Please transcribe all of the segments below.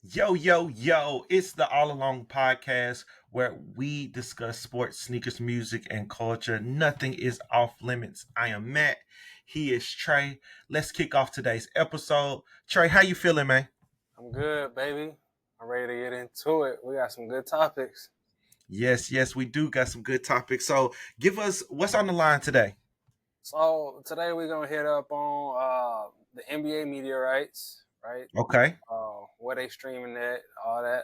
Yo, yo, yo, it's the All Along podcast where we discuss sports, sneakers, music, and culture. Nothing is off limits. I am Matt. He is Trey. Let's kick off today's episode. Trey, how you feeling, man? I'm good, baby. I'm ready to get into it. We got some good topics. Yes, we do got some good topics. So give us what's on the line today. So today we're gonna hit up on the NBA media rights, right? Okay. Where they streaming that, all that,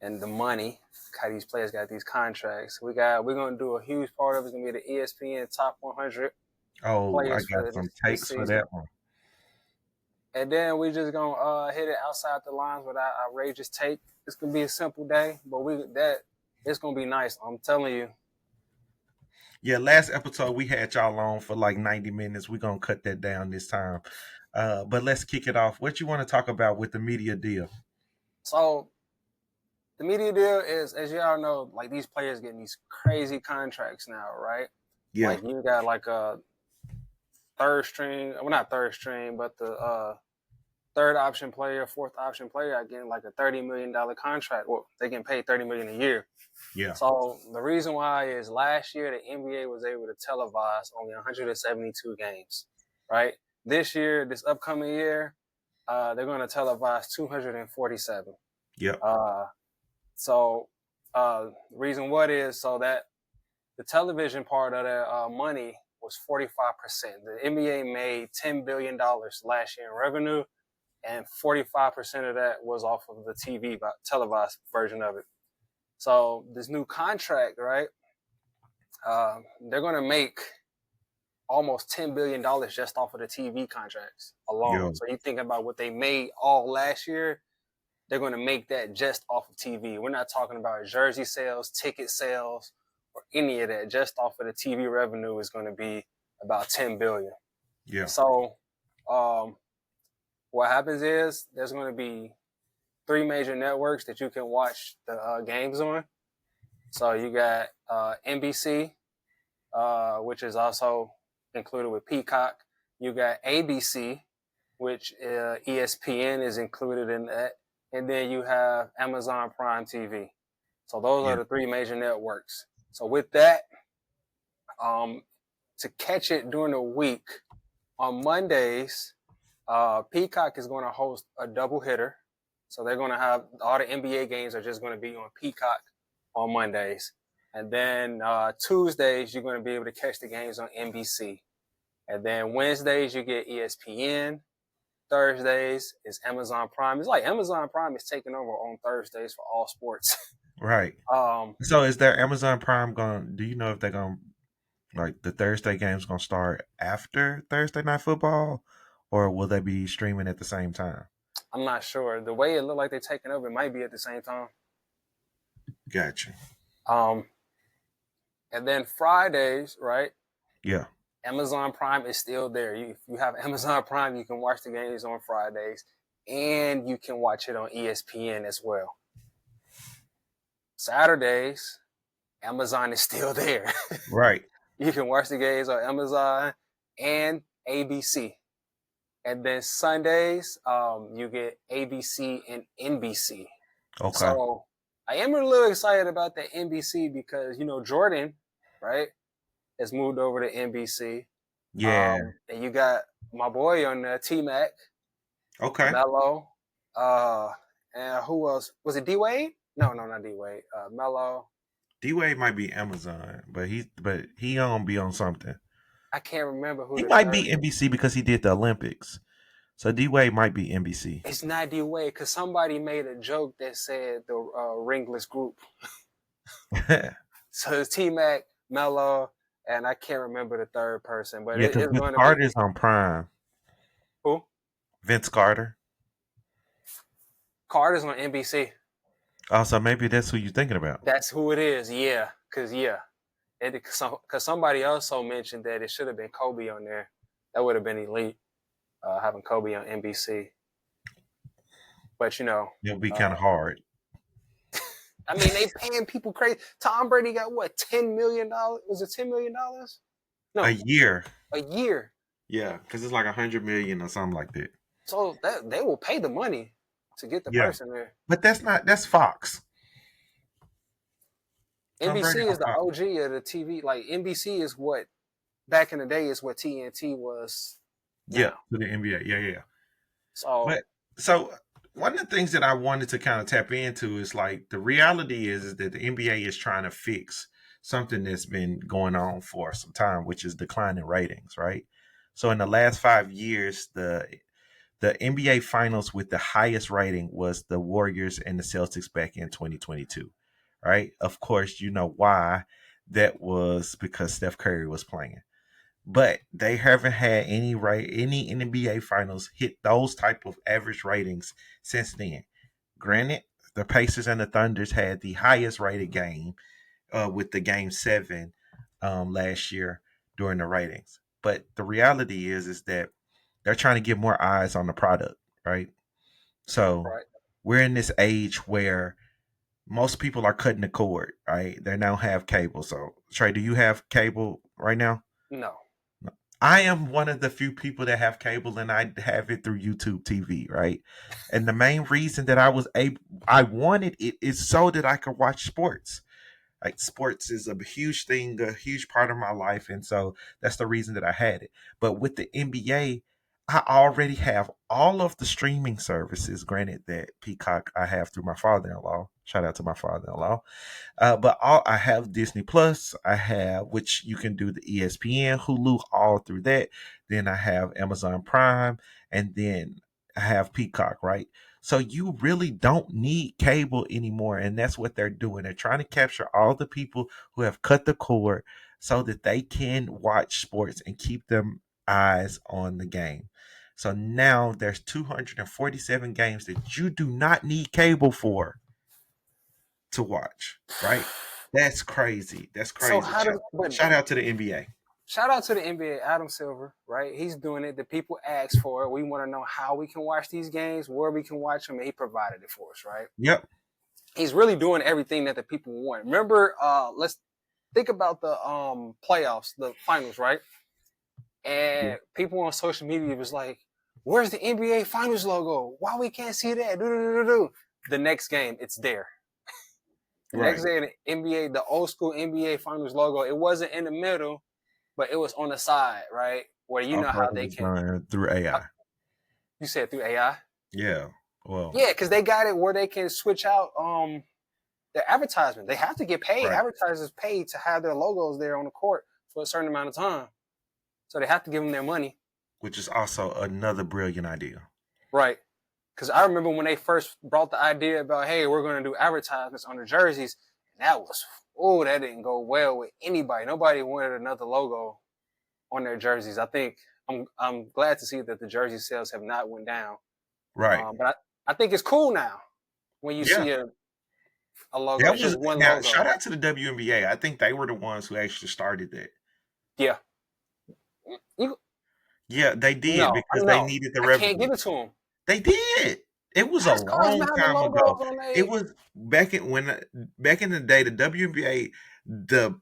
and the money. How these players got these contracts. We're gonna do a huge part of it's gonna be the ESPN top 100 Oh, I players got for some this takes for season, that one. and then we just gonna hit it outside the lines with our outrageous take. It's gonna be a simple day, but it's gonna be nice. I'm telling you. Yeah, last episode we had y'all on for like 90 minutes. We're gonna cut that down this time. But let's kick it off. What you want to talk about with the media deal? So the media deal is, as y'all know, like these players getting these crazy contracts now, right? Yeah, Like you got like a third string, well not third string, but the third option player, fourth option player are getting like a $30 million contract. Well, they getting paid $30 million a year. yeah, So the reason why is last year the NBA was able to televise only 172 games, right? This year, this upcoming year, they're going to televise 247. yeah, Uh, reason what is so that the television part of the money was 45%. The NBA made $10 billion last year in revenue, and 45% of that was off of the TV televised version of it. So this new contract, right? They're going to make almost $10 billion just off of the TV contracts alone. yeah, So you think about what they made all last year, they're going to make that just off of TV. We're not talking about jersey sales, ticket sales, or any of that. Just off of the TV revenue is going to be about 10 billion. yeah, So, what happens is there's going to be three major networks that you can watch the games on. So you got NBC, which is also included with Peacock. You got ABC, which ESPN is included in that. And then you have Amazon Prime TV. So those yeah, are the three major networks. So with that, to catch it during the week, on Mondays, Peacock is going to host a double hitter. So they're going to have all the NBA games are just going to be on Peacock on Mondays. And then Tuesdays, you're going to be able to catch the games on NBC. And then Wednesdays, you get ESPN. Thursdays is Amazon Prime. It's like Amazon Prime is taking over on Thursdays for all sports. right. um, So is there Amazon Prime going? Do you know if they're going like the Thursday game's going to start after Thursday Night Football, or will they be streaming at the same time? I'm not sure. The way it looked like they're taking over, it might be at the same time. Gotcha. Um, and then Fridays, right? Yeah, Amazon Prime is still there. If you have Amazon Prime, you can watch the games on Fridays, and you can watch it on ESPN as well. Saturdays, Amazon is still there. right. You can watch the games on Amazon and ABC. And then Sundays, you get ABC and NBC. Okay. So I am a little excited about the NBC because, Jordan, right, has moved over to NBC. Yeah. And you got my boy on T-Mac, Okay. Mello, and who else? Was it D-Wade? No, not D-Wade. Mello. D Wade might be Amazon, but he gonna be on something. I can't remember who He the might third. be NBC because he did the Olympics. So D Wade might be NBC. It's not D-Wade because somebody made a joke that said the ringless group. So it's T-Mac, Mello, and I can't remember the third person, but Yeah, because it's Vince going to be Carter is on Prime. who? Vince Carter. Carter's on NBC. Oh, so maybe that's who you're thinking about. That's who it is. Yeah, because somebody also mentioned that it should have been Kobe on there. That would have been elite, having Kobe on NBC. But It'll be kind of hard. I mean, they paying people crazy. Tom Brady got what, $10 million? Was it $10 million? No, A year. a year. Yeah, because it's like 100 million or something like that. So that they will pay the money to get the Yeah, person there. but that's Fox. Tom Brady NBC on is the Fox. OG of the TV. Like NBC is what back in the day is what TNT was Yeah, now. to the NBA. Yeah, yeah. So But so one of the things that I wanted to kind of tap into is like the reality is that the NBA is trying to fix something that's been going on for some time, which is declining ratings, right? So in the last 5 years, the NBA finals with the highest rating was the Warriors and the Celtics back in 2022, right? Of course, you know why. That was because Steph Curry was playing, but they haven't had any NBA finals hit those type of average ratings since then. Granted, the Pacers and the Thunders had the highest rated game with the Game 7 last year during the ratings. But the reality is that they're trying to get more eyes on the product, right? So right, we're in this age where most people are cutting the cord, right? They now have cable. So Trey, do you have cable right now? no, I am one of the few people that have cable and I have it through YouTube TV, right? And the main reason that I wanted it is so that I could watch sports. Like sports is a huge thing, a huge part of my life, and so that's the reason that I had it. But with the NBA, I already have all of the streaming services. Granted that Peacock I have through my father-in-law. Shout out to my father-in-law. But I have Disney Plus. I have which you can do the ESPN, Hulu, all through that. Then I have Amazon Prime, and then I have Peacock. Right. So you really don't need cable anymore, and that's what they're doing. They're trying to capture all the people who have cut the cord so that they can watch sports and keep them eyes on the game. So now there's 247 games that you do not need cable for to watch, right? That's crazy. That's so crazy. how does but Shout out to the NBA. shout out to the NBA, Adam Silver, right? He's doing it. The people ask for it. We want to know how we can watch these games, where we can watch them, and he provided it for us, right? Yep. He's really doing everything that the people want. Remember, let's think about the playoffs, the finals, right? Yeah. And people on social media was like, "Where's the NBA Finals logo? Why we can't see that?" The next game, it's there. The next Right. day, the NBA, the old school NBA Finals logo, it wasn't in the middle, but it was on the side, right? Where you All know how part of they the can. design through AI. You said through AI. Yeah. Well, Yeah, because they got it where they can switch out their advertisement. They have to get paid. right. Advertisers paid to have their logos there on the court for a certain amount of time. So they have to give them their money. Which is also another brilliant idea. Right. Because I remember when they first brought the idea about, hey, we're going to do advertisements on the jerseys, and that was, oh, that didn't go well with anybody. Nobody wanted another logo on their jerseys. I think I'm glad to see that the jersey sales have not went down. Right. But I think it's cool now when you Yeah. see a logo. That It's was just one now logo. shout out to the WNBA. I think they were the ones who actually started that. Yeah. You, Yeah, they did no, because they no, needed the I can't revenue. give it to them. They did. It was a NASCAR's been long having time ago. logos on It they. was back in the day, the WNBA, the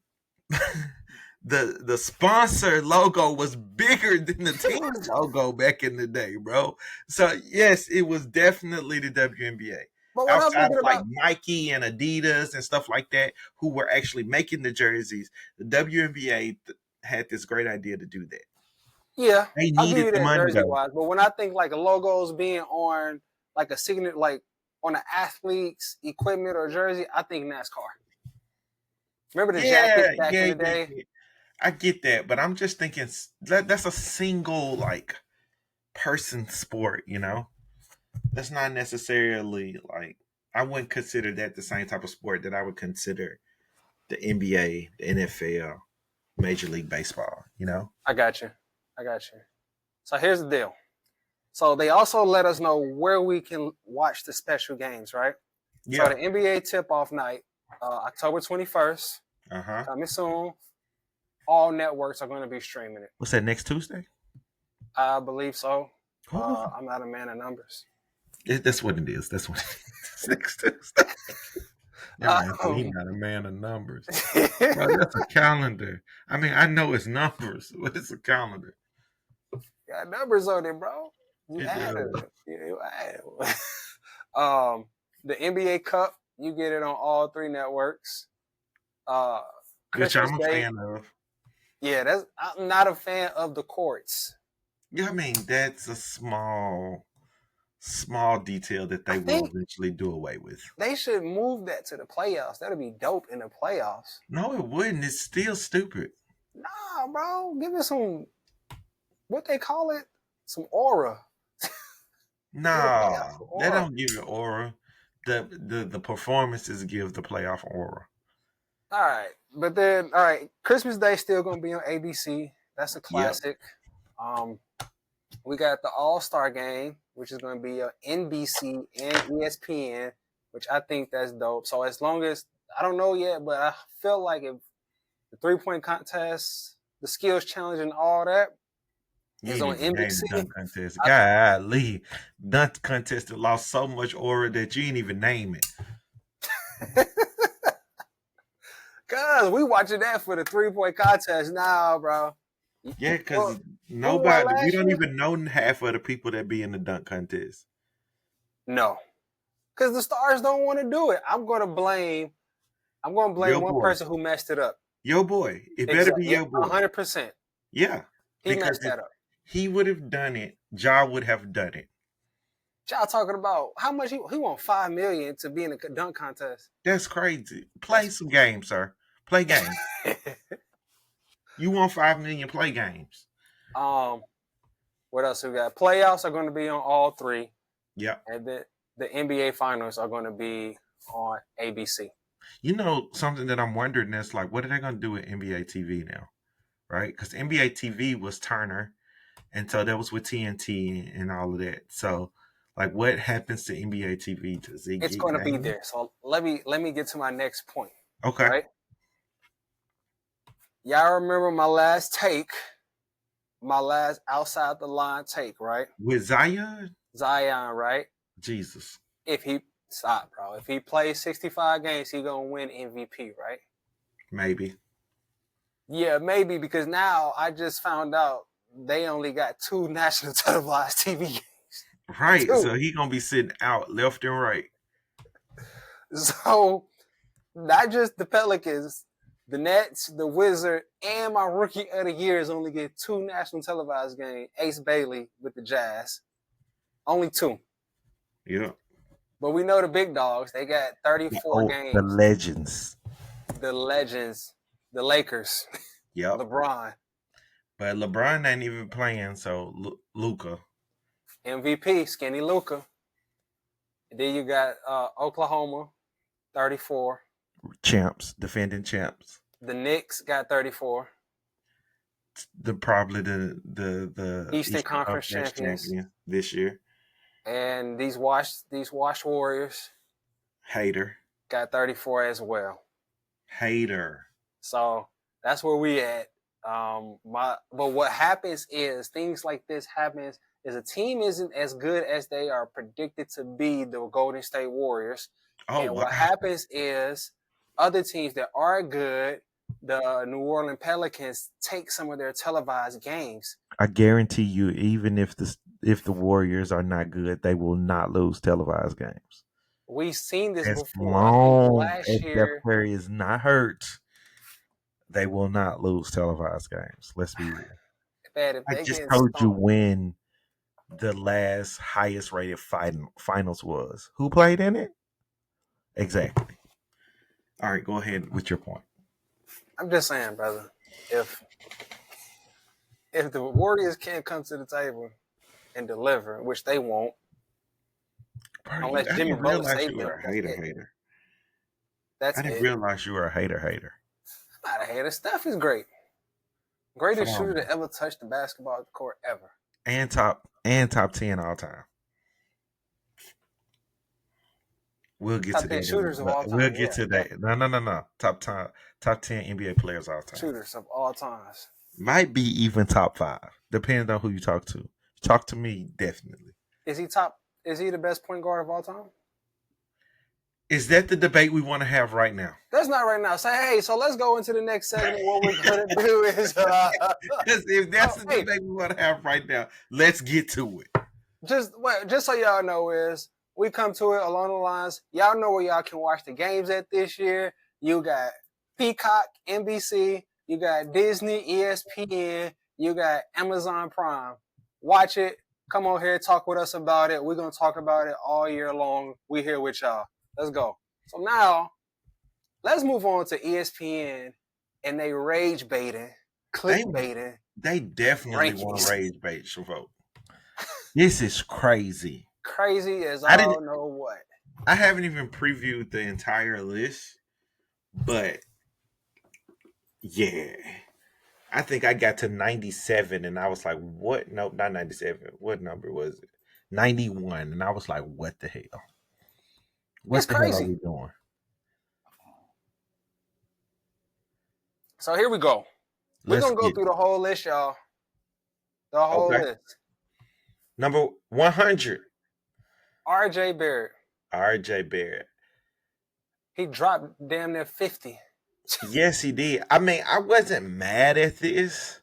the sponsor logo was bigger than the team logo back in the day, bro. So yes, it was definitely the WNBA. But what I'm Outside thinking of like about, Nike and Adidas and stuff like that, who were actually making the jerseys, the WNBA had this great idea to do that. yeah, They I'll give needed you the that money jersey though. wise. But when I think like a logos being on like a signature, like on an athlete's equipment or jersey, I think NASCAR. Remember the jackets Yeah, back in yeah, the yeah, day? yeah. I get that, but I'm just thinking that's a single like person sport, you know? That's not necessarily like I wouldn't consider that the same type of sport that I would consider the NBA, the NFL, Major League Baseball, you know? I got you. I got you. So here's the deal. So they also let us know where we can watch the special games, right? So Yeah. the NBA tip-off night, October 21st, Uh-huh. coming soon. All networks are going to be streaming it. What's that next Tuesday? I believe so. Oh, I'm not a man of numbers. that's what it is. That's what it is. Next Tuesday. That man said he's Um, not a man of numbers. Bro, that's a calendar. I mean, I know it's numbers, but it's a calendar. got numbers on it, bro. You It added does. it. You added it. The NBA Cup, you get it on all 3 networks. Which Christmas I'm a Day, fan of. yeah, I'm not a fan of the courts. Yeah, I mean that's a small detail that I they will think eventually do away with. they should move that to the playoffs. That'd be dope in the playoffs. No, it wouldn't. It's still stupid. Nah, bro, give it some what they call it, some aura. Give the playoffs Nah, some they aura. don't give it aura. The performances give the playoff aura. All right, but then all right, Christmas Day still gonna be on ABC. That's a Yep. classic. Um, we got the All Star Game, which is gonna be on NBC and ESPN, which I think that's dope. So as long as I don't know yet, but I feel like if the 3-point contest, the skills challenge, and all that You is ain't on even named the NBC, dunk contest. Golly. Dunk contest that lost so much aura that you ain't even name it. cause we watching that for the 3-point contest now, bro. Yeah, Well, because who won we last don't year? even know half of the people that be in the dunk contest. No, because the stars don't want to do it. I'm gonna blame Your one boy. person who messed it up. Your boy. It better be Exactly. Yeah, your boy. 100%. Yeah. He Because messed if that up. he would have done it, Ja would have done it. Y'all talking about how much he want $5 million to be in the dunk contest. That's crazy. Play some games, sir. Play games. You want 5 million, play games. What else we got? Playoffs are going to be on all 3, Yeah. and then the NBA finals are going to be on ABC. You know, something that I'm wondering is like, what are they going to do with NBA TV now? Right? Because NBA TV was Turner, and so that was with TNT and all of that. So, like, what happens to NBA TV? Does it It's get going to be games? there. So let me get to my next point. Okay. Right? Y'all remember my last outside the line take, right? With Zion? Zion, right? Jesus. If he stop, bro. If he plays 65 games, he gonna win MVP, right? Maybe. Yeah, maybe because now I just found out they only got 2 national televised TV games. Right. 2. So he going to be sitting out left and right. So not just the Pelicans, the Nets, the Wizard, and my rookie of the years only get 2 national televised games. Ace Bailey with the Jazz. Only 2. Yeah. But we know the big dogs. They got 34 games. The legends. The legends, the Lakers, Yep. LeBron. But LeBron ain't even playing, so Luca. MVP, Skinny Luca. Then you got Oklahoma, 34. Champs, defending champs. The Knicks got 34. Probably the Eastern Conference champions. champion this year. And these washed Warriors Hater. got 34 as well. Hater. So that's where we at. But what happens is things like this happens is a team isn't as good as they are predicted to be, the Golden State Warriors. Oh, and wow. what happens is other teams that are good, the New Orleans Pelicans, take some of their televised games. I guarantee you, even if the Warriors are not good, they will not lose televised games. We've seen this As before. long Last as year, Steph Curry is not hurt, they will not lose televised games. Let's be real. if I they just get told you stomped, when the last highest rated finals was. Who played in it? Exactly. All right, go ahead with your point. I'm just saying, brother, if the Warriors can't come to the table and deliver, which they won't, unless Jimmy Butler saves them, hater. That's I didn't it. realize you were a hater. I'm not a hater. Steph is great. Greatest Come on, shooter man. to ever touch the basketball court ever. And top 10 all time. We'll get Top to 10 that. shooters of all time. We'll get to that. No. Top 10 NBA players all time. Shooters of all times. Might be even top 5. Depends on who you talk to. Talk to me, definitely. Is he top? Is he the best point guard of all time? Is that the debate we want to have right now? That's not right now. Say, hey, so let's go into the next segment. What we're going to do is... if that's the debate we want to have right now, let's get to it. Just so y'all know is, we come to it along the lines. Y'all know where y'all can watch the games at this year. You got Peacock, NBC. You got Disney, ESPN. You got Amazon Prime. Watch it. Come on here, talk with us about it. We're gonna talk about it all year long. We here with y'all. Let's go. So now, let's move on to ESPN and they rage baiting, They clickbaiting they definitely want rankings. rage bait, vote. This is crazy. Crazy as I didn't. all know what. I haven't even previewed the entire list, but yeah, I think I got to 97, and I was like, "What? Nope, not 97. What number was it? 91." And I was like, "What the hell? It's What the hell are crazy. we doing?" So here we go. We're Let's gonna go get through the whole list, y'all. The whole okay. list. Number 100, RJ Barrett. R.J. Barrett. He dropped damn near 50. Yes, he did. I mean, I wasn't mad at this.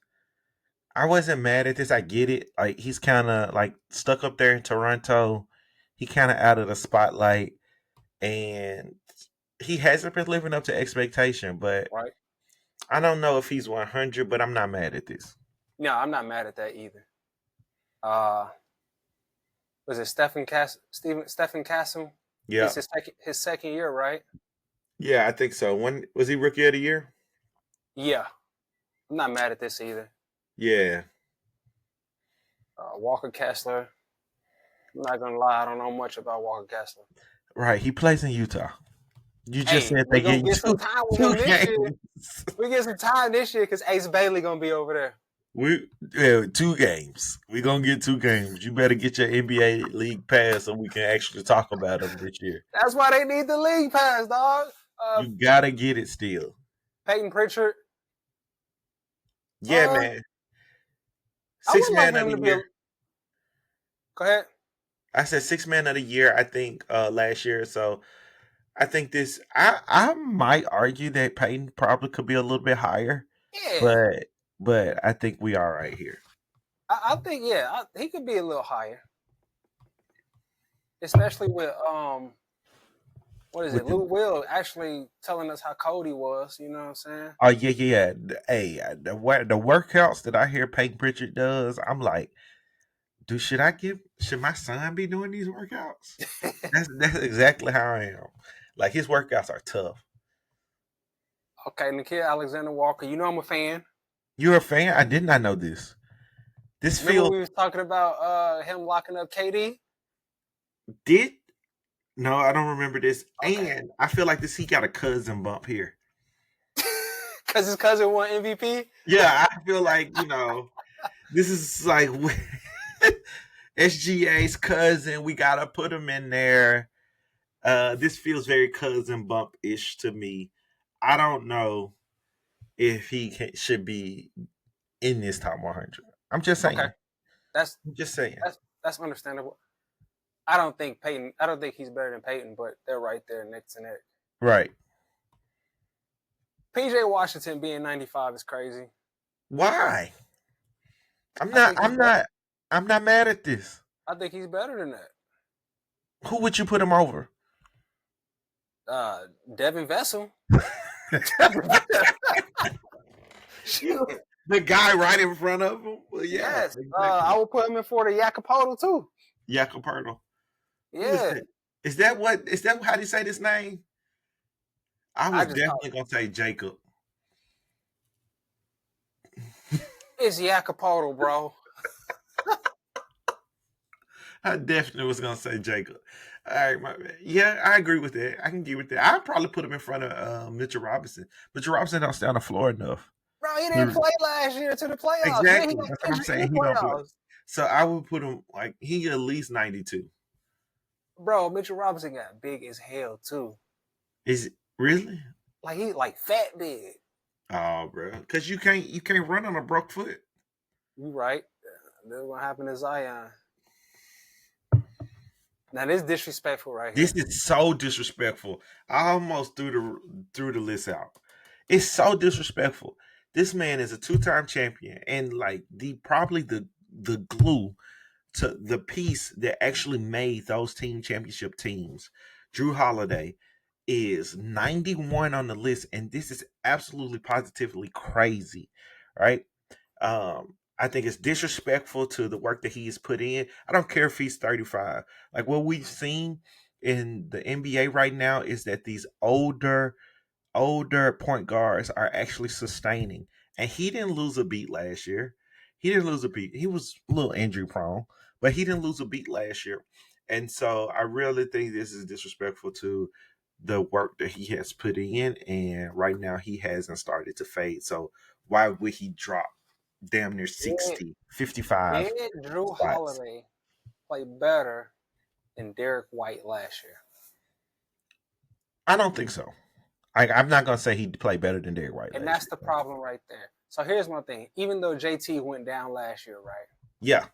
I wasn't mad at this. I get it. Like he's kind of like stuck up there in Toronto. He kind of out of the spotlight, and he hasn't been living up to expectation. But Right? I don't know if he's 100. But I'm not mad at this. No, I'm not mad at that either. Uh was it Stephen Castle? Yeah, This is his second year, right? yeah, I think so. When was he rookie of the year? Yeah. I'm not mad at this either. Yeah, Walker Kessler. I'm not gonna lie, I don't know much about Walker Kessler. right. He plays in Utah. You just Hey, said they we're gonna get get some time with two him this year. games. We get some time this year because Ace Bailey gonna be over there. We 2 games. We gonna get 2 games. You better get your NBA league pass so we can actually talk about them this year. That's why they need the league pass, dog. You gotta get it still. Peyton Pritchard. Yeah, Uh, man. I Six would like man for of him the to be a. year. Go ahead. I said 6 man of the year. I think last year. So I think this. I might argue that Peyton probably could be a little bit higher, Yeah, but I think we are right here. I think he could be a little higher, especially with what is With it? the Lou Will actually telling us how cold he was. You know what I'm saying? oh yeah. Hey, the workouts that I hear Peyton Pritchard does, I'm like, should my son be doing these workouts? That's exactly how I am. Like his workouts are tough. Okay, Nikhil Alexander Walker. You know I'm a fan. You're a fan? I did not know this. This Remember feels we was talking about him locking up KD? did no, I don't remember this. Okay, And I feel like this he got a cousin bump here. because his cousin won MVP. Yeah, I feel like, this is like SGA's cousin. We gotta put him in there. This feels very cousin bump ish to me. I don't know if should be in this top 100. I'm just Okay, saying. that's I'm just saying. that's understandable. I don't think Peyton. I don't think he's better than Peyton, but they're right there next to neck. Right. PJ Washington being 95 is crazy. Why? I'm I not. think he's I'm better. not. I'm not mad at this. I think he's better than that. Who would you put him over? Devin Vessel. The guy right in front of him. Well, yeah, Yes, exactly. I will put him in for the Jacopoto too. Jacoperno. Who is Yeah, that? Is that what? Is that how do you say this name? I I was just call definitely gonna say Jacob. it's Jacopoto, bro. I definitely was gonna say Jacob. All right, my man. Yeah, I agree with that. I can get with that. I'd probably put him in front of Mitchell Robinson. Mitchell Robinson don't stay on the floor enough. Bro, he didn't Hmm. play last year to the playoffs. Yeah, he Exactly. got That's what I'm injured in the saying. He don't play. playoffs. So I would put him like he at least 92. Bro, Mitchell Robinson got big as hell too. Is it really? Like he like fat big. Oh, bro, because you can't run on a broke foot. You right. That's what happened to Zion. Now this disrespectful right This here. is so disrespectful. I almost threw the list out. It's so disrespectful. This man is a 2-time champion and like the probably the glue to the piece that actually made those team championship teams, Drew Holiday, is 91 on the list, and this is absolutely positively crazy, right? I think it's disrespectful to the work that he has put in. I don't care if he's 35. Like what we've seen in the NBA right now is that these older point guards are actually sustaining. And he didn't lose a beat last year. He didn't lose a beat. He was a little injury prone, but he didn't lose a beat last year. And so I really think this is disrespectful to the work that he has put in. And right now he hasn't started to fade. So why would he drop damn near Did, 60, 55 did Drew spots? Holiday play better than Derek White last year? I don't think so. I'm not going to say he played better than Derek White And last that's year. the problem right there. So here's my thing. Even though JT went down last year, right? Yeah.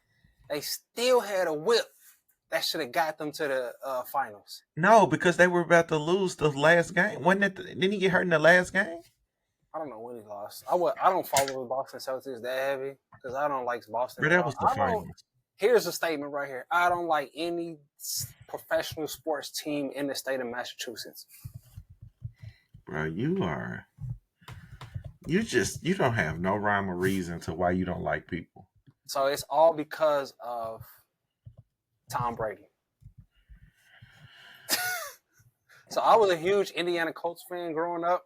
They still had a whip that should have got them to the finals. No, because they were about to lose the last game. Wasn't it? Didn't he get hurt in the last game? I don't know when he lost. I don't follow the Boston Celtics that heavy because I don't like Boston But at that all. was the I don't. finals. Here's a statement right here. I don't like any professional sports team in the state of Massachusetts. Bro, you don't have no rhyme or reason to why you don't like people. So it's all because of Tom Brady. So I was a huge Indiana Colts fan growing up,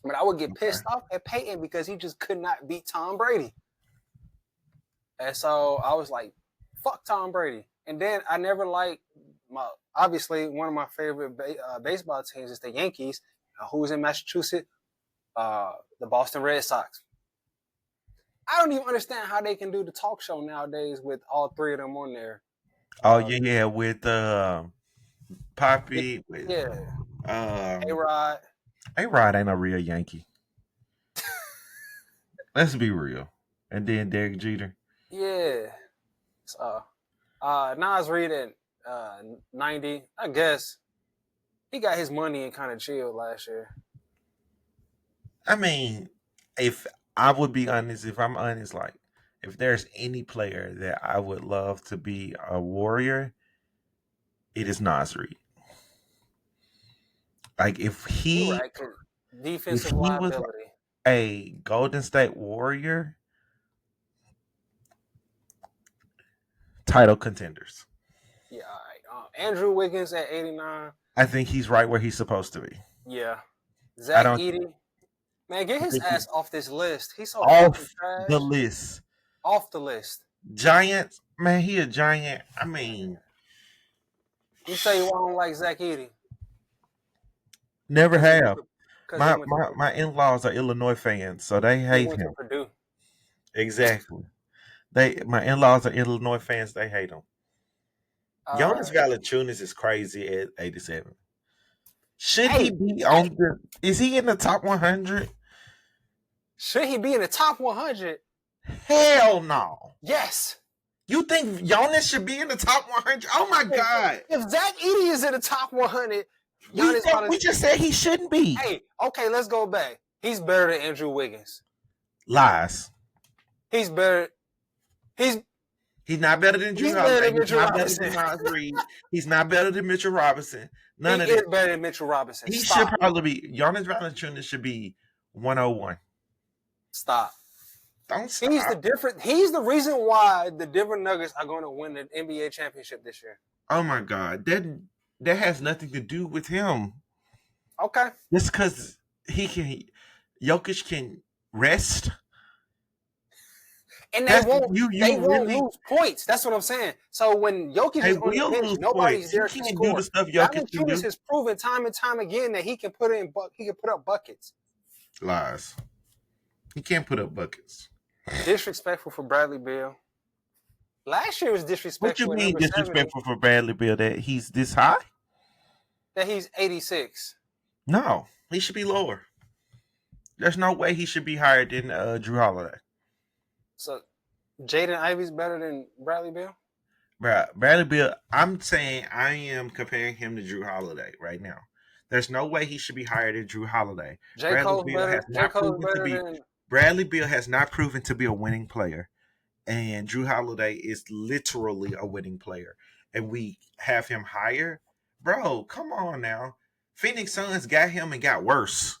but I would get pissed off at Peyton because he just could not beat Tom Brady. And so I was like, fuck Tom Brady. And then I never liked obviously one of my favorite baseball teams is the Yankees. Who's in Massachusetts? The Boston Red Sox. I don't even understand how they can do the talk show nowadays with all three of them on there. Oh yeah, with Poppy, with A-Rod. A-Rod ain't a real Yankee. Let's be real. And then Derek Jeter. Yeah. So Nas Reed at 90. I guess he got his money and kind of chilled last year. I mean, if I would be honest, if I'm honest, like if there's any player that I would love to be a Warrior, it is Nas Reed. Like if You're he right, defensive was liability. a Golden State Warrior, title contenders. Yeah, all right. Andrew Wiggins at 89. I think he's right where he's supposed to be. Yeah. I Zach don't Edey. Man, get his ass off this list. He's so off fucking trash. the list. Off the list. Giants, man, he a Giant. I mean, You say you don't like Zach Edey. never have. My in-laws are Illinois fans, so they hate him. To Purdue. Exactly. My in-laws are Illinois fans. They hate him. Jonas Valanciunas is crazy at 87. Should he be on the? Is he in the top 100? Should he be in the top 100? Hell no. Yes. You think Jonas should be in the top 100? Oh my god! If Zach Edey is in the top 100, we just said he shouldn't be. Hey, okay, let's go back. He's better than Andrew Wiggins. Lies. He's better. He's not better than Drew Holiday. He's not better than Nas Reed. He's not better than Mitchell Robinson. None of that. He is better than Mitchell Robinson. He should probably be. Jonas Valanciunas should be 101. Stop. Don't stop. He's the reason why the Denver Nuggets are going to win the NBA championship this year. Oh my god, that has nothing to do with him. Okay. Just because Jokic can rest. And they won't lose points. That's what I'm saying. So when Jokic is on the bench, nobody's there to score. Do the stuff Jokic can do. Has proven time and time again that he can put up buckets. Lies. He can't put up buckets. Disrespectful for Bradley Beal. Last year was disrespectful. What you mean disrespectful for Bradley Beal? That he's this high? That he's 86. No, he should be lower. There's no way he should be higher than Drew Holiday. So, Jaden Ivey's better than Bradley Beal? Bradley Beal, I'm saying I am comparing him to Drew Holiday right now. There's no way he should be higher than Drew Holiday. Bradley Beal has not proven to be a winning player. and Drew Holiday is literally a winning player, and we have him higher, bro. Come on now, Phoenix Suns got him and got worse.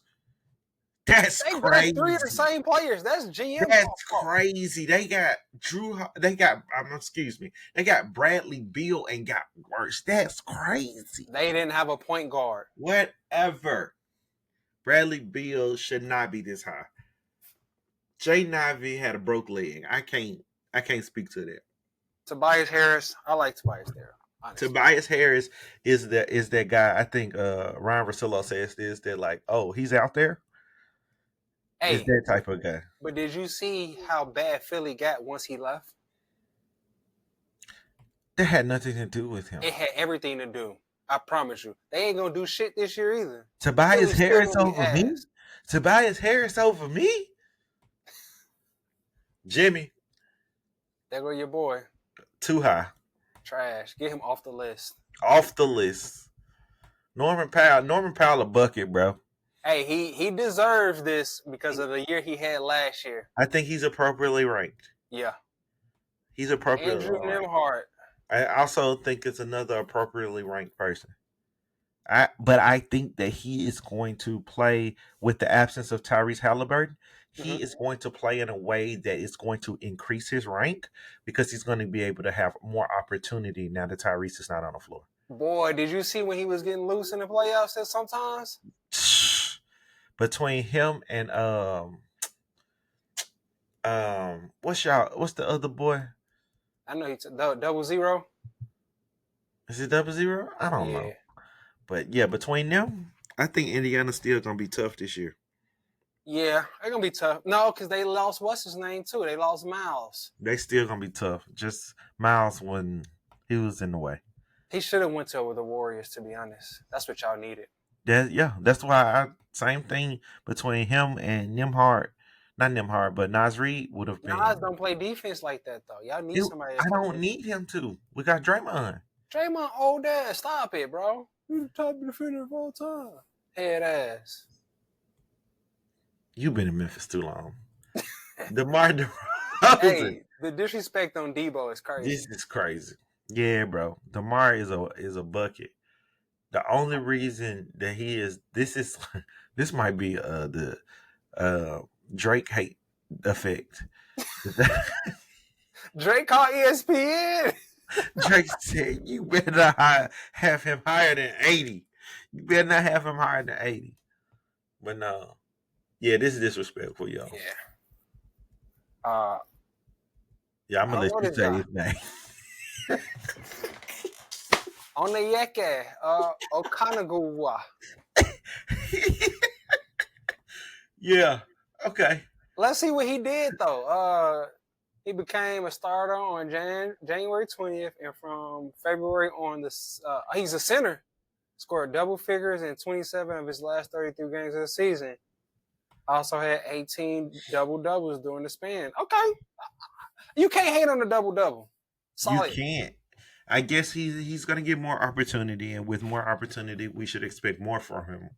That's That's three of the crazy. same players. That's GM That's fault. crazy. They got They got. Excuse me. They got Bradley Beal and got worse. That's crazy. They didn't have a point guard. Whatever. Bradley Beal should not be this high. Jay Ivey had a broke leg. I can't speak to that. Tobias Harris, I like Tobias there. Honestly. Tobias Harris is that guy. I think Ryan Russillo says this. They're like, oh, he's out there. Is Hey, that type of guy? but did you see how bad Philly got once he left? That had nothing to do with him. It had everything to do. I promise you. They ain't gonna do shit this year either. Tobias Philly's still Harris gonna be over me. ass. Tobias Harris over me. Jimmy, There go your boy. too high. Trash. Get him off the list. Off the list. Norman Powell a bucket, bro. Hey, he deserves this because of the year he had last year. I think he's appropriately ranked. Yeah. He's appropriately Andrew ranked. Nembhard. I also think it's another appropriately ranked person. But I think that he is going to play with the absence of Tyrese Halliburton. He is going to play in a way that is going to increase his rank because he's going to be able to have more opportunity now that Tyrese is not on the floor. Boy, did you see when he was getting loose in the playoffs at sometimes? Between him and what's the other boy? I know he's 0-0. Is it 0-0? I don't know. But yeah, between them, I think Indiana's still gonna be tough this year. Yeah, they're gonna be tough. No, because they lost what's his name too. They lost Miles. They still gonna be tough. Just Miles when he was in the way. He should have went to the Warriors, to be honest. That's what y'all needed. That's why same thing between him and Nembhard. Not Nembhard, but Naz Reid would have been. Nas don't play defense like that though. Y'all need somebody. I don't need him to. We got Draymond. Draymond old ass. Stop it, bro. You the top defender of all time. Head ass. You've been in Memphis too long. DeMar DeRozan. Hey, the disrespect on Debo is crazy. This is crazy. Yeah, bro. DeMar is a bucket. The only reason that he is this might be the Drake hate effect. Drake called ESPN. Drake said, "You better not have him higher than 80. You better not have him higher than 80." But no, yeah, this is disrespectful, yo. Yeah. I'm gonna let you say his name. Onyeka Okanagua. Yeah. Okay. Let's see what he did though. He became a starter on January 20th, and from February on he's a center. Scored double figures in 27 of his last 33 games of the season. Also had 18 double-doubles during the span. Okay. You can't hate on the double-double. Solid. You can't. I guess he's going to get more opportunity, and with more opportunity, we should expect more from him,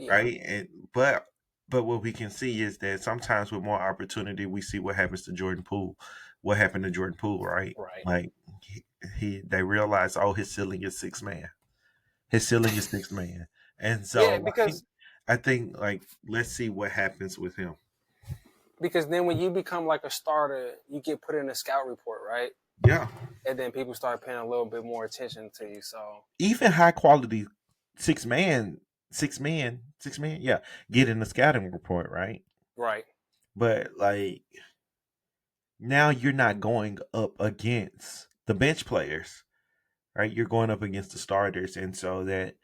right? And but what we can see is that sometimes with more opportunity, we see what happens to Jordan Poole. What happened to Jordan Poole, right? Right. Like they realize, oh, his ceiling is 6 man. His ceiling is 6 man, and so because I think like let's see what happens with him. Because then when you become like a starter, you get put in a scout report, right? Yeah. And then people start paying a little bit more attention to you. So even high quality 6 man, yeah, get in the scouting report, right? Right. But like now you're not going up against the bench players, right? You're going up against the starters, and so that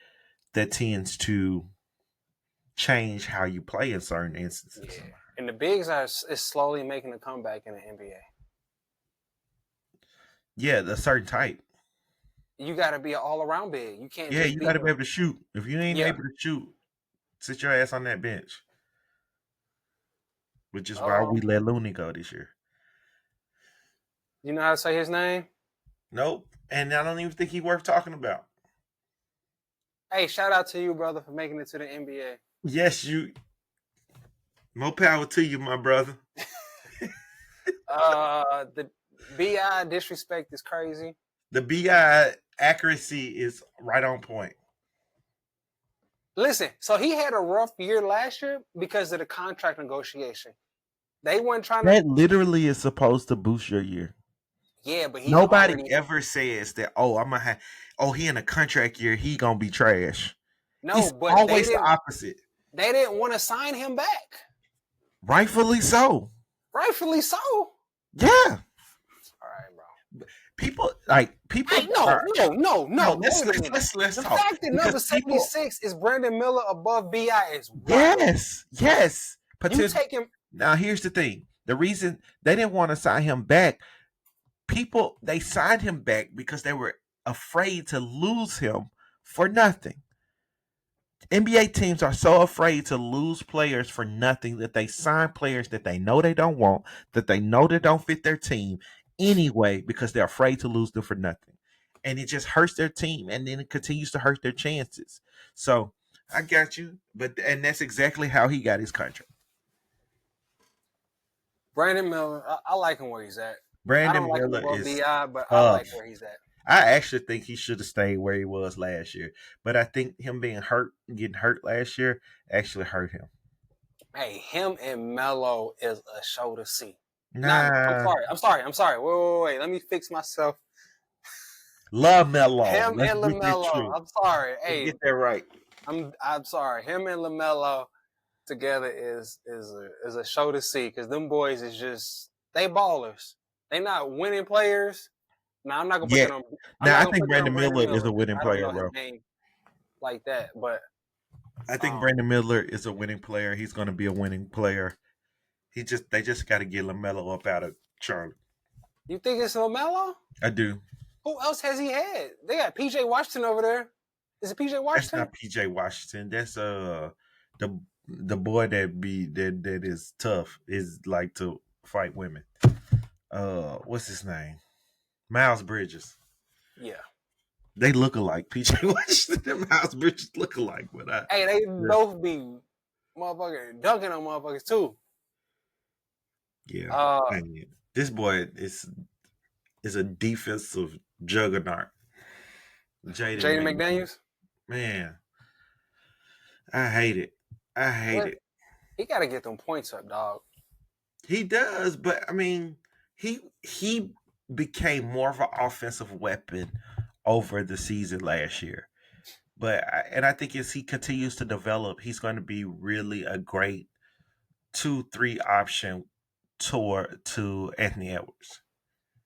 tends to change how you play in certain instances. Yeah. And the bigs is slowly making a comeback in the NBA. Yeah, the certain type. You got to be an all-around big. You can't. Yeah, you got to be able to shoot. If you ain't able to shoot, sit your ass on that bench. Which is why we let Looney go this year. You know how to say his name? Nope. And I don't even think he's worth talking about. Hey, shout out to you, brother, for making it to the NBA. Yes, you. More power to you, my brother. The BI disrespect is crazy. The BI accuracy is right on point. Listen, so he had a rough year last year because of the contract negotiation. They weren't trying to. That literally is supposed to boost your year. Yeah, but he Nobody already. ever says that. Oh, I'm gonna have. Oh, he in a contract year. He gonna be trash. No, It's but they always the didn't. opposite. They didn't want to sign him back. Rightfully so. Rightfully so. All Yeah. right, bro. People Hey, no, are no, no, no. no. Wait a minute. Let's The talk fact that because number people. 76 is Brandon Miller above BI is wild. Yes. You Potential. take him. Now here's the thing. The reason they didn't want to sign him back, they signed him back because they were afraid to lose him for nothing. NBA teams are so afraid to lose players for nothing that they sign players that they know they don't want, that they know that don't fit their team anyway, because they're afraid to lose them for nothing. And it just hurts their team, and then it continues to hurt their chances. So I got you, and that's exactly how he got his contract. Brandon Miller, I like him where he's at. I Brandon don't like him Miller above is BI, but I tough. like where he's at. I actually think he should have stayed where he was last year, but I think him being hurt, getting hurt last year, actually hurt him. Hey, him and Melo is a show to see. Not, Nah, I'm sorry. Wait. Let me fix myself. love Melo. Him Let's and get that LaMelo. true. I'm sorry. Let's Hey, get that right. I'm sorry. Him and LaMelo together is a show to see because them boys is just they ballers. They not winning players. Now I'm not gonna put Yeah. that on. I'm Now not I gonna think put that on Brandon Brandon Miller is Miller a because winning I don't player, know his bro. name like that. But I think um, Brandon Miller is a winning player. He's going to be a winning player. They just got to get LaMelo up out of Charlotte. you think it's LaMelo? I do. Who else has he had? They got PJ Washington over there. Is it PJ That's Washington? not PJ Washington. That's the boy that is tough, is like to fight women. What's his name? Miles Bridges. Yeah. They look alike. PJ Washington and Miles Bridges look alike, but Hey, they yeah. both be motherfucker dunking on motherfuckers too. Yeah. Uh, Man, this boy is a defensive juggernaut. Jaden Jaden McDaniels. McDaniels. Man, I hate it. I hate What? it. He got to get them points up, dog. He does, but I mean, he became more of an offensive weapon over the season last year. And I think as he continues to develop, he's going to be really a great 2-3 option to Anthony Edwards.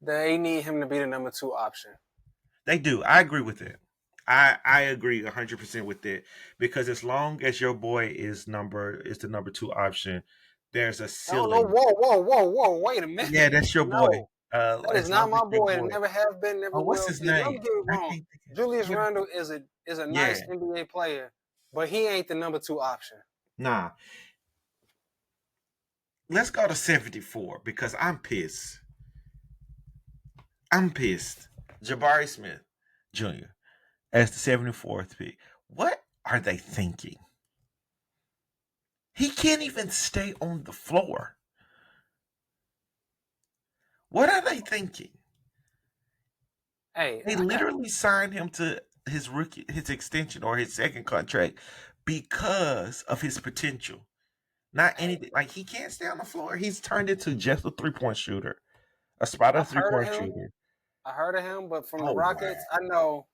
They need him to be the number 2 option. They do. I agree with it. I agree 100% with it, because as long as your boy is the number 2 option, there's a No, no, ceiling. whoa. Wait a minute. Yeah, that's your boy. No, that is As long not as my your boy. It boy. never have been, never Oh, what's will his be. Let me name? get it I wrong. can't think of Julius yeah, Randle is a yeah. nice NBA player, but he ain't the number 2 option. Nah. Let's go to 74 because I'm pissed. I'm pissed. Jabari Smith Jr. as the 74th pick. What are they thinking? He can't even stay on the floor. What are they thinking? Hey, They literally signed him to his extension or his second contract because of his potential. Not anything like he can't stay on the floor. He's turned into just a 3-point shooter, a spotter I've heard of 3-point him. shooter. I heard of him, but from the Oh wow. Rockets, I know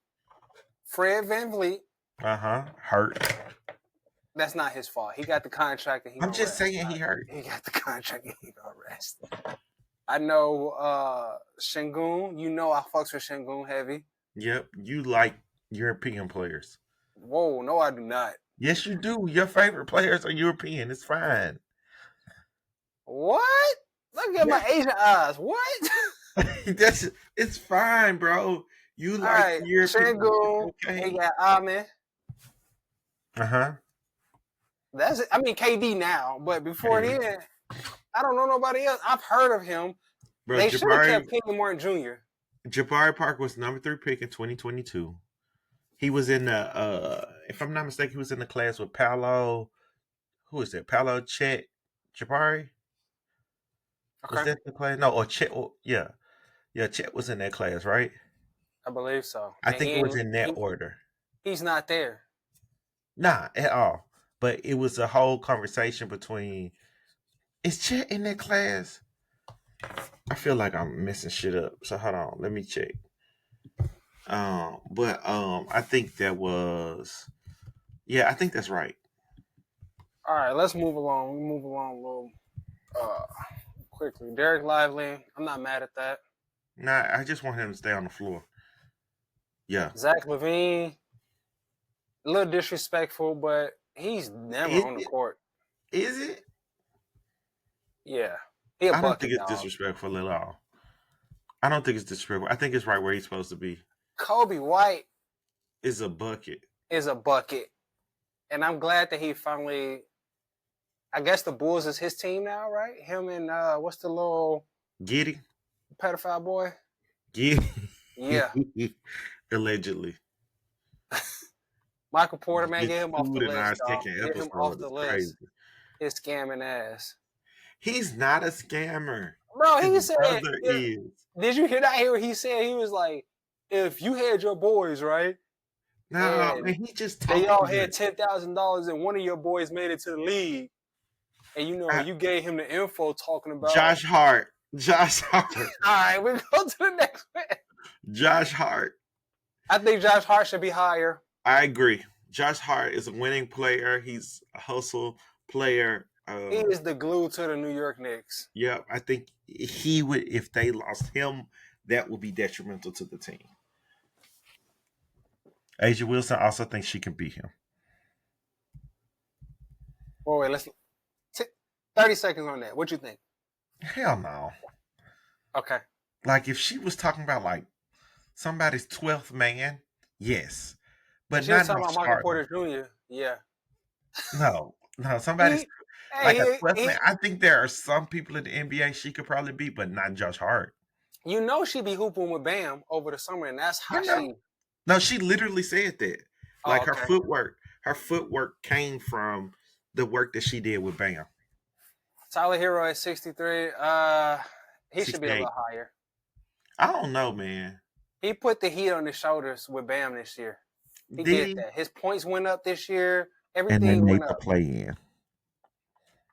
Fred VanVleet. Hurt. That's not his fault. He got the contract and he I'm gonna just rest. saying he hurt. He got the contract and he gonna rest. I know Şengün. You know I fucks with Şengün heavy. Yep, you like European players. Whoa, no, I do not. Yes, you do. Your favorite players are European. It's fine. What? Look at my Asian eyes. What? It's fine, bro. You All like right, European. Şengün. Okay. He got Amen. Uh-huh. That's it. I mean KD now, but before Okay. then, I don't know nobody else. I've heard of him. Bro, They should have kept Kenyon Martin Jr. Jabari Parker was number 3 pick in 2022. He was in the if I'm not mistaken, he was in the class with Paolo. Who is that? Paolo Chet Jabari? Was Okay, that the class? No, or Chet. Yeah, yeah. Chet was in that class, right? I believe so. I And think it was in that order. he's not there. Nah, at all. But it was a whole conversation between. Is Chet in that class? I feel like I'm messing shit up. So hold on, let me check. But I think that was. Yeah, I think that's right. All right, let's move along. We move along a little uh, quickly. Derek Lively, I'm not mad at that. Nah, I just want him to stay on the floor. Yeah. Zach Levine, a little disrespectful, but he's never Is on the it? court. Is it? Yeah, he a I don't think bucket it's dog. disrespectful at all. I don't think it's disrespectful. I think it's right where he's supposed to be. Kobe White Is a bucket. is a bucket, and I'm glad that he finally. I guess the Bulls is his team now, right? Him and what's the little Giddy? pedophile boy? Giddy. Yeah, Allegedly. Michael Porter, man, Get get him off the sued in our list, dog. second Get him off episode. the It's crazy. list. His scamming ass, He's not a scammer. bro. His He said, brother is. "Did you hear that? Here, he said he was like, if you had your boys right, No, and man, he just they all talking had good. $10,000, and one of your boys made it to the league, and I, you gave him the info talking about." Josh Hart. Josh Hart. All right, we go to the next man. Josh Hart. I think Josh Hart should be higher. I agree. Josh Hart is a winning player. He's a hustle player. He is the glue to the New York Knicks. Yeah, I think he would. If they lost him, that would be detrimental to the team. Asia Wilson also thinks she can beat him. Well, wait, let's 30 seconds on that. What you think? Hell no. Okay. Like if she was talking about like somebody's 12th man, yes, but She was not no talking about Michael starter. Porter Jr. Yeah. No, somebody's He, like a hey, 12th man. I think there are some people in the NBA she could probably beat, but not Josh Hart. you know she be hooping with Bam over the summer, and that's how You know, she. no, she literally said that. Oh, Like okay. her footwork came from the work that she did with Bam. Tyler Hero at 63. He should be a 68. little higher. I don't know, man. He put the heat on his shoulders with Bam this year. He Did did he? that. His points went up this year. And they Everything made went the up. play in.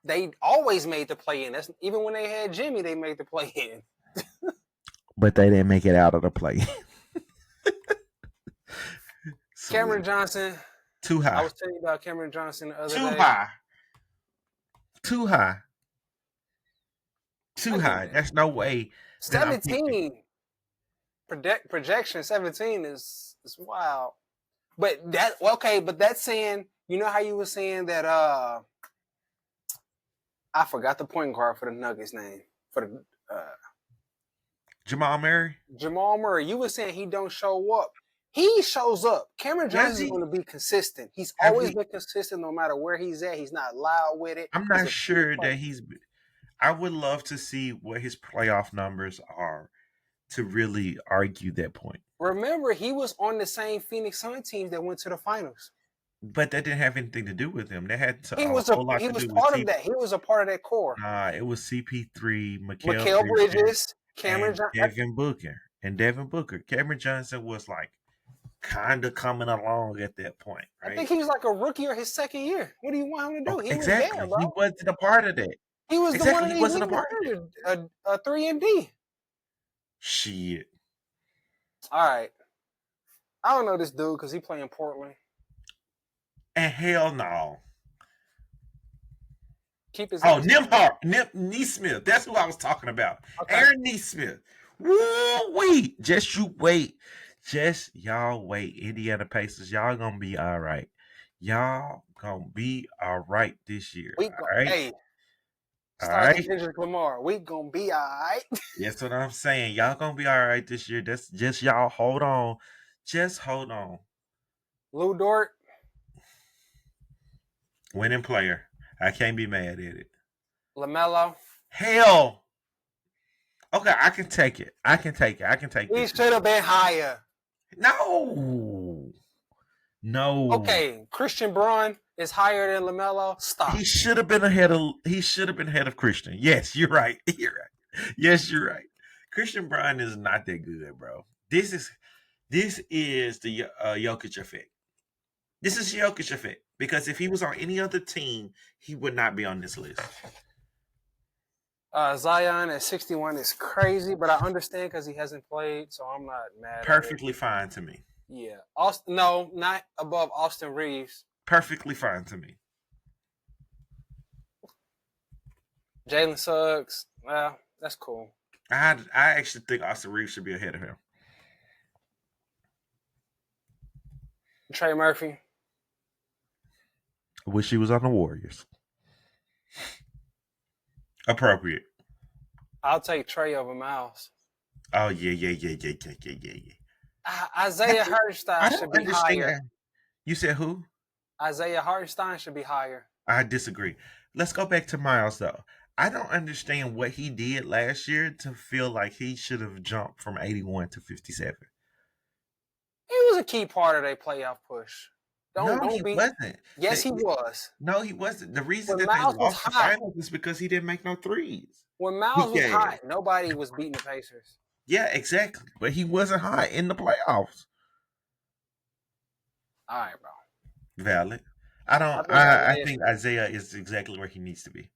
They always made the play in. That's even when they had Jimmy, they made the play in. But they didn't make it out of the play. So, Cameron Johnson. too high. I was telling you about Cameron Johnson the other Too day. high. Too high. Too I get high. that. There's no way that I'm picking. 17 projection 17 is wild. But that's saying, you know how you were saying that I forgot the point guard for the Nuggets name. For the Jamal Murray? Jamal Murray. You were saying he don't show up. He shows up. Cameron Does Johnson is he? going to be consistent. He's Have always we? been consistent no matter where he's at. He's not loud with it. I'm He's not a sure player. that he's. I would love to see what his playoff numbers are to really argue that point. Remember, he was on the same Phoenix Sun team that went to the finals. But that didn't have anything to do with him. That had He a was whole lot he to was do with part of that. He was a part of that core. It was CP3, Mikal Mikal Bridges, Bridges, Cameron and Johnson. Devin Booker. Cameron Johnson was like kind of coming along at that point, I think right? he was like a rookie or his second year. What do you want him to do? He was there, Exactly. He bro. wasn't a part of that. He was the one Exactly. of He these wasn't a leading part of that. defenders, a 3 and D. Shit. All right. I don't know this dude because he playing Portland. And hell no. Keep his. Oh, Neesmith. That's who I was talking about. Okay. Aaron Neesmith. Woo wee. Just you wait. Just y'all wait. Indiana Pacers, y'all gonna be all right. Y'all gonna be all right this year. All right. Hey, All start the right. Kendrick Lamar. We gonna be all right. That's what I'm saying. Y'all gonna be all right this year. That's just y'all hold on. Just hold on. Lou Dort. Winning player. I can't be mad at it. LaMelo. Hell. Okay, I can take it. I can take He this. should have been higher. No. No. Okay, Christian Braun is higher than LaMelo. Stop. He should have been ahead of Christian. Yes, you're right. You're right. Yes, you're right. Christian Brown is not that good, bro. This is the Jokic effect. This is Jokic effect because if he was on any other team, he would not be on this list. Zion at 61 is crazy, but I understand because he hasn't played, so I'm not mad at it. Perfectly fine to me. Yeah, Austin, no, not above Austin Reeves. Perfectly fine to me. Jalen Suggs, well, that's cool. I actually think Austin Reeves should be ahead of him. Trey Murphy, I wish he was on the Warriors. Appropriate. I'll take Trey over Miles. Oh yeah. Isaiah I Hartenstein should don't be higher. understand. You said who? Isaiah Hartenstein should be higher. I disagree. Let's go back to Miles though. I don't understand what he did last year to feel like he should have jumped from 81 to 57. He was a key part of their playoff push. No, Don't he be. wasn't. Yes, he was. No, he wasn't. The reason When that they Miles was lost the hot, finals is because he didn't make no threes. when Miles was Yeah, hot, nobody was beating the Pacers. yeah, exactly. But he wasn't hot in the playoffs. All right, bro. Valid. I don't. I think I Isaiah. think Isaiah is exactly where he needs to be.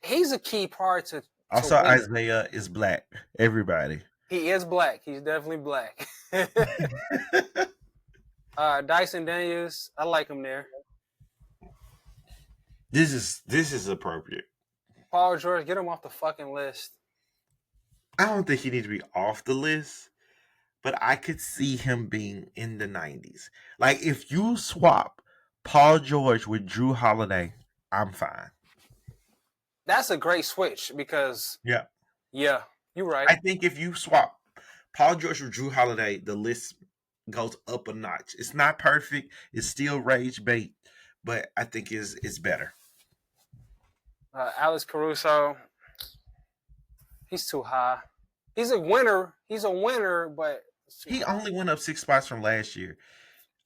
He's a key part to Also, winning. Isaiah is black. Everybody. He is black. He's definitely black. Dyson Daniels, I like him there. This is appropriate. Paul George, get him off the fucking list. I don't think he needs to be off the list, but I could see him being in the 90s. Like if you swap Paul George with Drew Holiday, I'm fine. That's a great switch because Yeah. yeah, you're right. I think if you swap Paul George with Drew Holiday, the list goes up a notch. It's not perfect. It's still rage bait, but I think it's better. Alex Caruso, he's too high. He's a winner. He's a winner, but He high. only went up 6 spots from last year.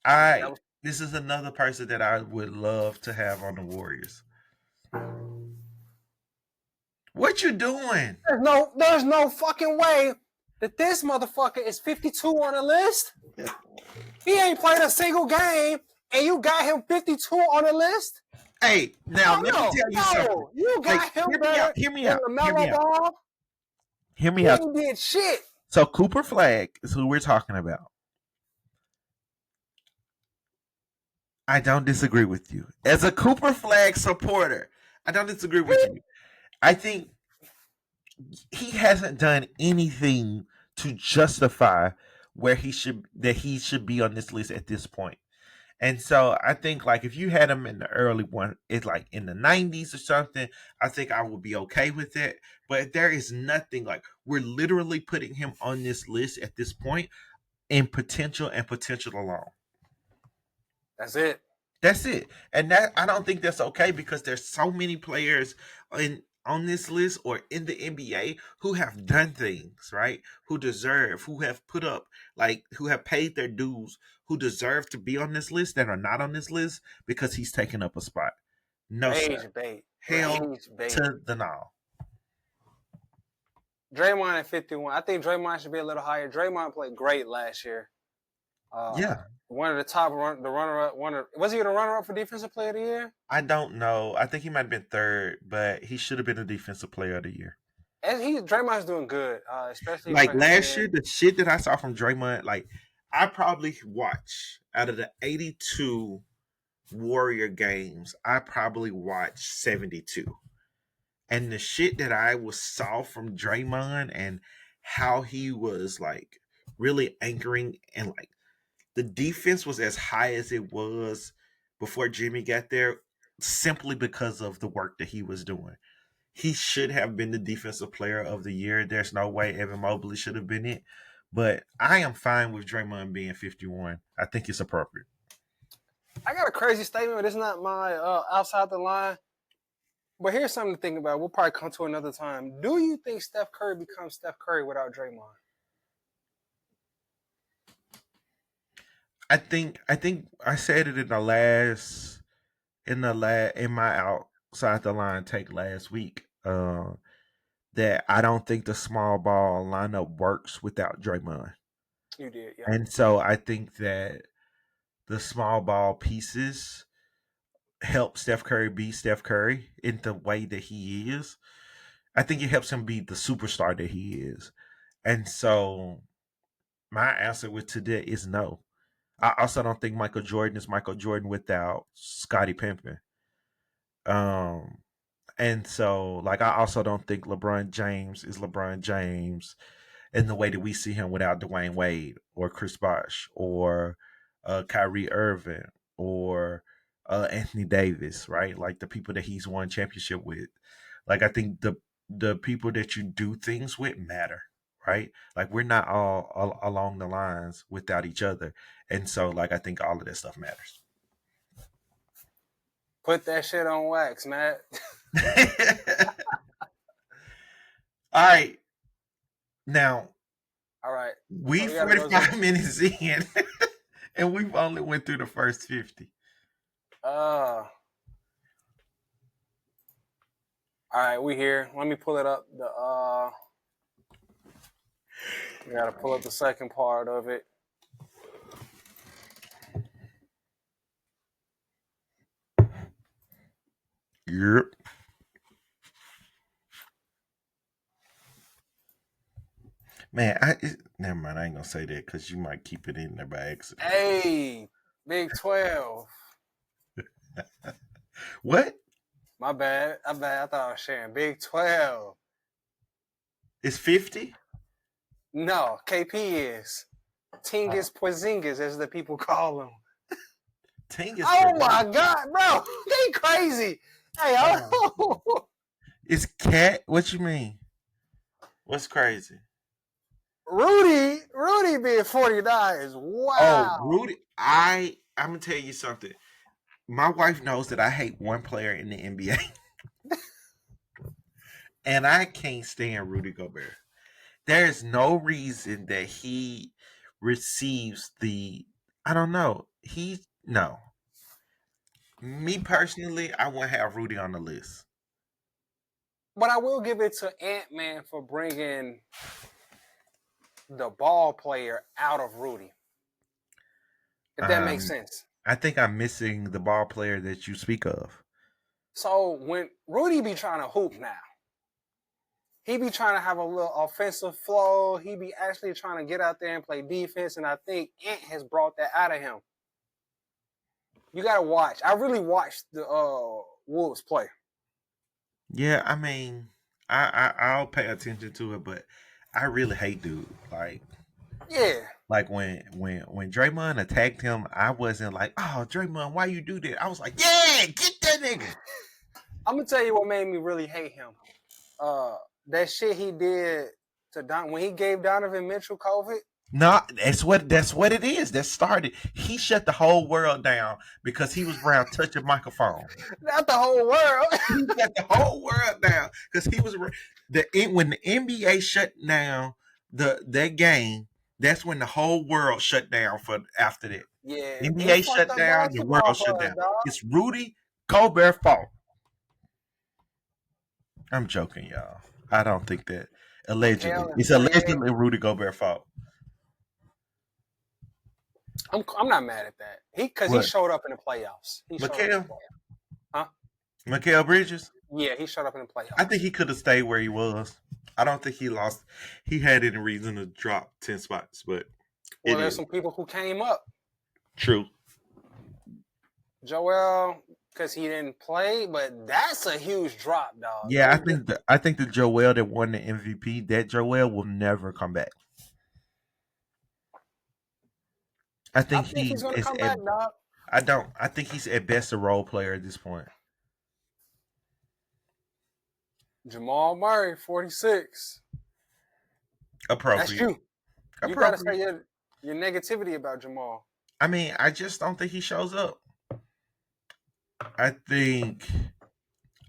That was, This is another person that I would love to have on the Warriors. What you doing? there's no fucking way that this motherfucker is 52 on the list. He ain't played a single game, and you got him 52 on the list. Hey, now let me tell you something. You got him better Hear me than out. LaMelo Ball. Hear me He out. ain't did shit. So Cooper Flag is who we're talking about. I don't disagree with you. As a Cooper Flag supporter, I don't disagree with you. I think he hasn't done anything to justify where he should be on this list at this point. And so I think like if you had him in the early one, it's like in the 90s or something, I think I would be okay with it. But there is nothing like we're literally putting him on this list at this point in potential and potential alone. That's it. That's it. And that I don't think that's okay because there's so many players in on this list or in the NBA who have done things, right? Who have put up, like, who have paid their dues, who deserve to be on this list that are not on this list because he's taken up a spot. No, Rage sir. bait. Hell Rage bait. to the no. Draymond at 51. I think Draymond should be a little higher. Draymond played great last year. Yeah. One of the top, the runner-up. Was he the runner-up for Defensive Player of the Year? I don't know. I think he might have been third, but he should have been the Defensive Player of the Year. Draymond's doing good, especially like last year. The shit that I saw from Draymond, like I probably watched out of the 82 Warrior games, I probably watched 72. And the shit that I saw from Draymond and how he was like really anchoring and like the defense was as high as it was before Jimmy got there simply because of the work that he was doing. He should have been the defensive player of the year. There's no way Evan Mobley should have been it. But I am fine with Draymond being 51. I think it's appropriate. I got a crazy statement, but it's not my outside the line. But here's something to think about. We'll probably come to another time. Do you think Steph Curry becomes Steph Curry without Draymond? I think I said it in my outside the line take last week. that I don't think the small ball lineup works without Draymond. You did, yeah. And so I think that the small ball pieces help Steph Curry be Steph Curry in the way that he is. I think it helps him be the superstar that he is. And so my answer with today is no. I also don't think Michael Jordan is Michael Jordan without Scottie Pippen. Um, and so like I also don't think LeBron James is LeBron James in the way that we see him without Dwayne Wade or Chris Bosh or Kyrie Irving or Anthony Davis, right? Like the people that he's won championship with. Like I think the people that you do things with matter, right? Like we're not all along the lines without each other, and so like I think all of that stuff matters. Put that shit on wax, Matt. All right, now All right. So we we gotta go to 45 minutes in, and we've only went through the first 50. all right, we here. Let me pull it up. We gotta pull up the second part of it. Yep. Man, never mind. I ain't gonna say that because you might keep it in there by accident. Hey, Big 12. What? My bad. I thought I was sharing. Big 12. It's 50? No, KP is. Tingus Porzingis, as the people call him. Ting is Oh for my God, bro. They crazy. Hey, It's cat. What you mean? What's crazy? Rudy being 49 is Oh, wow. Rudy. I'm gonna tell you something. My wife knows that I hate one player in the NBA, and I can't stand Rudy Gobert. There is no reason that he receives the. I don't know. He no. Me personally, I wouldn't have Rudy on the list. But I will give it to Ant-Man for bringing the ball player out of Rudy. If that makes Um, sense. I think I'm missing the ball player that you speak of. So when Rudy be trying to hoop now, he be trying to have a little offensive flow. He be actually trying to get out there and play defense. And I think Ant has brought that out of him. You gotta watch. I really watched the Wolves play. Yeah, I mean, I'll pay attention to it, but I really hate dude. Yeah. Like when Draymond attacked him, I wasn't like, oh Draymond, why you do that? I was like, yeah, get that nigga. I'm gonna tell you what made me really hate him. Uh that shit he did to Don when he gave Donovan Mitchell COVID. No, that's what it is. That started. He shut the whole world down because he was around touching microphone. Not the whole world. He shut the whole world down because he was when the NBA shut down that game. That's when the whole world shut down for after that. Yeah, he NBA fucked shut up down, the world basketball shut for us, down. dog. It's Rudy Gobert fault. I'm joking, y'all. I don't think that allegedly. Mikal and It's 48. allegedly Rudy Gobert fault. I'm not mad at that. He What? showed up in the playoffs. He showed up in the Mikal? playoffs. Huh? Mikal Bridges? Yeah, he showed up in the I think playoffs. he could have stayed where he was. I don't think he lost. He had any reason to drop 10 spots, but Well, it there's is some people who came up. true. Joel, because he didn't play, but that's a huge drop, dog. Yeah, Don't get. I think the Joel that won the MVP, that Joel will never come back. I I think think he he's gonna is come at back, dog. I don't. I think he's at best a role player at this point. Jamal Murray, 46. That's Appropriate. you. You gotta say Appropriate. your negativity about Jamal. I mean, I just don't think he shows up. I think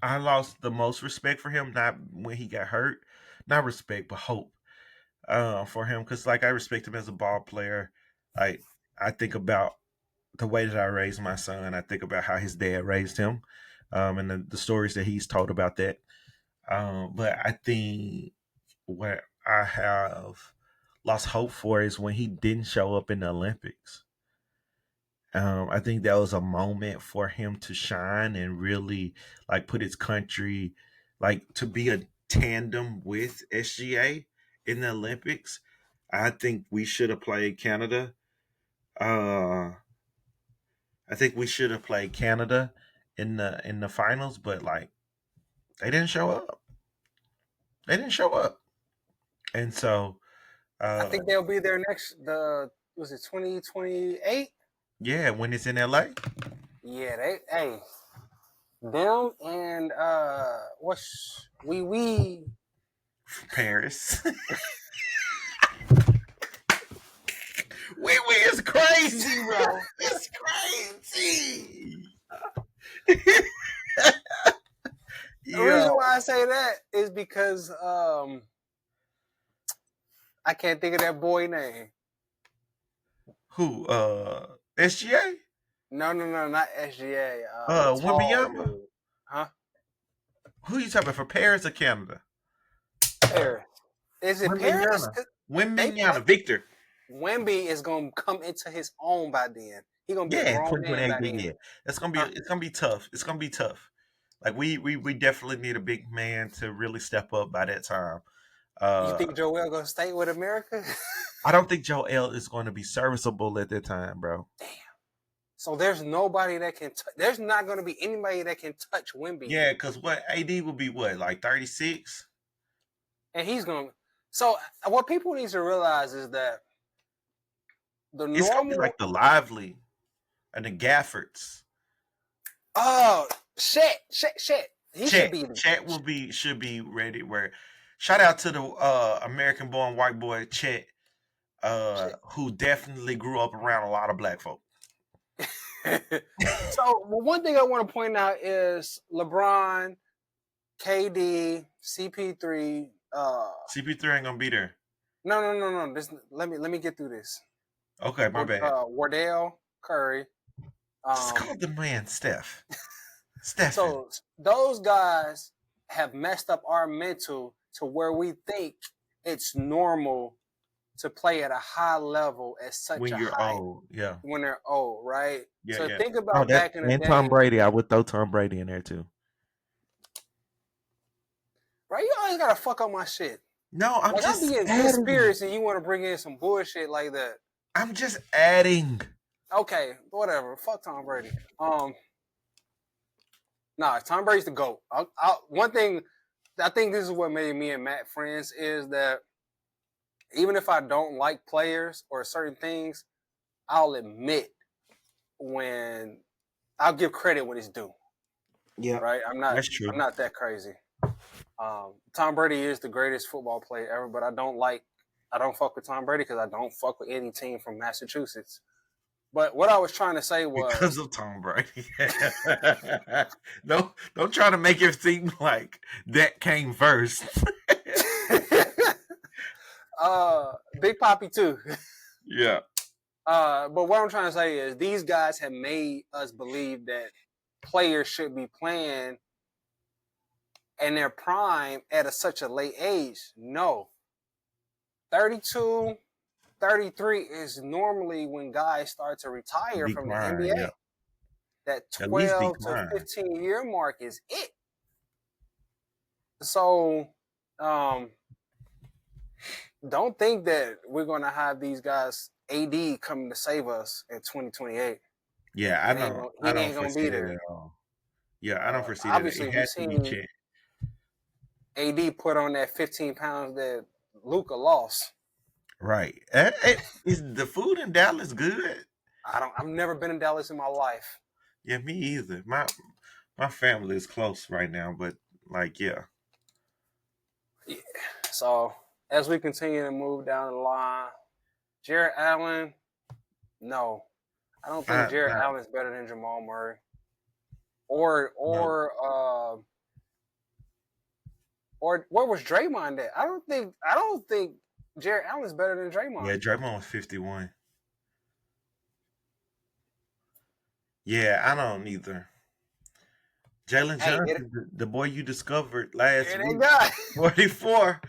I lost the most respect for him, not when he got hurt, not respect, but hope for him. Because like I respect him as a ball player. I I think about the way that I raised my son. I think about how his dad raised him, and the stories that he's told about that. But I think where I have lost hope for is when he didn't show up in the Olympics. I think that was a moment for him to shine and really like put his country like to be a tandem with SGA in the Olympics. I think we should have played Canada. Uh, I think we should have played Canada in the finals, but like they didn't show up. They didn't show up, and so I uh, think they'll be there next. The was it 2028? yeah, when it's in LA, Yeah, they hey them and what's we Paris. Wait, it's crazy, bro. It's crazy. The Yeah. reason why I say that is because I can't think of that boy name. Who? SGA? No, not SGA. The tall Wimbyama? dude, huh? Who you talking about for Paris or Canada? Paris. Is it Paris? Wimbyama. They play. Wimbyama. Victor. Wemby is gonna come into his own by then. He gonna be a Yeah, grown man 2028. by then. Yeah, Huh? it's gonna be tough. It's gonna be tough. Like we definitely need a big man to really step up by that time. You Uh, think Joel gonna stay with America? I don't think Joel is going to be serviceable at that time, bro. So there's nobody that can. There's not gonna be anybody that can touch Wemby, Yeah, because what AD will be what like 36. and he's gonna. So what people need to realize is that the It's gonna be normal. like the Lively and the Gaffords. Oh shit. He should Chet, be. Chet should be ready. Where shout out to the American born white boy Chet, Shit. who definitely grew up around a lot of black folk. So one thing I want to point out is LeBron, KD, CP3. CP3 ain't gonna be there. No. Let me get through this. Okay, my bad. Wardell, Curry. Just call the man Stephen. So those guys have messed up our mental to where we think it's normal to play at a high level at such When a you're high old, yeah, when they're old, right? yeah, So yeah. think Oh, about that back in the and Tom day, Brady. I would throw Tom Brady in there too. right? You always gotta fuck up my shit. No, I'm Like I'll just be in good adding. spirits and you want to bring in some bullshit like that. I'm just adding. Okay, whatever. Fuck Tom Brady. Nah, Tom Brady's the GOAT. One thing, I think this is what made me and Matt friends is that even if I don't like players or certain things, I'll admit when I'll give credit when it's due. Yeah, Right? I'm that's true. not that crazy. Tom Brady is the greatest football player ever, but I don't fuck with Tom Brady because I don't fuck with any team from Massachusetts. But what I was trying to say Because was of Tom Brady. Don't try to make it seem like that came first. Big Poppy too. Yeah. But what I'm trying to say is these guys have made us believe that players should be playing in their prime at such a late age. No. 32, 33 is normally when guys start to retire from the Decline, yeah. NBA. That At least 12 to decline. 15-year mark is it. So, don't think that we're going to have these guys AD coming to save us in 2028. Yeah, He I don't ain't gonna foresee be that there. at all. Yeah, I don't foresee that. Obviously, It we has to be seen checked. AD put on that 15 pounds that Luka lost. Right. Is the food in Dallas good? I've never been in Dallas in my life. Yeah, me either. My family is close right now, but like, yeah. Yeah. So as we continue to move down the line, Jared Allen, no, I don't think Jared Not Allen's better than Jamal Murray no. or where was Draymond at? I don't think Jared Allen's better than Yeah, Draymond. Draymond was 51. Yeah, I don't either. Jalen Hey, Johnson, the boy you discovered last there they week, go. 44.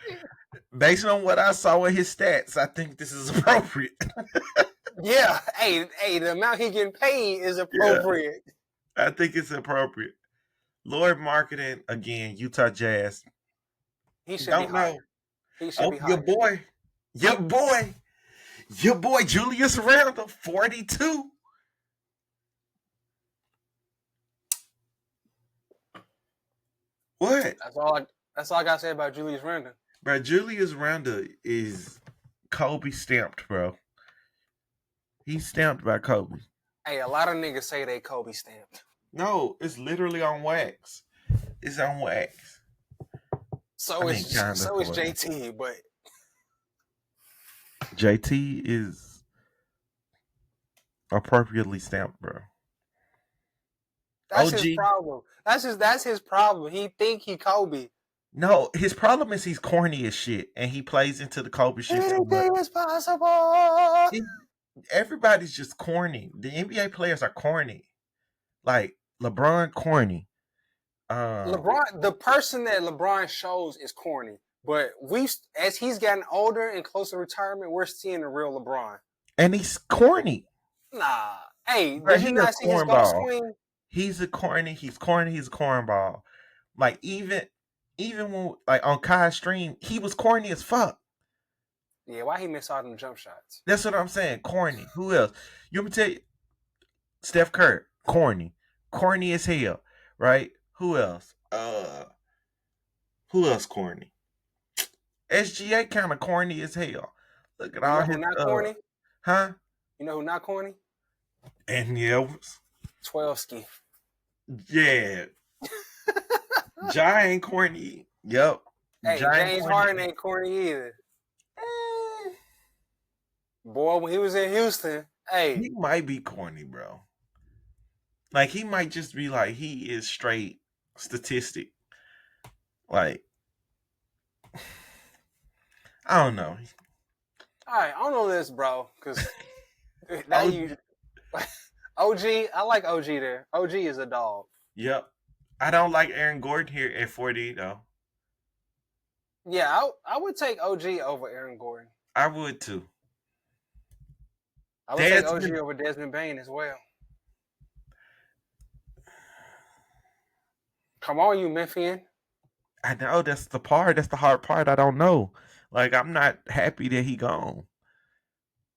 Based on what I saw in his stats, I think this is appropriate. Yeah. Hey, the amount he getting paid is Yeah, appropriate. I think it's appropriate. Lord Marketing, again, Utah Jazz. He should be Don't know. hired. He should Oh, be hired. your boy, your boy Julius Randle, 42. What? That's all I gotta say about Julius Randle. Bro, Julius Randle is Kobe stamped, bro. He's stamped by Kobe. Hey, a lot of niggas say they Kobe stamped. No, it's literally on wax. It's on wax. I So mean, is kind of. so is JT, but JT is appropriately stamped, bro. that's his OG. problem. That's his problem. He think he Kobe. No, his problem is he's corny as shit, and he plays into the Kobe shit so much. Anything is possible. He, everybody's just corny. The NBA players are corny. Like LeBron, corny. LeBron, the person that LeBron shows is corny, but as he's gotten older and closer to retirement, we're seeing the real LeBron. And he's corny. Nah. Hey, Bro, did you not see his golf swing? He's a corny. He's corny. He's a cornball. Like even when like on Kai's stream, he was corny as fuck. Yeah, why he missed all them jump shots? That's what I'm saying. Corny. Who else? You want me to tell you? Steph Curry, corny as hell. Right? Who else? Who else corny? SGA kind of corny as hell. Look at You all know his who not corny? huh? You know who not corny? Anthony Edwards. 12 ski. Yeah. Ja ain't corny. Yep. Hey, Ja James Harden ain't corny either. Boy, when he was in Houston, hey. He might be corny, bro. Like he might just be like he is straight statistic. Like I don't know. All right, I don't know this, bro, because now OG. you OG. I like OG there. OG is a dog. Yep. I don't like Aaron Gordon here at 40 though. Yeah, I would take OG over Aaron Gordon. I would too. I would take OG over Desmond Bain as well. Come on, you Memphian. I know that's the part. That's the hard part. I don't know. Like I'm not happy that he gone.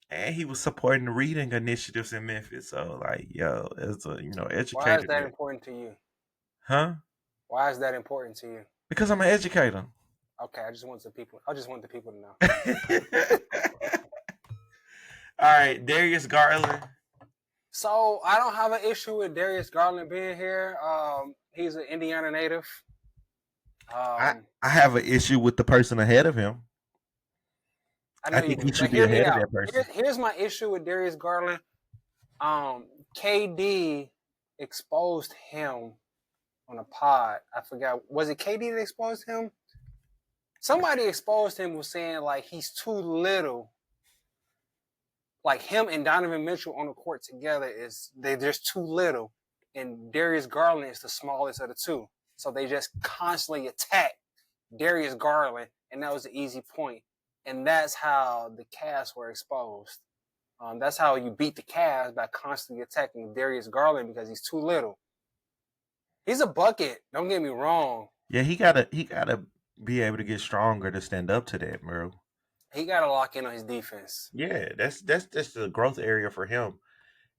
And he was supporting the reading initiatives in Memphis. So like, yo, as a educator. Why is that important to you? Huh? Why is that important to you? Because I'm an educator. Okay, I just want the people to know. All right, Darius Garland. So I don't have an issue with Darius Garland being here. He's an Indiana native. I have an issue with the person ahead of him. I think he should be ahead of that person. Here's my issue with Darius Garland. KD exposed him on a pod. I forgot. Was it KD that exposed him? Somebody exposed him, was saying like he's too little. Like him and Donovan Mitchell on the court together they're just too little. And Darius Garland is the smallest of the two. So they just constantly attack Darius Garland, and that was the easy point. And that's how the Cavs were exposed. That's how you beat the Cavs, by constantly attacking Darius Garland because he's too little. He's a bucket. Don't get me wrong. Yeah, he gotta be able to get stronger to stand up to that, bro. He gotta lock in on his defense. Yeah, that's the growth area for him.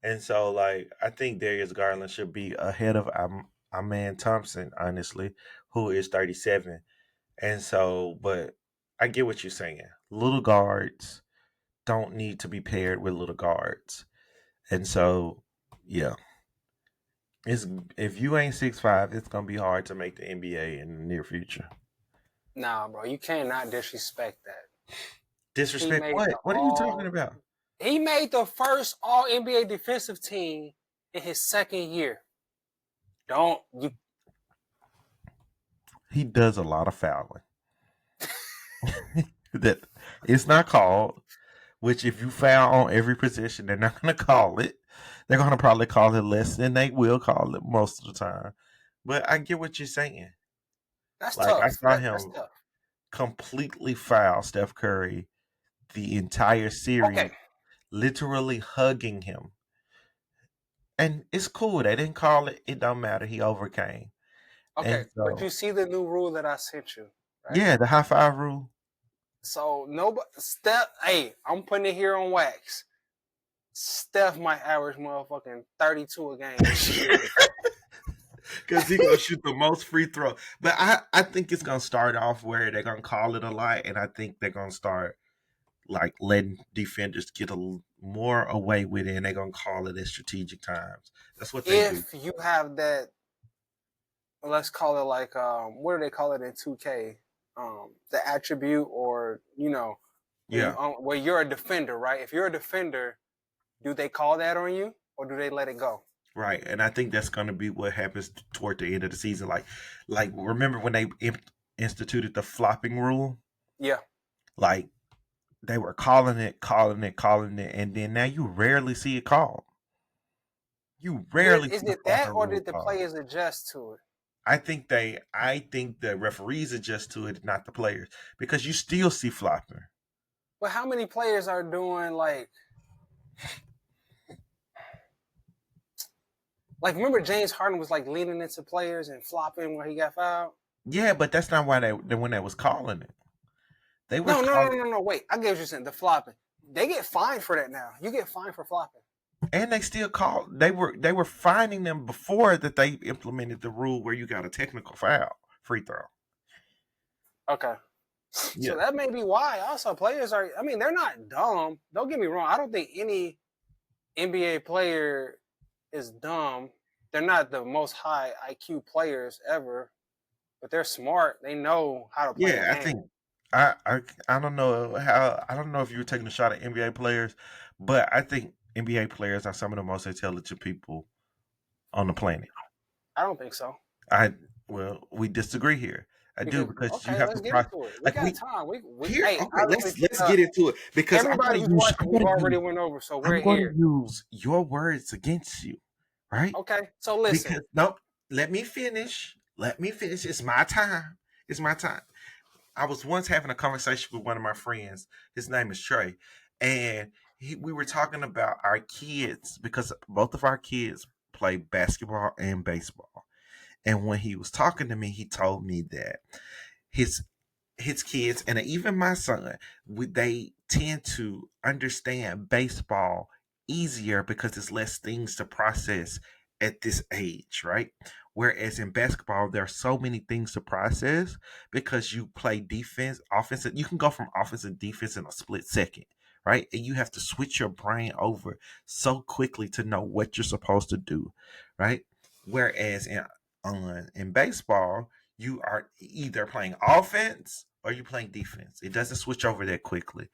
And so, like, I think Darius Garland should be ahead of our man Thompson, honestly, who is 37. And so, but I get what you're saying. Little guards don't need to be paired with little guards. And so, yeah. If you ain't 6'5", it's gonna be hard to make the NBA in the near future. Nah, bro, you cannot disrespect that. Disrespect what? What are you talking about? He made the first All NBA defensive team in his second year. He does a lot of fouling. That it's not called. Which, if you foul on every position, they're not going to call it. They're going to probably call it less than they will call it most of the time. But I get what you're saying. That's Like I tough. saw That's him tough. completely foul Steph Curry the entire Okay. series, literally hugging him. And it's cool. They didn't call it. It don't matter. He overcame. Okay. And But so, you see the new rule that I sent you, right? yeah, the high five rule. So nobody Steph. Hey, I'm putting it here on wax. Steph might average motherfucking 32 a game this year. Because he gonna shoot the most free throw. But I think it's gonna start off where they're gonna call it a lot, and I think they're gonna start like letting defenders get more away with it, and they're gonna call it at strategic times. That's what they do. If you have that, let's call it like what do they call it in 2K? The attribute, or when you Yeah, where you're a defender, right? If you're a defender, do they call that on you, or do they let it go? right. And I think that's gonna be what happens toward the end of the season. Like remember when they instituted the flopping rule? Yeah. Like they were calling it, calling it, calling it, and then now you rarely see it called. You rarely Is see the it that, flopping or rule did the called. players adjust to it? I think the referees adjust to it, not the players, because you still see flopping. But how many players are doing like remember James Harden was like leaning into players and flopping when he got fouled? Yeah, but that's not why when they was calling it. They were No, no, no, calling, no, no. Wait, I get what you're saying. The flopping. They get fined for that now. You get fined for flopping. and they still called. They were finding them before that they implemented the rule where you got a technical foul free throw. Okay. Yeah, So that may be why. Also, players are. I mean, they're not dumb. Don't get me wrong. I don't think any NBA player is dumb. They're not the most high IQ players ever, but they're smart. They know how to play the yeah. I game. think I don't know how I don't know if you were taking a shot at NBA players, but I think NBA players are some of the most intelligent people on the planet. I don't think so. I well, we disagree here. I do Because because you okay, have let's to get process. into it. We Like got we time. We here. hey, Okay, I, let's get into it because I'm everybody gonna who's use watching, I'm we've gonna already use went over, so we're I'm gonna here. use your words against you, right? Okay, so listen. Because nope, let me finish. Let me finish. It's my time. It's my time. I was once having a conversation with one of my friends. His name is Trey, and we were talking about our kids because both of our kids play basketball and baseball. And when he was talking to me, he told me that his his kids and even my son, they tend to understand baseball easier because there's less things to process at this age, right? Whereas in basketball, there are so many things to process because you play defense, offense. You can go from offense and defense in a split second, right? And you have to switch your brain over so quickly to know what you're supposed to do, right? Whereas in baseball, you are either playing offense or you playing defense. It doesn't switch over that quickly.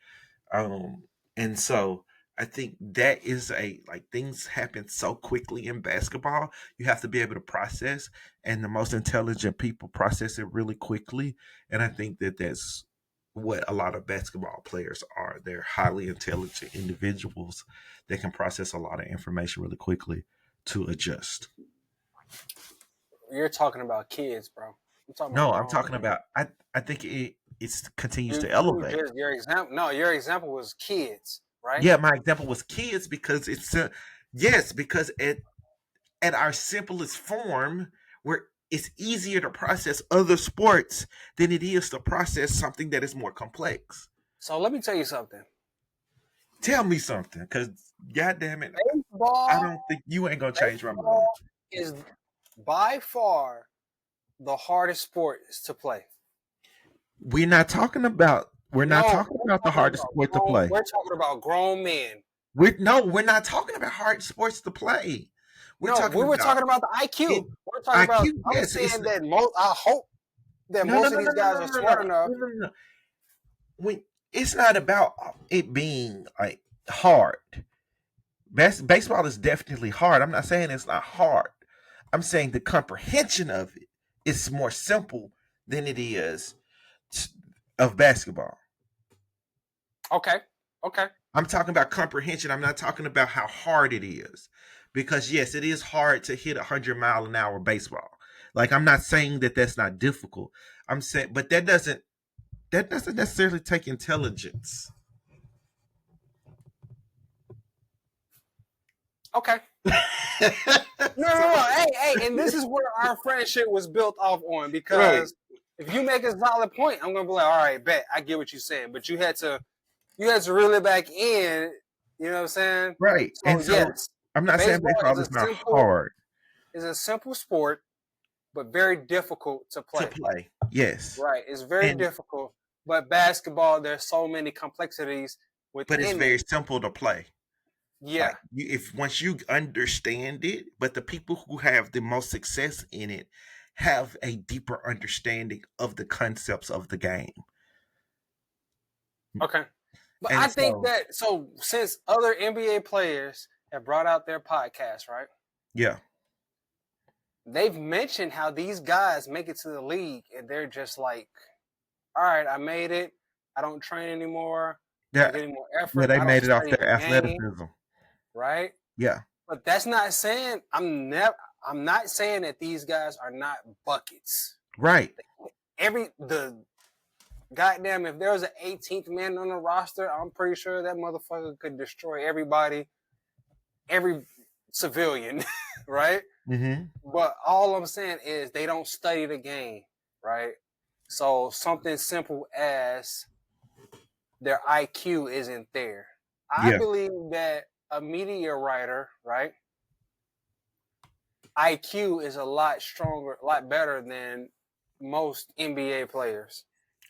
And so I think that is a like things happen so quickly in basketball. You have to be able to process, and the most intelligent people process it really quickly. And I think that that's what a lot of basketball players are. They're highly intelligent individuals that can process a lot of information really quickly to adjust. You're talking about kids, bro. I'm talking about No, I'm grown talking men. about I think it continues to You elevate. just your example. No, your example was kids, right? Yeah, my example was kids because yes, because at our simplest form, where it's easier to process other sports than it is to process something that is more complex. So let me tell you something. Tell me something, because God damn it, I Baseball, don't think you ain't gonna change my mind. baseball is by far the hardest sport to play. We're not No, talking about the hardest sport to play. we're talking about grown men. We're not talking about hard sports to play. We're No, talking we were about talking about the it IQ. We're talking about. IQ. I'm Yes, it's saying that most. I hope that no, no, most of no, no, these no, guys no, are no, smart no, enough. no, no, no. When it's not about it being like hard. Baseball is definitely hard. I'm not saying it's not hard. I'm saying the comprehension of it is more simple than it is of basketball. Okay, okay. I'm talking about comprehension. I'm not talking about how hard it is. Because yes, it is hard to hit 100-mile-an-hour baseball. Like, I'm not saying that that's not difficult. I'm saying, but that doesn't necessarily take intelligence. Okay. No. Hey, and this is where our friendship was built off on, Right, because if you make a solid point, I'm gonna be like, all right, bet, I get what you're saying. But you had to reel it back in, you know what I'm saying? right. So And so yes, I'm not saying baseball baseball is not hard is a simple sport, but very difficult to to play. play. Yes, Right. It's very and difficult. But basketball, there's so many complexities but it's within very it. simple to play. Yeah. Like, if once you understand it, but the people who have the most success in it have a deeper understanding of the concepts of the game. Okay. But I And think so, that since other NBA players have brought out their podcast, right? yeah, They've mentioned how these guys make it to the league and they're just like, all right, I made it. I don't train anymore. I don't that get any more yeah, effort. they I don't made it off study their the game, athleticism. right? Yeah, But that's not saying I'm not saying that these guys are not buckets. right. The goddamn, if there was an 18th man on the roster, I'm pretty sure that motherfucker could destroy everybody, every civilian, right? Mm-hmm. But all I'm saying is they don't study the game, right? So something simple as their IQ isn't there. I Yeah, believe that a media writer, right? IQ is a lot stronger, a lot better than most NBA players.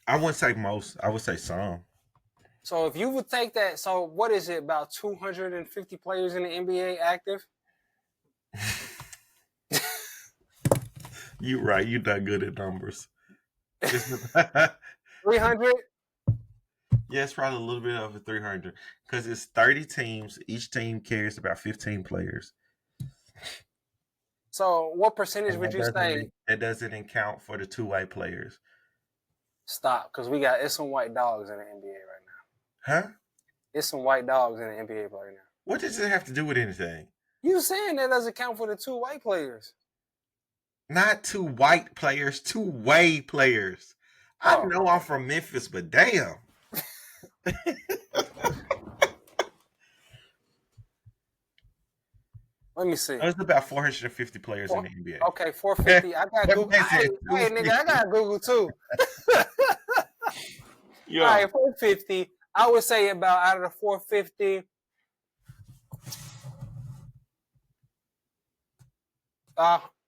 I wouldn't say most. I would say some. So if you would take that, so what is it, about 250 players in the NBA active? You're right. You're not good at numbers. It's 300? yeah, it's probably a little bit over 300 because it's 30 teams. Each team carries about 15 players. So what percentage And would that you say? doesn't account for the two-way players. Stop, because it's some white dogs in the NBA right now. Huh? It's some white dogs in the NBA right now. What does it have to do with anything? You saying that doesn't count for the two white players? Not two white players, two-way players. I Oh, know I'm from Memphis, but damn. let me see. There's about 450 players in Four, the NBA. okay, 450. I got That Google. man said Hey, nigga, I 250. got Google too. All Yeah. right, 450. I would say about out of the 450,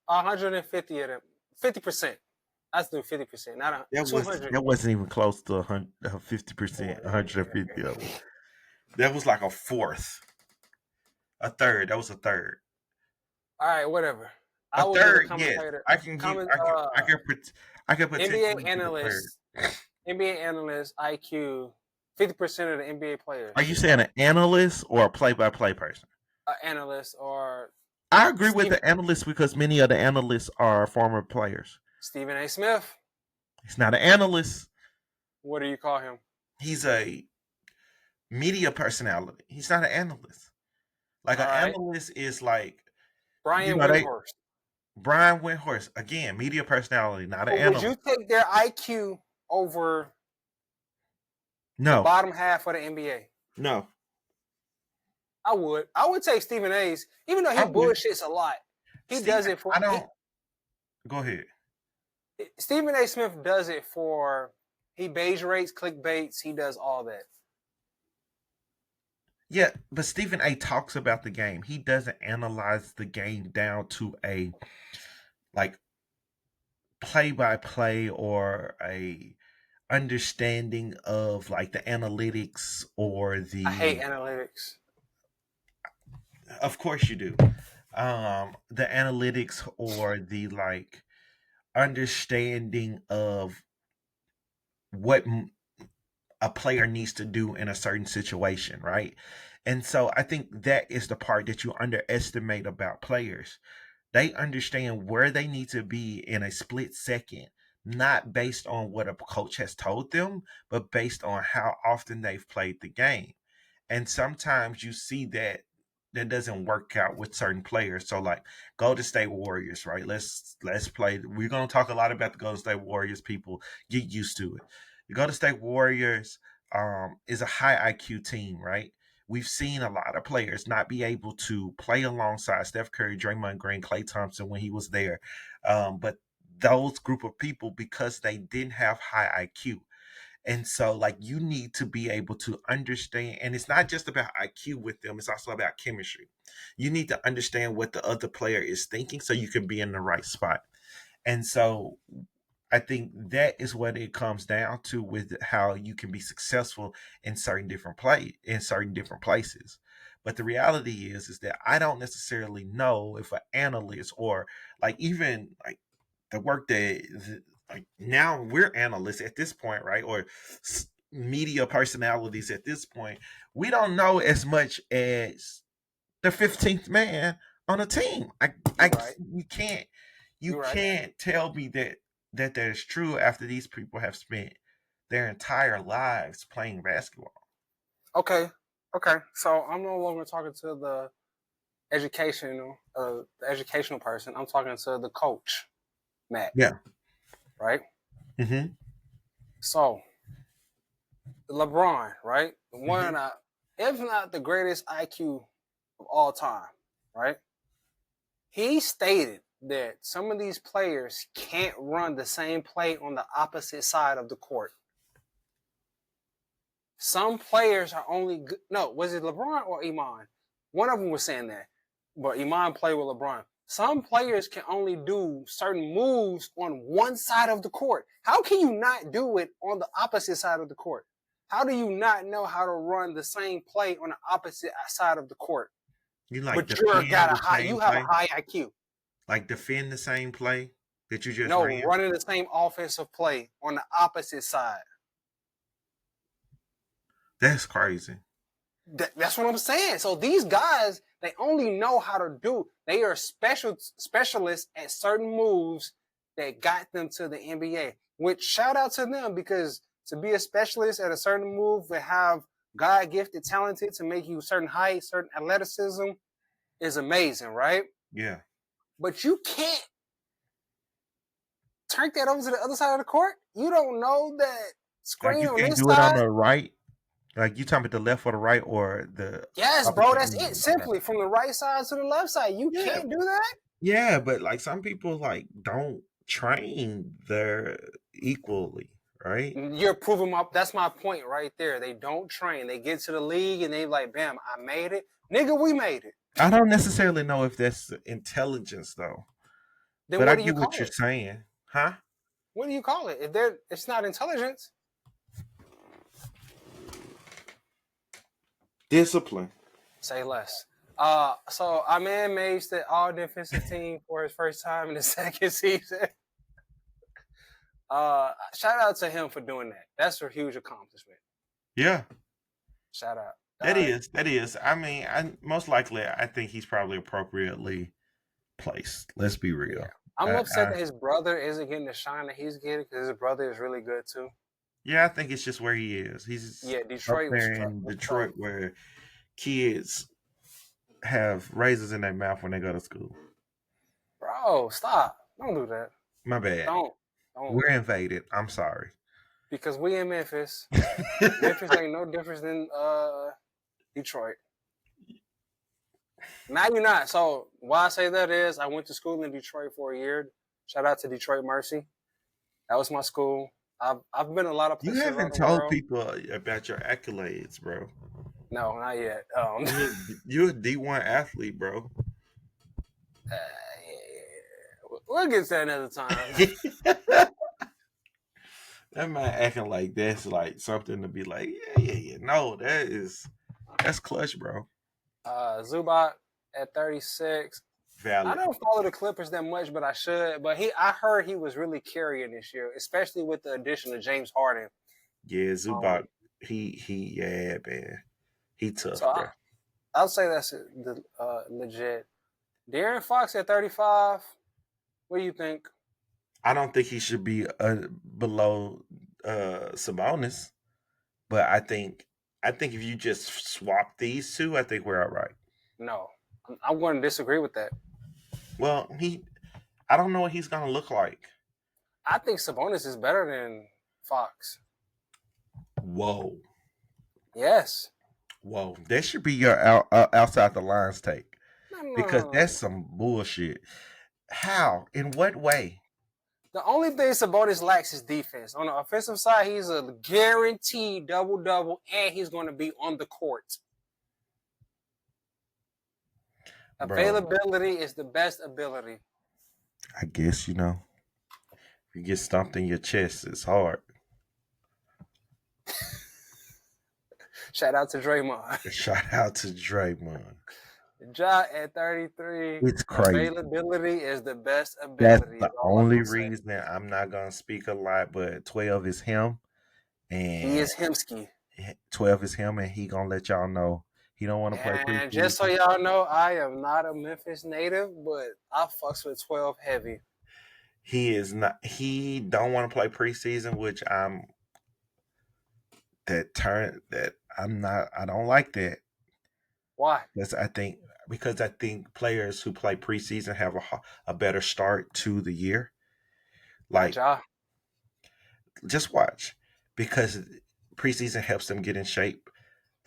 150 of them, 50%. Let's do 50%, not That 200. wasn't even close to 50%, 150 of them. That was like a fourth, a third. That was a third. All right, whatever. I A will give a third, yes. commentator, I can give. comment, I can NBA potentially give a third. analyst, NBA analyst IQ, 50% of the NBA Are players, you saying an analyst or a play-by-play person? analyst, or I agree with Steve, the analyst because many of the analysts are former players. Stephen A. Smith. He's not an analyst. What do you call him? He's a media personality. He's not an analyst. Like, All an right, analyst is like, Brian they Windhorst. Brian Windhorst, again, media personality, not an So would you analyst. take their IQ over the No, bottom half of the NBA? no. I would. I would take Stephen A's, even though he I would. bullshits a lot. He does Stephen, it for I don't. Go ahead. Stephen A. Smith does it for. He beige rates, clickbaits. He does all that. Yeah, but Stephen A talks about the game. He doesn't analyze the game down to a like play by play or a understanding of like the analytics or I hate the analytics. of course you do. The analytics or the like understanding of what a player needs to do in a certain situation, right? And so I think that is the part that you underestimate about players. They understand where they need to be in a split second, not based on what a coach has told them, but based on how often they've played the game. And sometimes you see that work out with certain players. So like Golden State Warriors, right? Let's play. We're gonna talk a lot about the Golden State Warriors. People get used to it. The Golden State Warriors is a high IQ team, right? We've seen a lot of players not be able to play alongside Steph Curry, Draymond Green, Klay Thompson when he was there, but those group of people because they didn't have high IQ. And so, like, you need to be able to understand, and it's not just about IQ with them, it's also about chemistry. You need to understand what the other player is thinking so you can be in the right spot. And so, I think that is what it comes down to with how you can be successful in certain different places. But the reality is that I don't necessarily know if an analyst or like even like the work that like now we're analysts at this point, right? Or media personalities at this point. We don't know as much as the 15th man on a team. You're right. You can't you You're right. can't tell me that is true after these people have spent their entire lives playing basketball. Okay. Okay. So I'm no longer talking to the educational person. I'm talking to the coach, Matt. Yeah. Right. Mm-hmm. So LeBron, right? Mm-hmm. If not the greatest IQ of all time, right? He stated that some of these players can't run the same play on the opposite side of the court. Some players are only good. No, was it LeBron or Iman? One of them was saying that, but Iman played with LeBron. Some players can only do certain moves on one side of the court. How can you not do it on the opposite side of the court? How do you not know how to run the same play on the opposite side of the court? You like But defend the same you have a play? high IQ. Like defend the same play that you just No, ran? running the same offensive play on the opposite side. That's crazy. That's what I'm saying. So these guys, they only know how to do. They are specialists at certain moves that got them to the NBA. Which shout out to them because to be a specialist at a certain move and have God gifted, talented to make you certain height, certain athleticism is amazing, right? Yeah. But you can't turn that over to the other side of the court. You don't know that Like screen you on can't this do it on side. the right. Like you talking about the left or the right or the Yes, bro, opposite that's it. end. Okay. Simply from the right side to the left side. You Yeah. can't do that. Yeah, but like some people like don't train their equally, right? You're proving my. That's my point right there. They don't train. They get to the league and they like, bam, I made it, nigga. We made it. I don't necessarily know if that's intelligence though, Then but I what do you get what call you're it? saying, huh? What do you call it? It's not intelligence. Discipline. Say less. So our man made the all defensive team for his first time in the second season. Shout out to him for doing that. That's a huge accomplishment. Yeah, Shout out. that is. That is. I mean, most likely, I think he's probably appropriately placed. Let's be Yeah. real. I'm upset I that his brother isn't getting the shine that he's getting because his brother is really good too. Yeah, I think it's just where he is. He's Yeah, up Detroit there in was tough. Detroit where kids have razors in their mouth when they go to school. Bro, stop. Don't do that. My bad. Don't. Don't. We're invaded. I'm sorry. Because we in Memphis. Memphis ain't no difference than Detroit. Now you're not. So why I say that is I went to school in Detroit for a year. Shout out to Detroit Mercy. That was my school. I've been a lot of You places around haven't the told world. people about your accolades, bro. No, not yet. You're a D1 athlete, bro. We'll get to that another time. That man acting like that's like something to be like, yeah. No, that's clutch, bro. Zubac at 36. I Valid. don't follow the Clippers that much, but I should. But I heard he was really carrying this year, especially with the addition of James Harden. Yeah, Um, Zubac. Yeah, man. He so tough, bro. I'll say that's legit. De'Aaron Fox at 35. What do you think? I don't think he should be below Sabonis, but I think if you just swap these two, I think we're all right. No, I'm going to disagree with that. Well, I don't know what he's gonna look like. I think Sabonis is better than Fox. Whoa, Yes. whoa, that should be your outside the lines take No, no, because no, that's no. some bullshit. How? In what way? The only thing Sabonis lacks is defense. On the offensive side, he's a guaranteed double-double, and he's going to be on the court. Bro, Availability is the best ability. I guess if you get stomped in your chest, it's hard. Shout out to Draymond. Shout out to Draymond. Ja at 33, It's crazy. availability is the best That's ability, the is all I'm only going to say. reason I'm not gonna speak a lot, but 12 is him, He and is Himsky. 12 is him, and he gonna let y'all know he don't want to play And just so preseason. y'all know, I am not a Memphis native, but I fucks with 12 heavy. He is not. He don't want to play preseason, which I'm not. I don't like that. Why? Because I think players who play preseason have a better start to the year. Not Like, Ja. just watch because preseason helps them get in shape.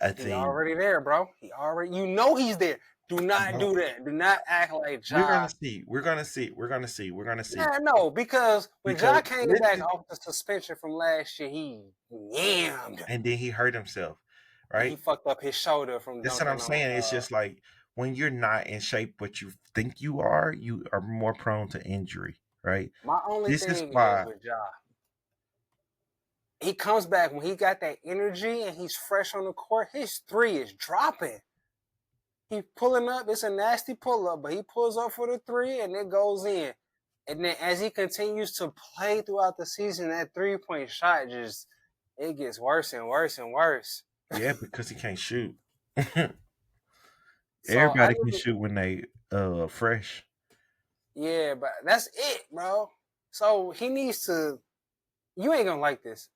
I He think already there, bro. You know he's there. Do not do that. Do not act like we're Ja. gonna see. We're gonna see. We're gonna see. We're gonna see. Yeah, no, because when Because Ja came back listen, off the suspension from last year, he yammed. and then he hurt himself, And he right? fucked up his shoulder from That's what I'm dunking on saying. It's just like when you're not in shape, but you think you are more prone to injury, right? my only This is thing is why, with Ja. He comes back when he got that energy and he's fresh on the court, his three is dropping. He pulling up, it's a nasty pull up, but he pulls up for the three and it goes in. And then as he continues to play throughout the season, that 3-point shot just it gets worse and worse and worse. yeah, because he can't shoot. So I Everybody can need shoot when they fresh. yeah, but that's it, bro. So he needs to you ain't gonna like this.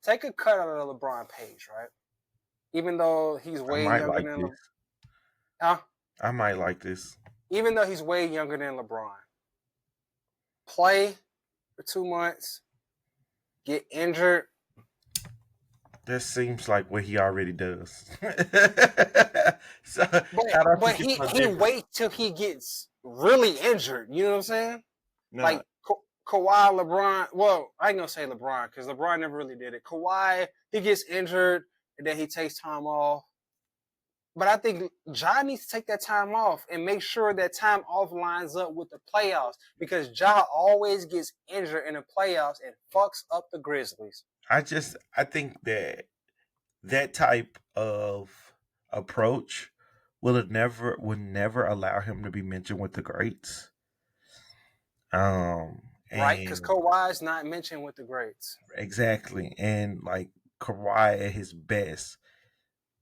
Take a cut out of the LeBron page, right? Even though he's I way might younger like than this. huh? I might like this. Even though he's way younger than LeBron. Play for 2 months, get injured. This seems like what he already does. So But I don't but think it's he no he different. waits till he gets really injured. You know what I'm saying? No, Like Kawhi, LeBron. Well, I ain't gonna say LeBron because LeBron never really did it. Kawhi, he gets injured and then he takes time off. But I think Ja needs to take that time off and make sure that time off lines up with the playoffs because Ja always gets injured in the playoffs and fucks up the Grizzlies. I think that type of approach would never allow him to be mentioned with the greats. Right? Because And Kawhi's not mentioned with the greats. exactly, and like Kawhi at his best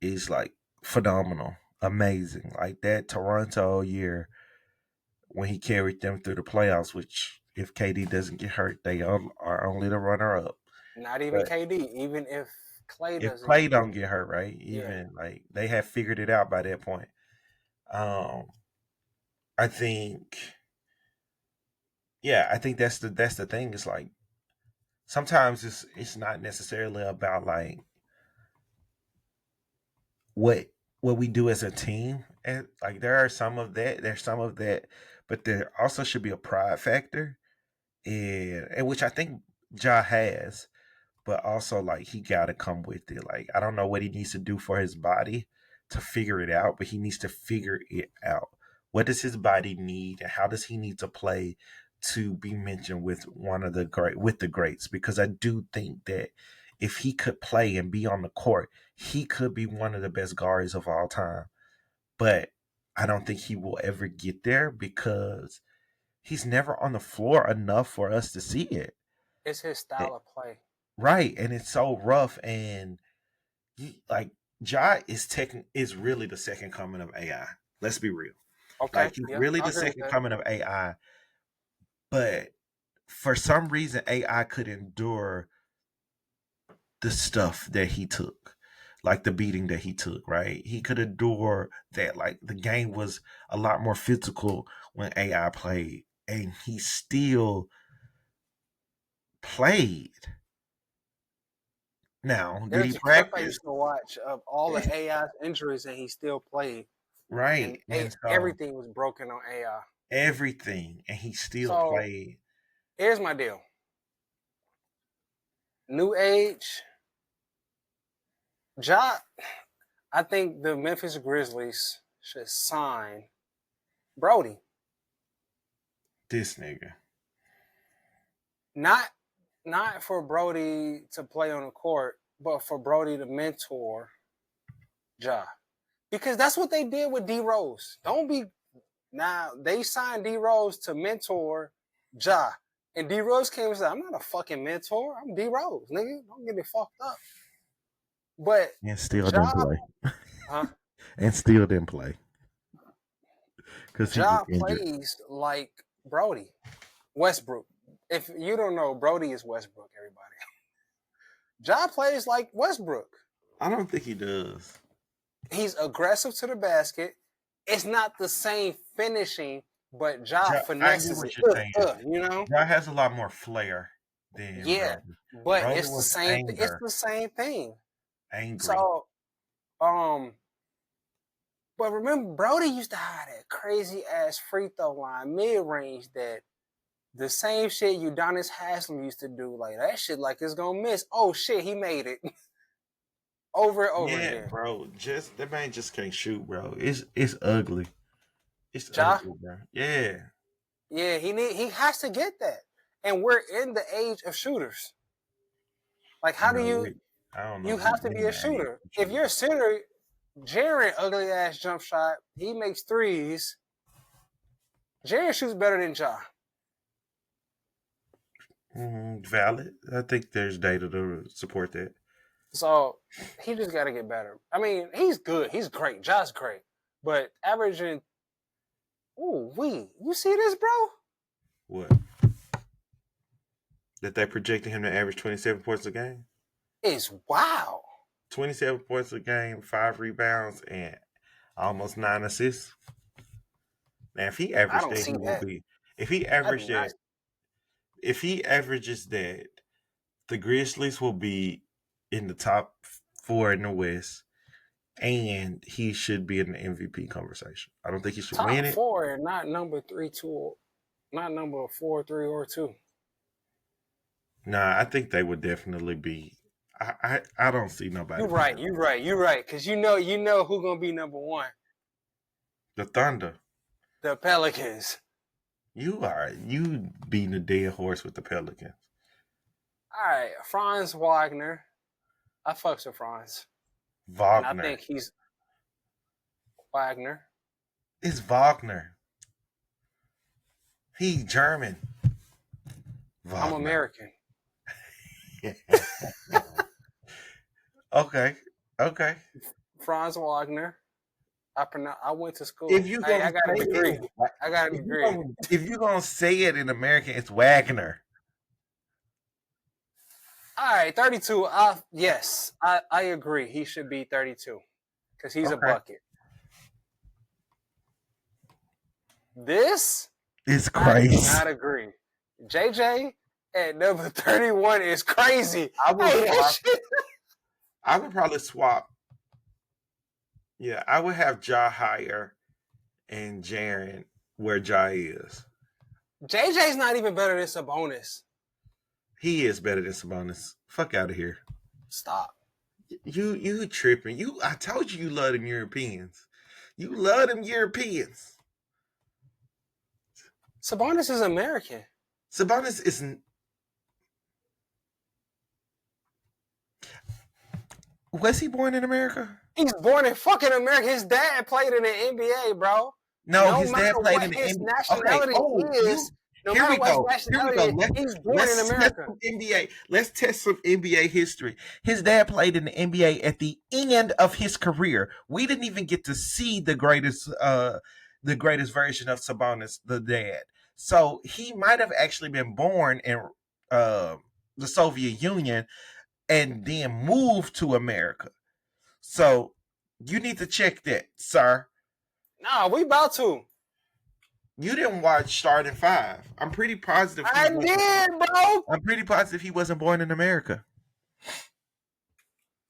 is like phenomenal, amazing. Like that Toronto year when he carried them through the playoffs, which if KD doesn't get hurt, they are only the runner up. Not even But KD. Even if Clay if doesn't Clay get don't hurt. get hurt, right, Yeah. even like they have figured it out by that point. Um, I think, yeah, I think that's the thing. It's like sometimes it's not necessarily about like what what we do as a team. And like there's some of that, but there also should be a pride factor, and which I think Ja has, but also like he got to come with it. Like I don't know what he needs to do for his body to figure it out, but he needs to figure it out. What does his body need, and how does he need to play to be mentioned with the greats? Because I do think that if he could play and be on the court, he could be one of the best guards of all time. But I don't think he will ever get there because he's never on the floor enough for us to see it. It's his Eh, style of play. Right, and it's so rough, and like Ja is really the second coming of AI. Let's be real. Okay. Like he's Yeah, really I the agree with second that. coming of AI, but for some reason AI could endure the stuff that he took. like the beating that he took, right? He could endure that. Like the game was a lot more physical when AI played, and he still played. Now, did he There's a clip I practice? used to watch of all the AI's injuries, and he still played, and Right. And so everything was broken on AI. everything, and he still So played. here's my deal: new age, Ja. I think the Memphis Grizzlies should sign Brody. This nigga. Not not for Brody to play on the court, but for Brody to mentor Ja. Because that's what they did with D Rose. Don't be now they signed D Rose to mentor Ja. And D Rose came and said, I'm not a fucking mentor. I'm D Rose, nigga. Don't get me fucked up. But And still didn't Ja, play. huh? And still didn't play. Because he was Ja injured. plays like Brody. Westbrook. If you don't know, Brody is Westbrook, everybody. Ja plays like Westbrook. I don't think he does. He's aggressive to the basket. It's not the same finishing, but Ja I get finesses it. what you're saying. You know? Ja has a lot more flair than Yeah. Brody. But Brody it's the was same it's the same thing. angry. So but remember Brody used to have that crazy ass free throw line mid-range that the same shit Udonis Haslem used to do. Like that shit like it's gonna miss. Oh shit, he made it. Over and over Yeah, again. bro. Just that man just can't shoot, bro. It's ugly. It's Ja, ugly, bro. Yeah. yeah, he has to get that. And we're in the age of shooters. Like how do No, you wait. I don't know you if we have to be in a the age shooter. of If truth. you're a shooter, Jaren ugly ass jump shot, he makes threes. Jaren shoots better than Ja. Valid. I think there's data to support that. So he just gotta get better. I mean, he's good. He's great. Ja's great. But averaging you see this, bro? What? That they projected him to average 27 points a game? Is wow. 27 points a game, 5 rebounds, and almost 9 assists. Now, if he I averaged don't that, see he will that. be. If he I do averaged not. that, if he averages that, the Grizzlies will be in the top four in the West, and he should be in the MVP conversation. I don't think he should Top win it. four and not number three, two, not number four, three, or two. Nah, I think they would definitely be. I don't see nobody You being right, you right, you right. Cause you know who gonna be number one. the Thunder. The Pelicans. You beating a dead horse with the Pelicans. All right, Franz Wagner. I fucks with Franz, and I Wagner. think he's Wagner. It's Wagner. He German. I'm Wagner. American. Okay. Okay. Franz Wagner. I went to If school. you I gonna got a say degree. it, I got a degree. if you gonna say it in American, it's Wagner. All right, 32. Yes, I agree. He should be 32 because he's a Okay. bucket. This It's I do crazy. not agree. JJ at number 31 is crazy. I would Hey, that swap. shit. I would probably swap. Yeah, I would have Ja higher and Jaren where Ja is. JJ's not even better than Sabonis. He is better than Sabonis. Fuck out of here. Stop. You tripping. I told you love them Europeans. You love them Europeans. Sabonis is American. Sabonis isn't. Was he born in America? He's born in fucking America. His dad played in the NBA, bro. No, No his dad matter played what in the his NBA. Okay. nationality Oh, is, no here matter we what his go. Here we nationality go. is, he's born in Let's test America. some NBA. Let's test some NBA history. His dad played in the NBA at the end of his career. We didn't even get to see the greatest version of Sabonis, the dad. So he might have actually been born in uh, the Soviet Union and then moved to America. So you need to check that, sir. Nah, we about to. You didn't watch Starting Five. I'm pretty positive he I wasn't. did, bro. I'm pretty positive he wasn't born in America.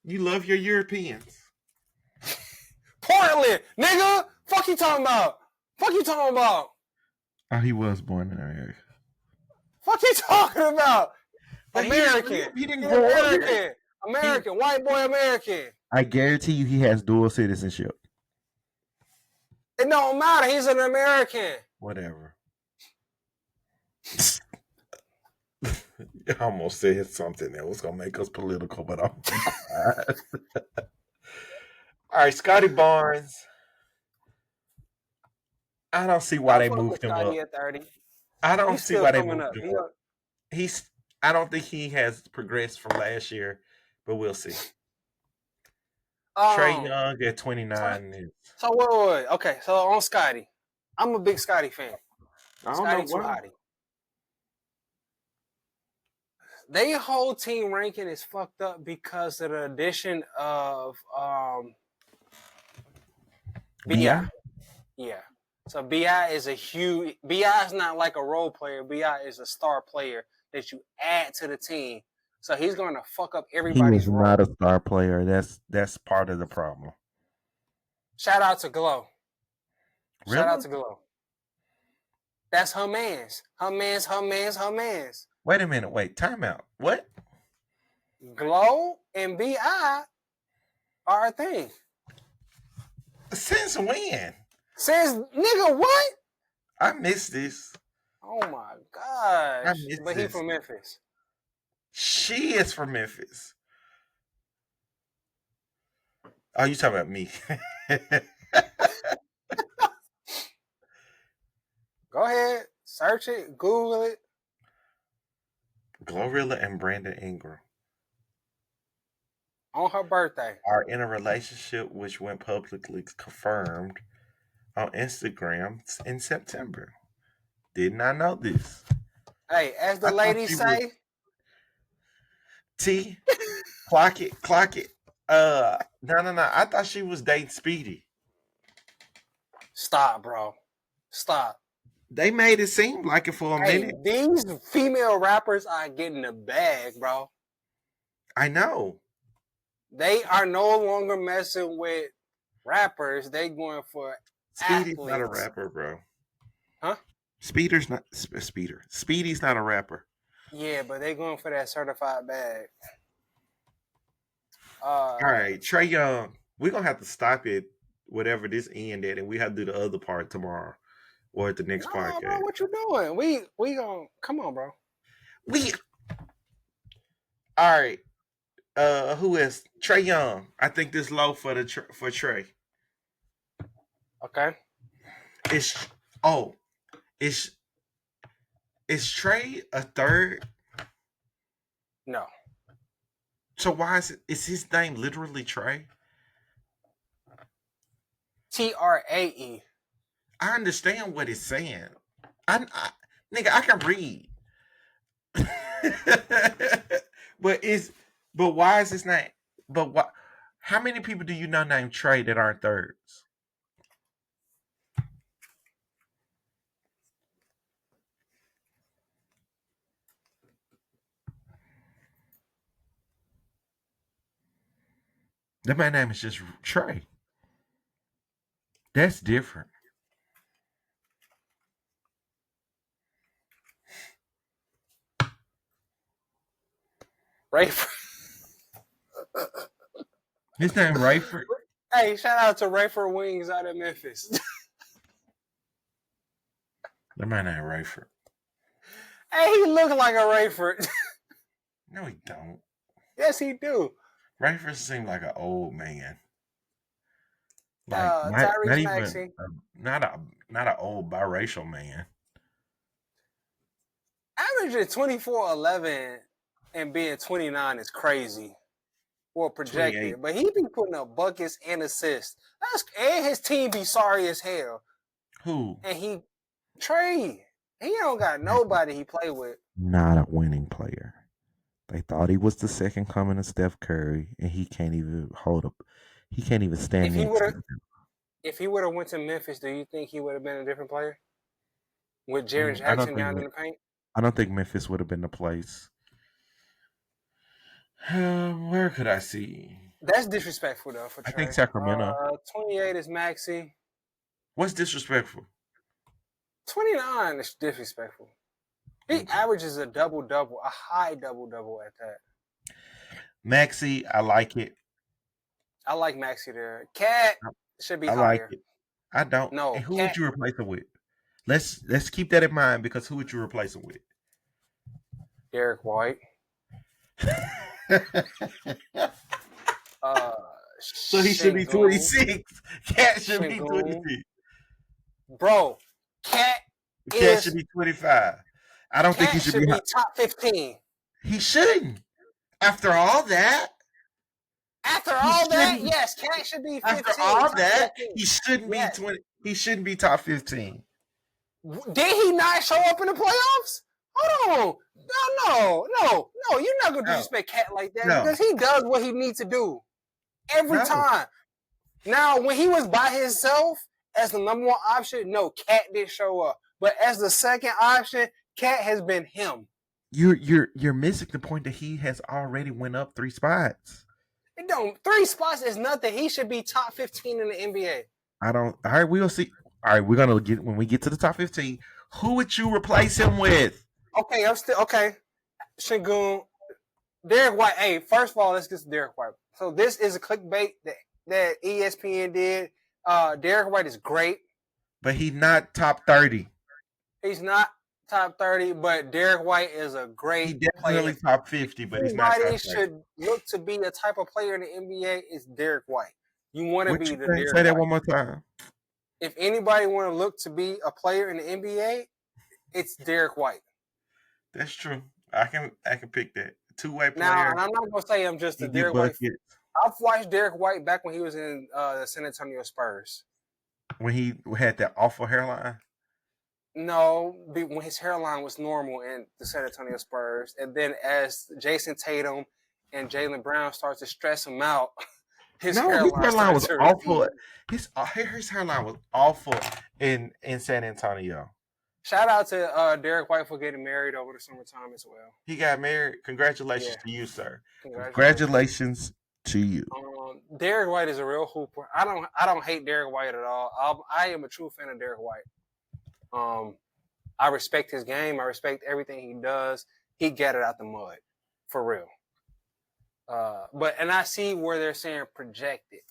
You love your Europeans. Portland, nigga. Fuck you talking about? Fuck you talking about? Oh, he was born in America. Fuck you talking about? But American. he didn't He grow up American. here. American. White boy American. I guarantee you he has dual citizenship. It don't matter. He's an American. Whatever. I almost said something that was gonna make us political, but I'm all right, Scotty Barnes. I don't see why I they fuck with moved him up. Scotty at 30. I don't He's see still why they coming moved up. him up. He's. I don't think he has progressed from last year, but we'll see. Trey Young at 29. So wait. Okay, so on Scotty, I'm a big Scotty fan. Scotty too hotty. Their whole team ranking is fucked up because of the addition of BI. Yeah. So BI is BI is not like a role player. BI is a star player that you add to the team. So he's going to fuck up everybody's role. Not a star player. That's part of the problem. Shout out to Glow. Really? Shout out to Glow. That's her man's. Her man's. Wait a minute. Wait. Time out. What? Glow and BI are a thing. Since when? Since nigga what? I missed this. Oh my gosh. But he from Memphis. She is from Memphis. Oh, you talking about me? Go ahead, search it, Google it. Glorilla and Brandon Ingram on her birthday are in a relationship, which went publicly confirmed on Instagram in September. Did not know this. Hey, as the ladies say, T, clock it. No. I thought she was dating Speedy. Stop, bro. Stop. They made it seem like it for a minute. These female rappers are getting the bag, bro. I know. They are no longer messing with rappers. They going for Speedy's athletes. Not a rapper, bro. Huh? Speedy's not a rapper. Yeah, but they going for that certified bag. All right, Trey Young. We're gonna have to stop it, whatever this ended, and we have to do the other part tomorrow or at the next podcast. Bro, what you doing? We gonna come on, bro. All right. Who is Trey Young? I think this low for Trey. Okay. Is Trey a third? No. So why is his name literally Trey? TRAE. I understand what it's saying. Nigga, I can read. But why is his name? But what? How many people do you know named Trey that aren't thirds? That my name is just Trey. That's different. Rayford. His name Rayford. Hey, shout out to Rayford Wings out of Memphis. That my name Rayford. Hey, he look like a Rayford. No, he don't. Yes, he do. Rayford seems like an old man. Like Tyrese Maxey. Not an old biracial man. Averaging 24-11 and being 29 is crazy. Or projected. 28. But he be putting up buckets and assists. And his team be sorry as hell. Who? And Trey. He don't got nobody he play with. Not a winning player. They thought he was the second coming of Steph Curry, and he can't even hold up. He can't even stand If he next would to have, him. if he would have went to Memphis, do you think he would have been a different player with Jaron I don't Jackson think down in the paint? I don't think Memphis would have been the place. Where could I see? That's disrespectful though for I think Trey. Sacramento. 28 is Maxi. What's disrespectful? 29 is disrespectful. He Okay. averages a double double, a high double double at that. Maxi, I like it. I like Maxi there. Cat should be I like higher. it. I don't. And No, who would Cat, you replace him with? Let's keep that in mind because who would you replace him with? Derek White. Uh, So he should be Şengün. 26. Cat should be Şengün. 26. Bro, Cat Cat should is be 25. I don't think he Cat should be should be high. top 15. He shouldn't. After all that, After he all that, shouldn't. yes, Cat should be After 15, all top that, 15. he shouldn't be Yes. 20. He shouldn't be top 15. Did he not show up in the playoffs? Hold on. No. You're not going to No, disrespect Cat like that no, because he does what he needs to do every no. time. Now, when he was by himself as the number one option, no, Cat didn't show up. But as the second option, Cat has been him. You're missing the point that he has already went up 3 spots. It don't 3 spots is nothing. He should be top 15 in the NBA. I don't. All right, we'll see. All right, we're gonna get when we get to the top 15. Who would you replace him with? Okay, I'm still okay. Şengün, Derek White. Hey, first of all, let's get to Derek White. So this is a clickbait that ESPN did. Derek White is great. But he's not top 30. He's not top 30, but Derek White is a He great definitely player. top 50, but he's not top Anybody 30. should look to be a type of player in the NBA is Derek White. You want to What be you the think? Derek Say that White. one more time. If anybody want to look to be a player in the NBA, it's Derek White. That's true. I can pick that. Two-way Now, player. and I'm not gonna say I'm just He a get Derek White. buckets I've watched Derek White back when he was in the San Antonio Spurs. when he had that awful hairline. No, when his hairline was normal in the San Antonio Spurs, and then as Jason Tatum and Jaylen Brown starts to stress him out, his hairline was starts to awful. recede. His hairline was awful in San Antonio. Shout out to Derek White for getting married over the summertime as well. He got married. Congratulations Yeah. to you, sir. Congratulations To you. Derek White is a real hooper. I don't hate Derek White at all. I am a true fan of Derek White. I respect his game. I respect everything he does. He got it out the mud, for real. And I see where they're saying projected,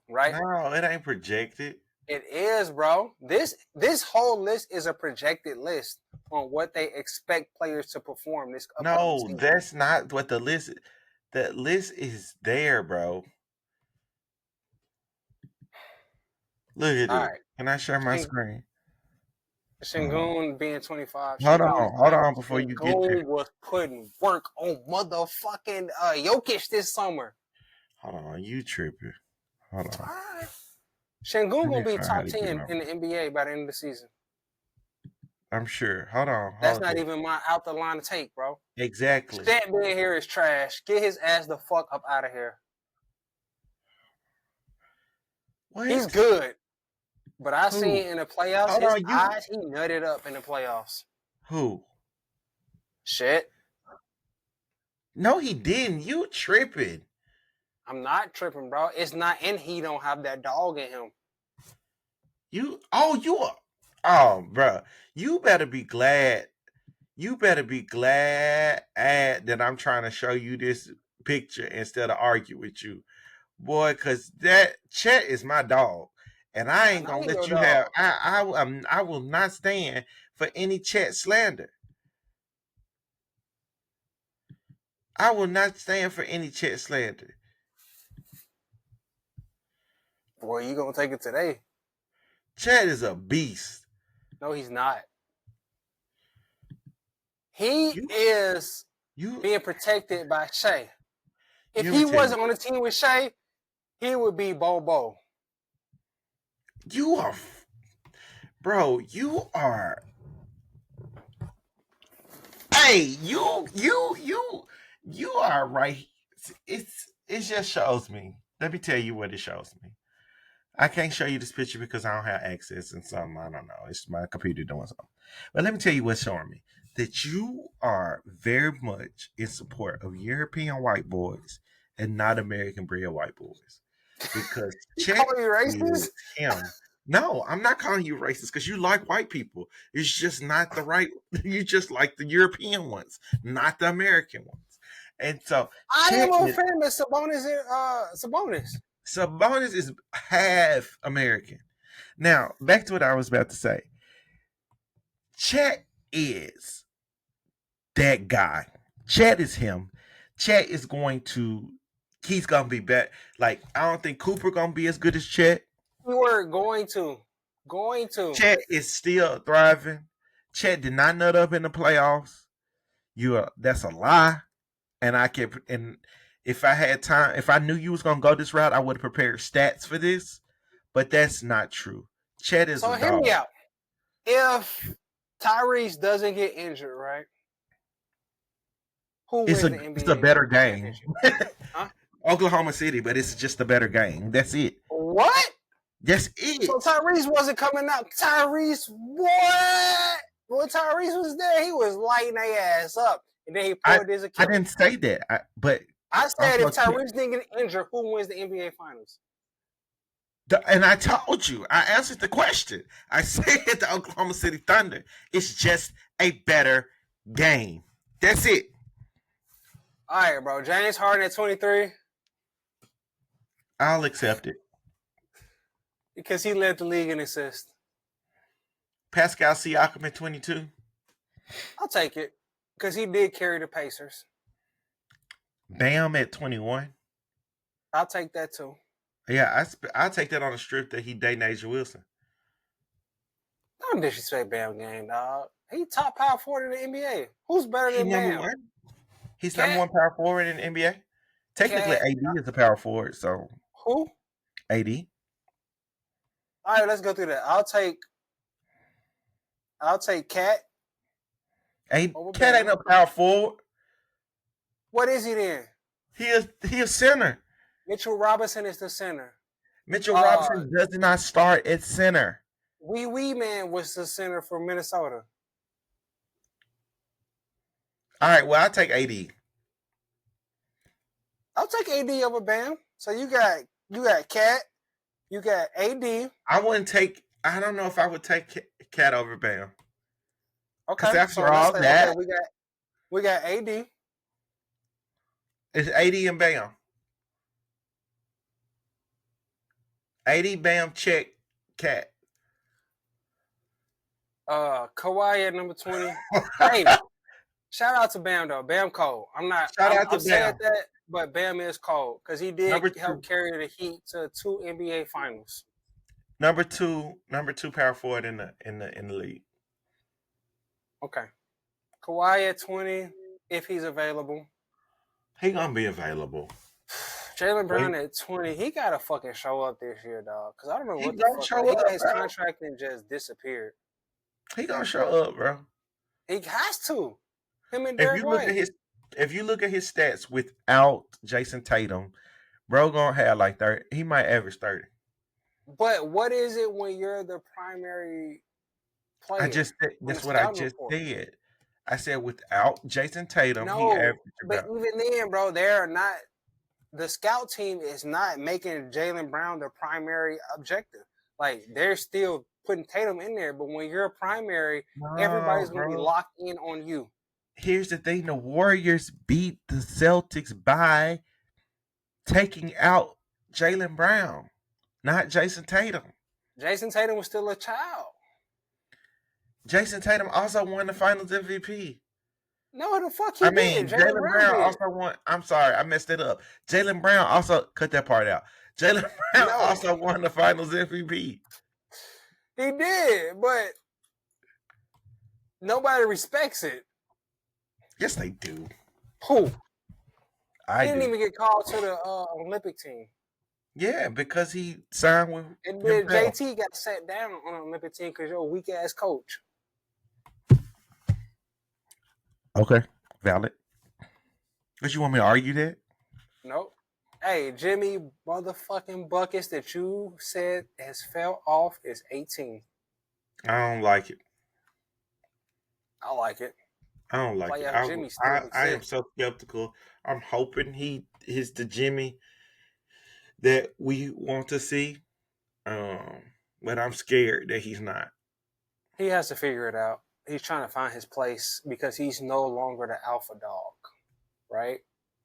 right? No, it ain't projected. It is, bro. This whole list is a projected list on what they expect players to perform this upcoming No, season. that's not what the list. The list is there, bro. Look at All it. right. Can I share my screen? Şengün being 25. Hold on before you get there. Şengün was putting work on motherfucking Jokic this summer. Hold on, you tripping. Hold on. All right. Şengün gonna be top 10 in the NBA by the end of the season. I'm sure. Hold on. That's not even my out the line to take, bro. Exactly. Stat being here is trash. Get his ass the fuck up out of here. What? He's good. But I seen in the playoffs, Hold his on, eyes, he nutted up in the playoffs. Who? Shit. No, he didn't. You tripping. I'm not tripping, bro. It's not, and he don't have that dog in him. You are. Bro. You better be glad. You better be glad that I'm trying to show you this picture instead of argue with you. Boy, because that Chet is my dog. And I ain't gonna let you have. I will not stand for any Chet slander. I will not stand for any Chet slander. Boy, you gonna take it today? Chet is a beast. No, he's not. He is being protected by Shea. If he wasn't on the team with Shea, he would be Bobo. You are, bro. You are. Hey, you are right. It just shows me. Let me tell you what it shows me. I can't show you this picture because I don't have access and something. I don't know. It's my computer doing something. But let me tell you what's showing me. That you are very much in support of European white boys and not American bred white boys. Because You Chet call me is racist? him. No, I'm not calling you racist because you like white people. It's just not the right. You just like the European ones, not the American ones. And so I Chet am a is fan of Sabonis. Sabonis is half American. Now, back to what I was about to say. Chet is that guy. Chet is him. Chet is going to. He's gonna be better. Like I don't think Cooper gonna be as good as Chet. We were going to. Chet is still thriving. Chet did not nut up in the playoffs. That's a lie. And I kept and if I had time, if I knew you was gonna go this route, I would have prepared stats for this. But that's not true. Chet is So a hear me dog. out. If Tyrese doesn't get injured, right? Who wins the It's a NBA better game. championship? Huh? Oklahoma City, but it's just a better game. That's it. What? That's So it. Tyrese wasn't coming out. Tyrese, what? When Tyrese was there, he was lighting their ass up. And then he I pulled his I Achilles. didn't say that. But I said also if Tyrese didn't get injured, who wins the NBA Finals? and I told you, I answered the question. I said the Oklahoma City Thunder. It's just a better game. That's it. All right, bro. James Harden at 23 I'll accept it. because he led the league in assists. Pascal Siakam at 22. I'll take it because he did carry the Pacers. Bam at 21. I'll take that too. Yeah, I'll take that on the strip that he dating Asia Wilson. Don't disrespect Bam game, dog. He top power forward in the NBA. Who's better He than number Bam? one. He's number Cat, one power forward in the NBA. Technically, Cat. AD is a power forward, so Who? AD. All right, let's go through that. I'll take Cat over Cat ain't Bam. no power forward. What is he then? He a center. Mitchell Robinson is the center. Mitchell Robinson does not start at center. Wee Man was the center for Minnesota. All right, well, I'll take AD. I'll take AD over Bam. So you got Cat, you got AD. I don't know if I would take Cat over Bam. Because Okay, after so let's all say that, okay, we got AD. it's AD and Bam. AD, Bam, check, Cat. Kawhi at number 20. Hey, shout out to Bam though. Bam cold. I'm saying that, but Bam is cold because he did help carry the Heat to 2 NBA finals. Number two power forward in the league. Okay. Kawhi at 20, if he's available. He gonna be available. Jaylen Brown at 20, he gotta fucking show up this year, dog. Because I don't know what the fuck. Show he up, got his bro. contract and just disappeared. He gonna show up, bro. He has to. Him and Derrick White. If you look at his stats without Jason Tatum, bro gonna have like 30. He might average 30. But what is it when you're the primary player? That's what I just said. I said without Jason Tatum, he averaged about. But even then, bro, they're not. The scout team is not making Jaylen Brown the primary objective. Like they're still putting Tatum in there, but when you're a primary, everybody's gonna be locked in on you. Here's the thing: the Warriors beat the Celtics by taking out Jaylen Brown, not Jason Tatum. Jason Tatum was still a child. Jason Tatum also won the Finals MVP. No, the fuck he did. Jaylen Brown also won. I'm sorry, I messed it up. Jaylen Brown also cut that part out. Jaylen Brown also won the Finals MVP. He did, but nobody respects it. Yes, they do. Who? He didn't even get called to the Olympic team. Yeah, because he signed with. And then JT got sat down on the Olympic team because you're a weak ass coach. Okay, valid. But you want me to argue that? Nope. Hey, Jimmy motherfucking Buckets that you said has fell off is 18. I don't like it. I like it. I don't like it. Playoff Jimmy still I am exists. so skeptical. I'm hoping he is the Jimmy that we want to see. Um, but I'm scared that he's not. He has to figure it out. He's trying to find his place because he's no longer the alpha dog, right?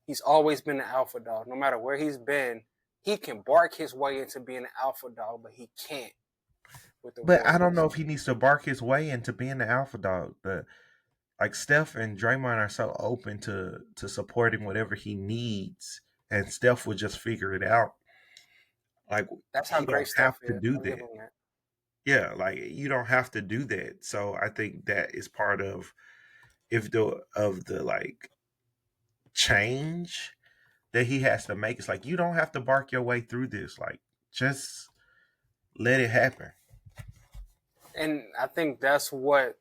He's always been the alpha dog. No matter where he's been, he can bark his way into being an alpha dog, but he can't with the But I don't know Warriors. if he needs to bark his way into being the alpha dog. But like Steph and Draymond are so open to supporting whatever he needs, and Steph will just figure it out. Like That's how he great don't have Steph to is. do I'll give that. him that. Yeah, like you don't have to do that. So I think that is part of if the of the like change that he has to make. It's like you don't have to bark your way through this. Like just let it happen. And I think that's what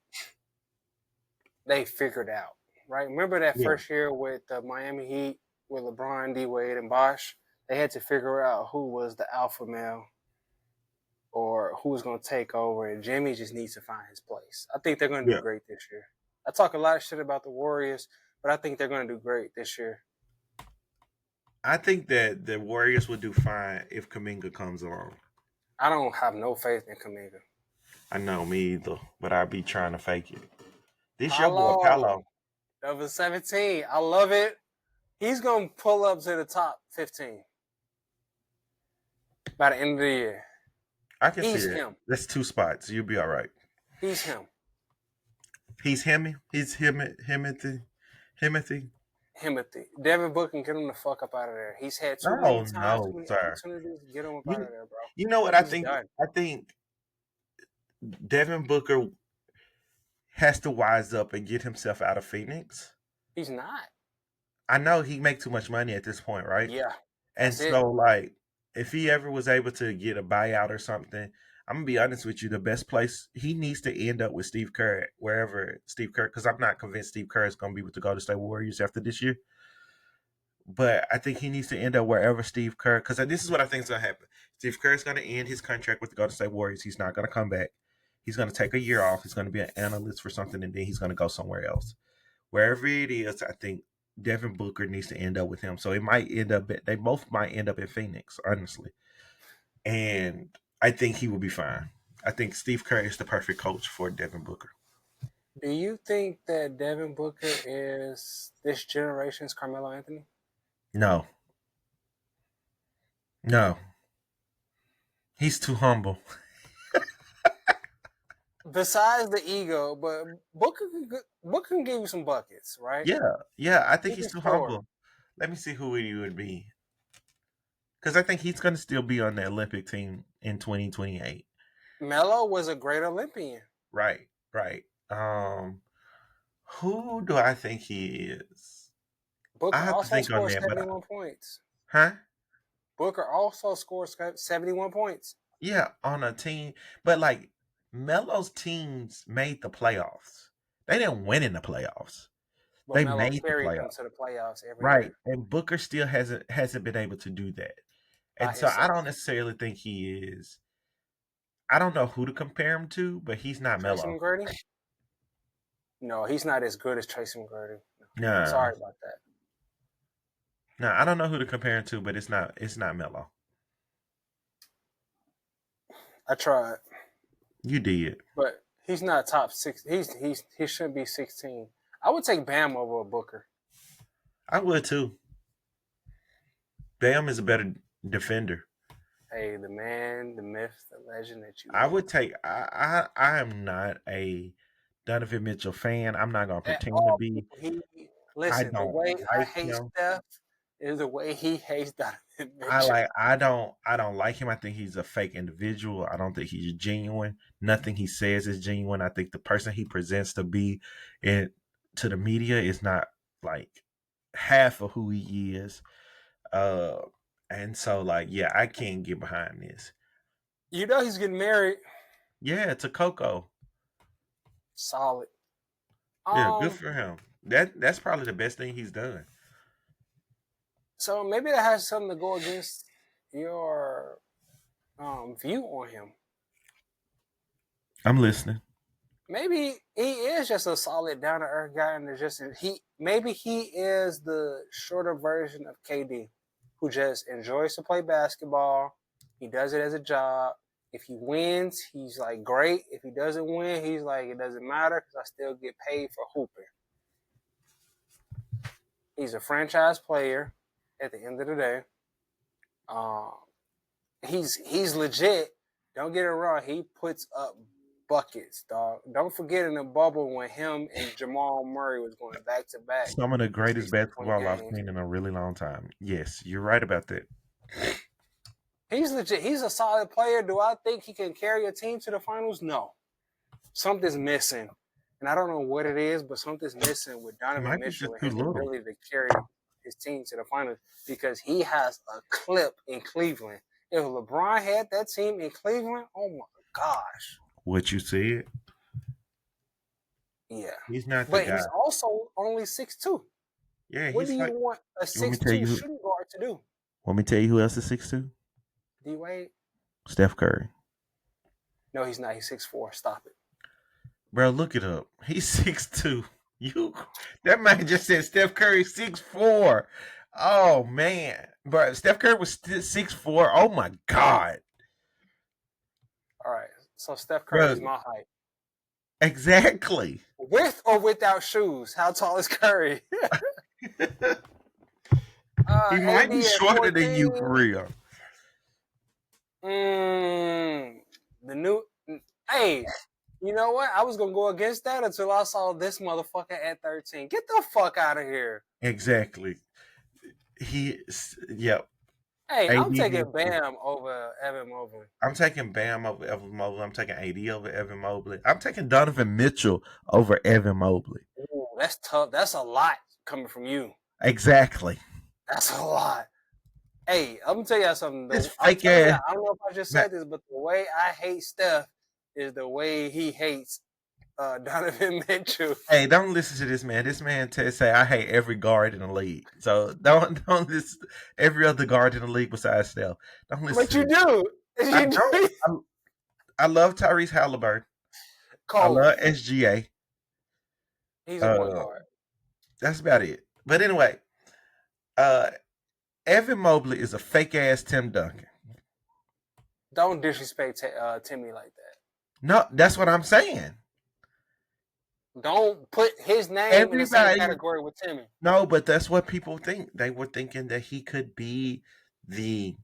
they figured out, right? Remember that Yeah. first year with the Miami Heat with LeBron, D Wade, and Bosh? They had to figure out who was the alpha male or who was going to take over, and Jimmy just needs to find his place. I think they're going to do Yeah. great this year. I talk a lot of shit about the Warriors, but I think they're going to do great this year. I think that the Warriors would do fine if Kaminga comes along. I don't have no faith in Kaminga. I know me either, but I be trying to fake it. This your boy Paolo, Paolo. number 17. I love it. He's going to pull up to the top 15 by the end of the year. I can see He's that. him. That's two spots. You'll be all right. He's him. He's him. He's Himothy. Himothy. Timothy. Devin Booker can get him the fuck up out of there. He's had too many Oh times, too no, many sir. opportunities to get him up out of You there, bro. you know what I He's think? done. I think Devin Booker has to wise up and get himself out of Phoenix. He's not. I know he make too much money at this point, right? Yeah, And that's it. so like if he ever was able to get a buyout or something, I'm gonna be honest with you, the best place he needs to end up with Steve Kerr, wherever Steve Kerr, because I'm not convinced Steve Kerr is gonna be with the Golden State Warriors after this year. But I think he needs to end up wherever Steve Kerr, because this is what I think is gonna happen. Steve Kerr is gonna end his contract with the Golden State Warriors. He's not gonna come back. He's gonna take a year off. He's gonna be an analyst for something, and then he's gonna go somewhere else. Wherever it is, I think Devin Booker needs to end up with him. So it might end up. They both might end up in Phoenix, honestly. And I think he will be fine. I think Steve Kerr is the perfect coach for Devin Booker. Do you think that Devin Booker is this generation's Carmelo Anthony? No, no, he's too humble. Besides the ego, but Booker can give you some buckets, right? Yeah, yeah, I think He he's can too score. humble. Let me see who he would be, because I think he's going to still be on the Olympic team in 2028. Melo was a great Olympian. Right, right. Who do I think he is? I Booker have to also think on scored that, but 71 points. huh? Booker also scored 71 points. Yeah, on a team, but like Melo's teams made the playoffs. They didn't win in the playoffs. But They Melo made the carried them playoffs. to the playoffs every Right. year And Booker still hasn't been able to do that. by And so I himself. don't necessarily think he is. I don't know who to compare him to, but he's not Tracy Melo. McGrady? No, he's not as good as Tracy McGrady. No. No. Sorry about that. No, I don't know who to compare him to, but it's not Melo. I tried, You did. but he's not top six. He shouldn't be 16. I would take Bam over a Booker. I would too. Bam is a better defender. Hey, the man, the myth, the legend that you I are. would take I am not a Donovan Mitchell fan. I'm not gonna At pretend to all, be. I listen. The don't way I like hate him. Steph is the way he hates Donovan I Mitchell. like I don't like him. I think he's a fake individual. I don't think he's genuine. Nothing he says is genuine. I think the person he presents to be in to the media is not like half of who he is. Uh and so like yeah, I can't get behind this. You know he's getting married. Yeah, to Coco. Solid. Yeah, good Um, for him. That's probably the best thing he's done. So maybe that has something to go against your view on him. I'm listening. Maybe he is just a solid down to earth guy, and maybe he is the shorter version of KD, who just enjoys to play basketball. He does it as a job. If he wins, he's like great. If he doesn't win, he's like it doesn't matter because I still get paid for hooping. He's a franchise player at the end of the day. He's legit. Don't get it wrong. He puts up buckets, dog. Don't forget in the bubble when him and Jamal Murray was going back to back. Some of the greatest 60-point basketball I've games. seen in a really long time. Yes, you're right about that. He's legit. He's a solid player. Do I think he can carry a team to the finals? No. Something's missing. And I don't know what it is, but something's missing with Donovan Mitchell and his ability to carry his team to the finals because he has a clip in Cleveland. If LeBron had that team in Cleveland, oh my gosh. What you said? Yeah. He's not the but guy. He's also only 6'2". Yeah, what do you want a 6'2" shooting guard to do? Want me to tell you who else is 6'2"? D Wade? Steph Curry. No, he's not. He's 6'4". Stop it. Bro, look it up. He's 6'2". That man just said Steph Curry 6'4". Oh man. Bro, Steph Curry was 6'4". Oh my God. All right. So Steph Curry is my height. Exactly. With or without shoes? How tall is Curry? He might be shorter than you for real. Hey, you know what? I was going to go against that until I saw this motherfucker at 13. Get the fuck out of here. Exactly. Yep. Hey, I'm taking Bam over Evan Mobley. I'm taking Bam over Evan Mobley. I'm taking AD over Evan Mobley. I'm taking Donovan Mitchell over Evan Mobley. Ooh, that's tough. That's a lot coming from you. Exactly. That's a lot. Hey, I'm going to tell you something. This fake ass. I don't know if I just said this, but the way I hate Steph is the way he hates Donovan Mitchell. Hey, don't listen to this man. This man say I hate every guard in the league. So don't listen to every other guard in the league besides Steph. Don't listen. But you do. I love Tyrese Halliburton. Cold. I love SGA. He's a point guard. That's about it. But anyway, Evan Mobley is a fake ass Tim Duncan. Don't disrespect Timmy like that. No, that's what I'm saying. Don't put his name in the same category with Timmy. No, but that's what people think. They were thinking that he could be the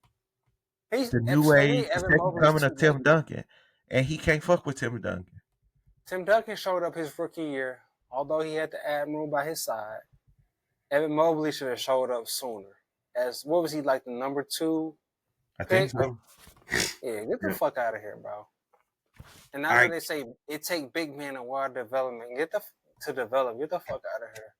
new age second coming of Tim Duncan, and he can't fuck with Tim Duncan. Tim Duncan showed up his rookie year, although he had the Admiral by his side. Evan Mobley should have showed up sooner. What was he, like the number 2? I think so. Yeah, get the fuck out of here, bro. And now that they say it take big men a while development, to develop. Get the fuck out of here.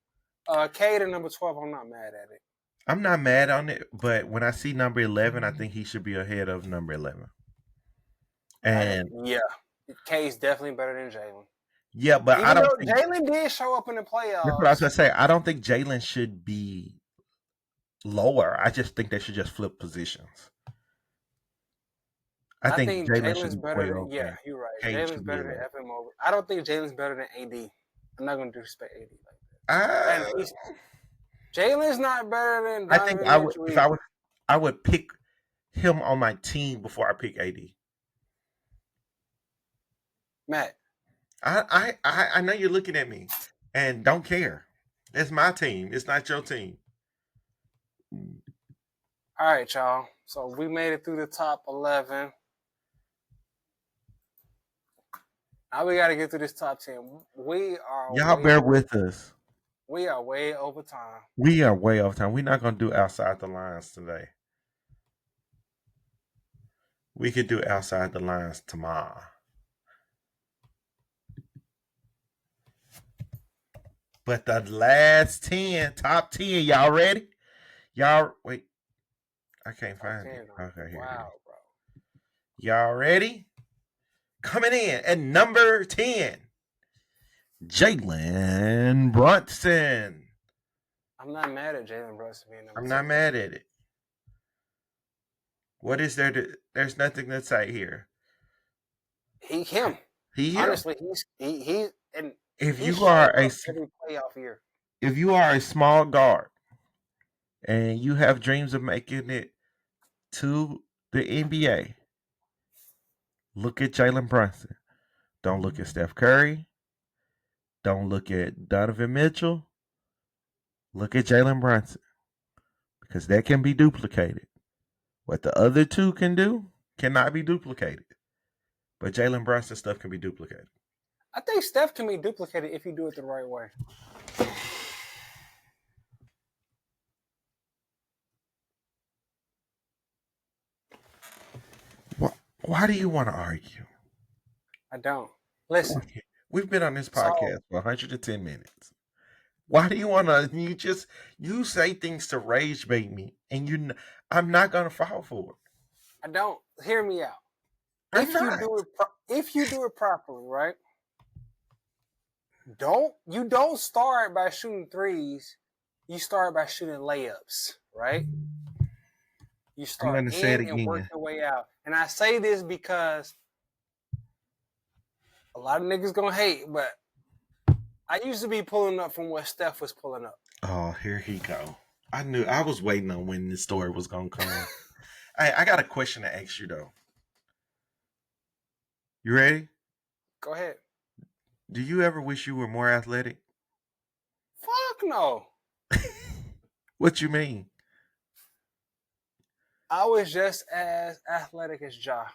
Cade at number 12, I'm not mad at it. I'm not mad on it, but when I see number 11, I think he should be ahead of number 11. And yeah, Cade's definitely better than Jalen. Yeah, but I don't think Jalen did show up in the playoffs. That's what I was gonna say. I don't think Jalen should be lower. I just think they should just flip positions. I think Jalen's better than you're right. Jalen's better than Evan Mobley. I don't think Jalen's better than AD. I'm not gonna disrespect AD like that. Jalen's not better than Donovan. I think I would pick him on my team before I pick AD. Matt. I know you're looking at me and don't care. It's my team. It's not your team. All right, y'all. So we made it through the top 11. Now we got to get through this top 10. Y'all bear with us. We are way over time. We're not going to do outside the lines today. We could do outside the lines tomorrow. But the last 10, top 10, y'all ready? Y'all, wait. I can't find it. Okay, here. Wow, bro. Y'all ready? Coming in at number 10, Jalen Brunson. I'm not mad at Jalen Brunson being number I'm two. not mad at it. What is there to? There's nothing to say here. Him. He him. Honestly, he and If he you are shows a up every playoff year. if you are a small guard and you have dreams of making it to the NBA, look at Jalen Brunson. Don't look at Steph Curry. Don't look at Donovan Mitchell. Look at Jalen Brunson because that can be duplicated. What the other two can do cannot be duplicated, but Jalen Brunson stuff can be duplicated. I think Steph can be duplicated if you do it the right way. Why do you want to argue? I don't. Listen. We've been on this So podcast for 110 minutes. Why do you want to? You say things to rage bait me, and I'm not gonna fall for it. I don't. Hear me out. I'm If you not. do it properly, right? Don't start by shooting threes. You start by shooting layups, right? You I'm start gonna say it in and work again. your way out. And I say this because a lot of niggas gonna hate, but I used to be pulling up from where Steph was pulling up. Oh, here he go. I knew. I was waiting on when this story was gonna come. I got a question to ask you though. You ready? Go ahead. Do you ever wish you were more athletic? Fuck no. What you mean? I was just as athletic as Ja.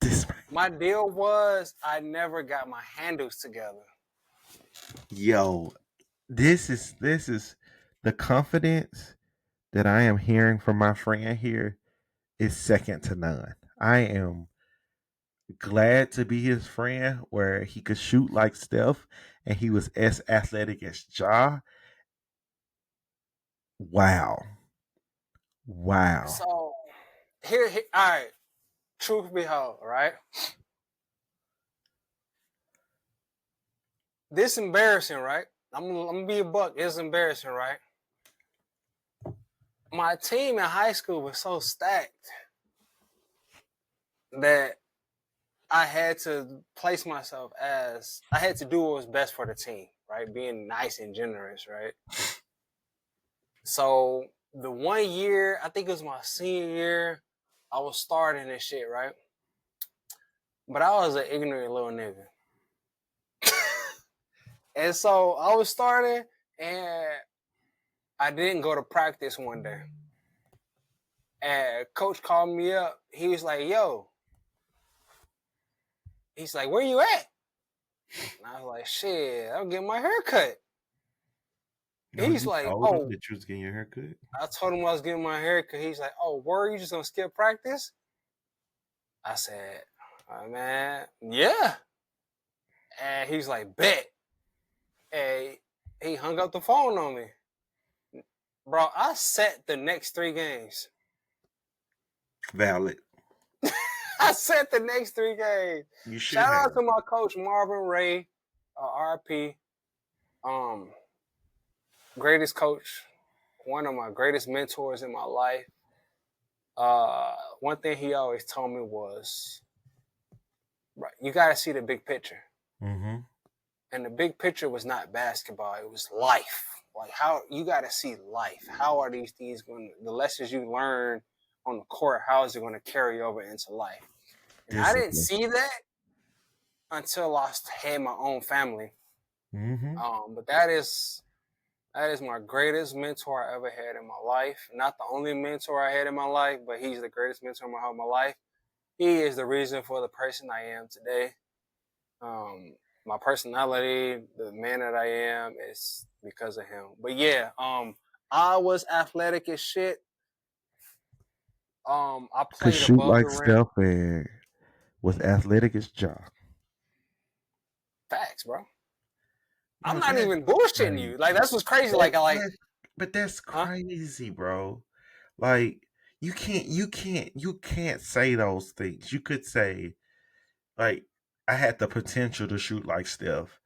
This My deal was I never got my handles together. yo, this is the confidence that I am hearing from my friend here is second to none. I am glad to be his friend where he could shoot like Steph and he was as athletic as Ja. Wow. Wow. So all right. Truth be told, right? This embarrassing, right? I'm gonna be a buck. It's embarrassing, right? My team in high school was so stacked that I had to place myself as I had to do what was best for the team, right? Being nice and generous, right? So the 1 year, I think it was my senior year, I was starting this shit, right? But I was an ignorant little nigga. And so I was starting and I didn't go to practice one day. And coach called me up. He was like, yo. He's like, where you at? And I was like, shit, I'm getting my hair cut. No, He's you like, told him oh, that you was getting your hair cut? I told him I was getting my hair cut. He's like, oh, were you just gonna skip practice? I said, oh, man, yeah. And he's like, bet. And he hung up the phone on me. Bro, I set the next 3 games. Valid. I set the next 3 games. You should Shout have. out to my coach Marvin Ray, RP. Greatest coach, one of my greatest mentors in my life. One thing he always told me was, right, you got to see the big picture. Mm-hmm. And the big picture was not basketball; it was life. Like how you got to see life. How are these things going? The lessons you learn on the court, how is it going to carry over into life? And I didn't Discipline. see that until I had my own family. Mm-hmm. But that is my greatest mentor I ever had in my life. Not the only mentor I had in my life, but he's the greatest mentor in my life. He is the reason for the person I am today. My personality, the man that I am, is because of him. But yeah, I was athletic as shit. I Could played shoot above the like rim. Steph and was athletic as Ja. Facts, bro. I'm Bro, not that's even bullshitting crazy. you. Like that's what's crazy. Like I like, But that's huh? crazy, bro. Like you can't say those things. You could say like I had the potential to shoot like Steph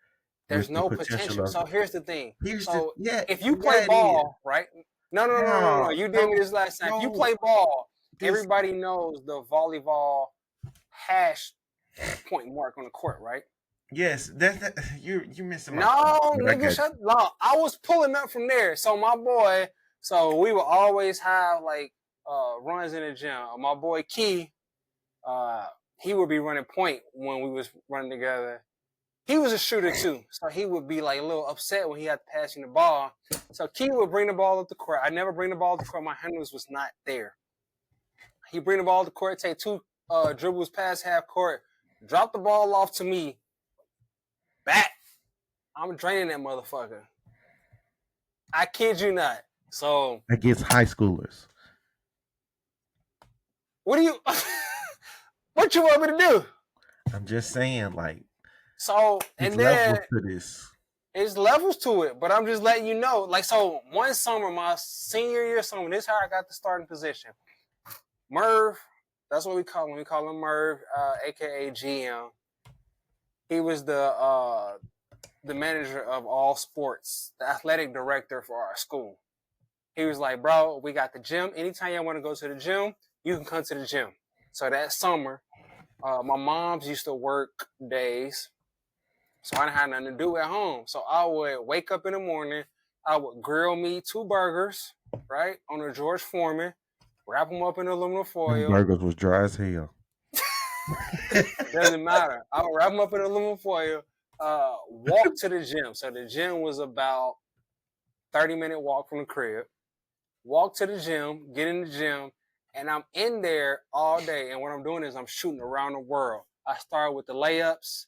There's with the no potential potential. of. So here's the thing. Here's the So yeah if you play yeah it is. ball, right? No. No You did me no this last time. If you no play ball, this everybody knows the volleyball hash point mark on the court, right? yes that you missing my point. No, But I nigga, got shut up. I was pulling up from there. So my boy, so we would always have like runs in the gym. My boy Key, uh, he would be running point when we was running together. He was a shooter too, so he would be like a little upset when he had to pass me the ball. So Key would bring the ball up the court. I never bring the ball up the court. My handles was not there. He bring the ball up the court, take two dribbles past half court, drop the ball off to me. Back. I'm draining that motherfucker. I kid you not. So against high schoolers. what do you what you want me to do? I'm just saying, like, So there's and then levels to this. there's levels to it, but I'm just letting you know. Like so one summer, my senior year summer, this is how I got the starting position. Merv, that's what we call him. We call him Merv, aka GM. He was the manager of all sports, the athletic director for our school. He was like, bro, we got the gym. Anytime you want to go to the gym, you can come to the gym. So that summer, my mom's used to work days, so I didn't have nothing to do at home. So I would wake up in the morning, I would grill me 2 burgers, right, on a George Foreman, wrap them up in aluminum Them foil. burgers was dry as hell. Doesn't matter. I would wrap them up in aluminum foil, walk to the gym. So the gym was about 30-minute walk from the crib. Walk to the gym, get in the gym, and I'm in there all day. And what I'm doing is I'm shooting around the world. I start with the layups.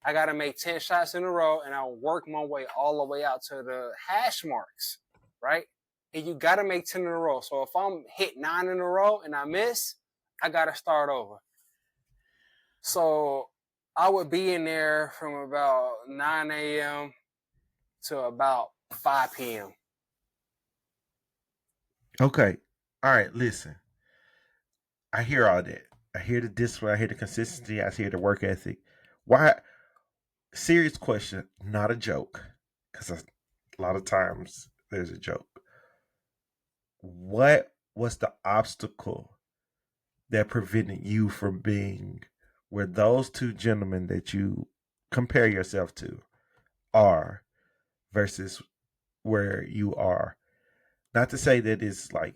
I got to make 10 shots in a row, and I'll work my way all the way out to the hash marks, right? And you got to make 10 in a row. So if I'm hit 9 in a row and I miss, I got to start over. So I would be in there from about 9 a.m. to about 5 p.m. Okay. All right, listen. I hear all that. I hear the discipline, I hear the consistency, I hear the work ethic. Why serious question, not a joke. Because a lot of times there's a joke. What was the obstacle that prevented you from being where those two gentlemen that you compare yourself to are versus where you are? Not to say that it's like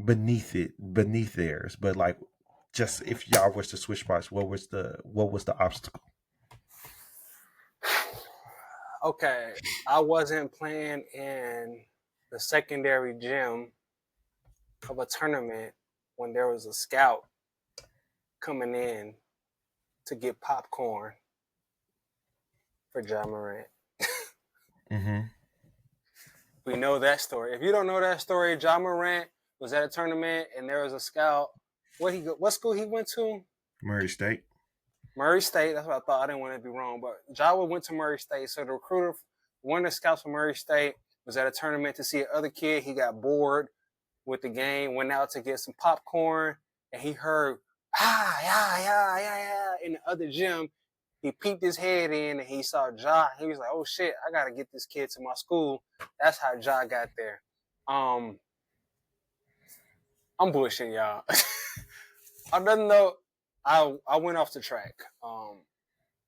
beneath theirs, but like just if y'all was to switch spots, what was the obstacle? Okay, I wasn't playing in the secondary gym of a tournament when there was a scout coming in to get popcorn for John Morant. Mm-hmm. We know that story. If you don't know that story, John Morant was at a tournament and there was a scout. What school he went to? Murray State. Murray State. That's what I thought. I didn't want to be wrong, but Jawa went to Murray State. So the recruiter, one of the scouts from Murray State, was at a tournament to see another kid. He got bored with the game, went out to get some popcorn, and he heard yeah in the other gym. He peeped his head in and he saw Ja. He was like, "Oh shit, I gotta get this kid to my school." That's how Ja got there. I'm bullshitting y'all. I doesn't know. I went off the track.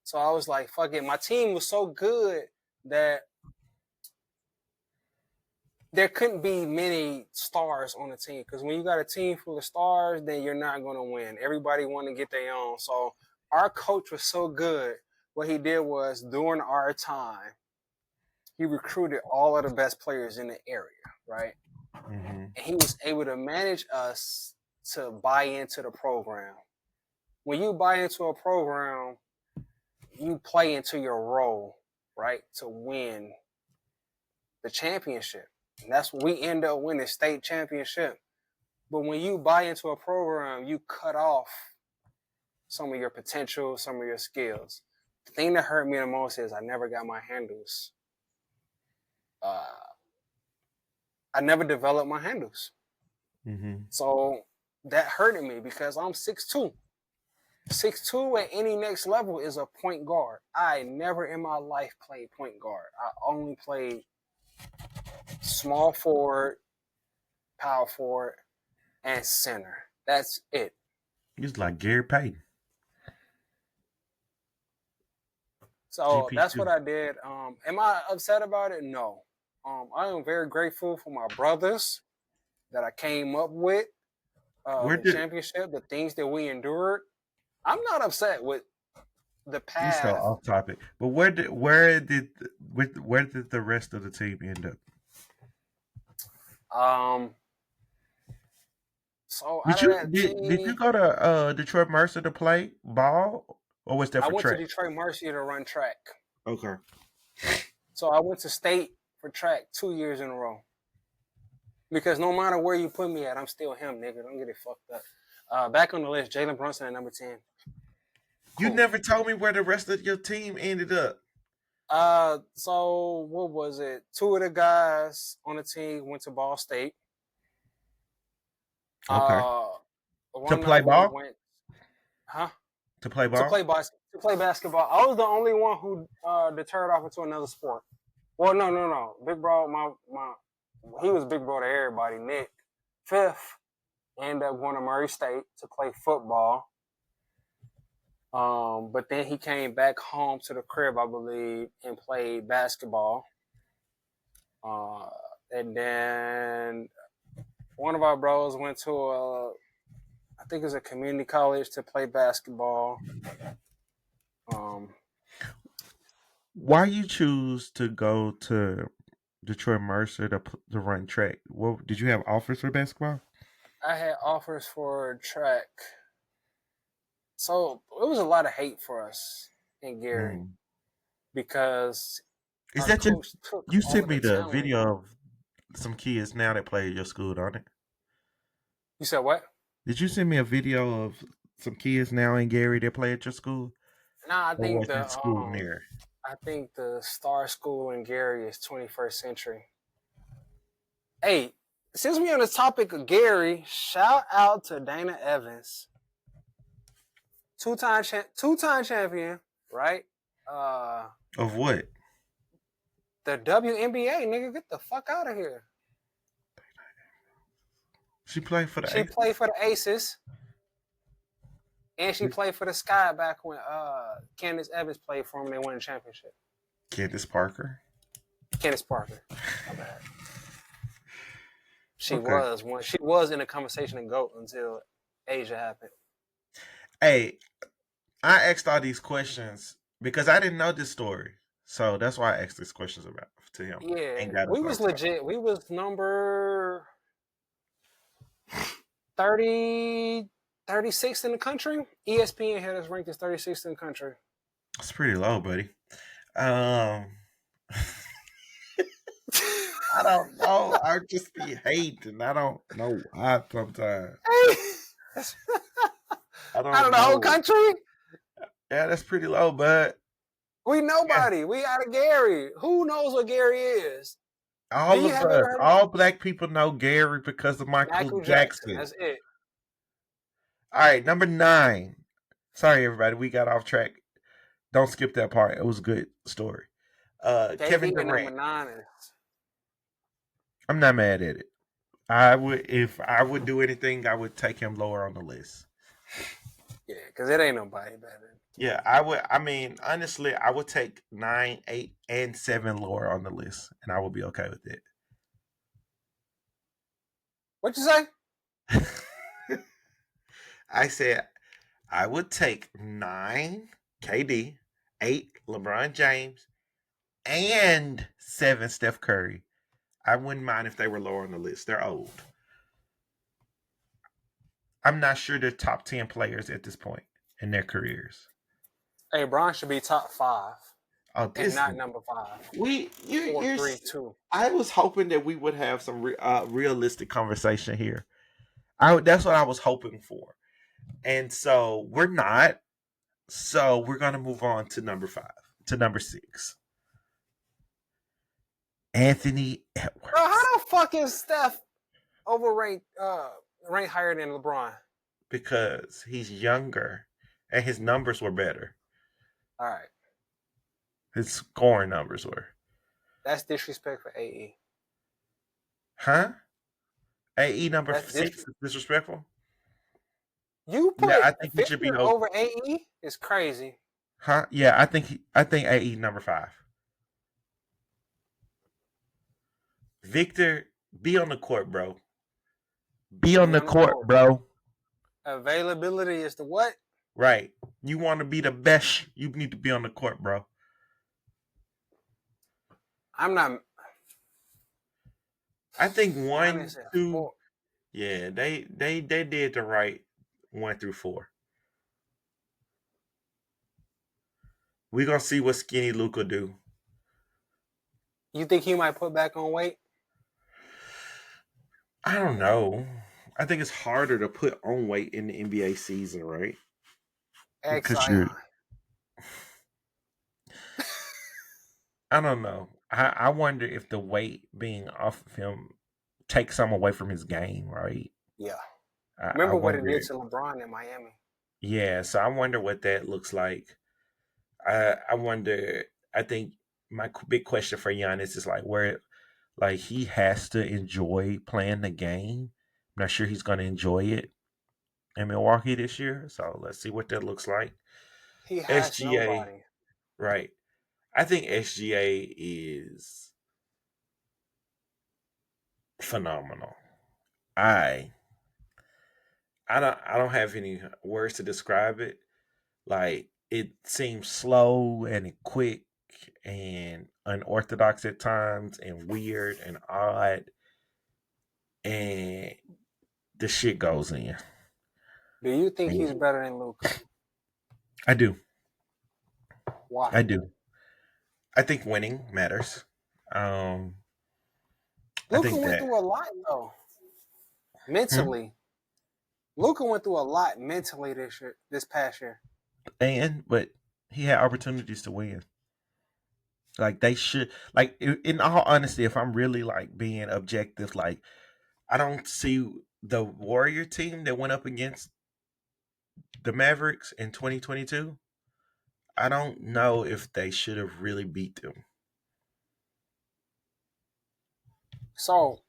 So I was like, "Fuck it." My team was so good that there couldn't be many stars on the team, because when you got a team full of stars, then you're not going to win. Everybody want to get their own. So our coach was so good. What he did was, during our time, he recruited all of the best players in the area, right? Mm-hmm. And he was able to manage us to buy into the program. When you buy into a program, you play into your role, right, to win the championship. And that's what we end up winning, state championship. But when you buy into a program, you cut off some of your potential, some of your skills. The thing that hurt me the most is I never got my handles. I never developed my handles. Mm-hmm. So that hurted me because I'm 6'2". 6'2" at any next level is a point guard. I never in my life played point guard. I only played small forward, power forward, and center. That's it. He's like Gary Payton, So that's what GP2. I did. Am I upset about it? No. I am very grateful for my brothers that I came up with, Where the did championship, the things that we endured. I'm not upset with the you so path. off topic? But where did the rest of the team end up? Um, so Did out of you that did you team, go to Detroit Mercer to play ball, or was that I for went to track? Detroit Mercy to run track. Okay. So I went to state for track 2 years in a row. Because no matter where you put me at, I'm still him, nigga. Don't get it fucked up. Back on the list, Jalen Brunson at number 10. You Cool. never told me where the rest of your team ended up. So what was it? Two of the guys on the team went to Ball State. Okay. Uh, To one play of them ball? went, huh? To play To ball? play to play basketball. I was the only one who deterred off into another sport. Well, no. Big bro, he was big bro to everybody. Nick, fifth, ended up going to Murray State to play football. But then he came back home to the crib, I believe, and played basketball. And then one of our bros went to I think it was a community college to play basketball. Um, Why you choose to go to Detroit Mercer to run track? What did you have offers for basketball? I had offers for track, so it was a lot of hate for us in Gary Mm. because Is our that just coach took you all sent of the me the talent. video of some kids now that play at your school, don't it? You said what? Did you send me a video of some kids now in Gary that play at your school? Nah, Or was that school near? I think the Star School in Gary is 21st century. Hey, since we on the topic of Gary, shout out to Dana Evans, two-time champion, right? Of what? The WNBA, nigga, get the fuck out of here. She played for the She Aces? played for the Aces, and she played for the Sky back when Candace Evans played for them and they won the championship. Candace Parker. Candace Parker, my bad. She Okay. was one. She was in the conversation in GOAT until Asia happened. Hey, I asked all these questions because I didn't know this story. So that's why I asked these questions about to him Yeah, and got us we on was top. legit. We was number 30, 36th in the country. ESPN had us ranked as 36th in the country. It's pretty low, buddy. Um I don't know. I just be hating. I don't know why sometimes. I Out of don't the whole know. country, Yeah, that's pretty low, but we yeah. nobody. We out of Gary. Who knows what Gary is? Do All you of have ever us, heard of all black people know Gary because of Michael Michael Jackson? Jackson. That's it. All right, number 9. Sorry, everybody, we got off track. Don't skip that part. It was a good story. Kevin KD at number Durant. 9 is I'm not mad at it. I would if I would do anything, I would take him lower on the list. because it ain't nobody better. Yeah, I would. I mean, honestly, I would take 9, 8, and 7 lower on the list, and I would be okay with What you say? it. I said I would take 9 KD, 8 LeBron James, and 7 Steph Curry. I wouldn't mind if they were lower on the list. They're old. I'm not sure they're top 10 players at this point in their careers. Hey, Bron should be top 5 Oh, and this not number 5. we you 4, you're. 3, 2. I was hoping that we would have some realistic conversation here. That's what I was hoping for, and so we're not. So we're gonna move on to number 5, to number 6. Anthony Bro, Edwards, how the fuck is Steph ranked higher than LeBron? because he's younger and his numbers were better. All right. His scoring numbers were. That's disrespect for AE. Huh? AE number That's 6 is disrespectful. You Yeah, put I think he should be Victor over AE is crazy. Huh? Yeah, I think AE number 5. Victor, be on the court, bro. Be on Be the on the court, court. bro. Availability is the what? Right. You want to be the best, you need to be on the court, bro. I'm not. I think Giannis 1, at 2, 4. yeah, they did the right 1 through 4. We gonna see what skinny Luca do. You think he might put back on weight? I don't know. I think it's harder to put on weight in the NBA season, right? Ex Because you're, Zion. I don't know. I wonder if the weight being off of him takes some away from his game, right? Yeah. I Remember what it wonder. did to LeBron in Miami? Yeah, so I wonder what that looks like. I wonder. I think my big question for Giannis is like where, like he has to enjoy playing the game. I'm not sure he's going to enjoy it in Milwaukee this year. So let's see what that looks like. He has SGA, nobody. right? I think SGA is phenomenal. I I don't have any words to describe it. Like it seems slow and quick and unorthodox at times and weird and odd and the shit goes in. Do you think Yeah. he's better than Luca? I do. Why? I do. I think winning matters. Um I Luca think went that through a lot though. hmm? Mentally. Luca went through a lot mentally this past year. But he had opportunities to win. Like they should like in all honesty, if I'm really like being objective, like I don't see the Warrior team that went up against the Mavericks in 2022. I don't know if they should have really beat them. So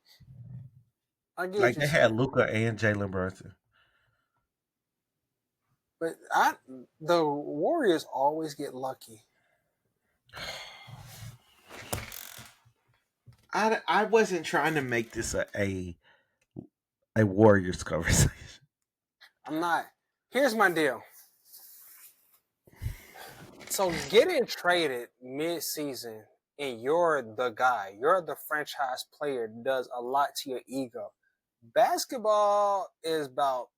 I get what Like you're they had saying. Luca and Jalen Brunson. But the Warriors always get lucky. I wasn't trying to make this a Warriors conversation. I'm not. Here's my deal. So getting traded mid-season and you're the guy, you're the franchise player, does a lot to your ego. Basketball is about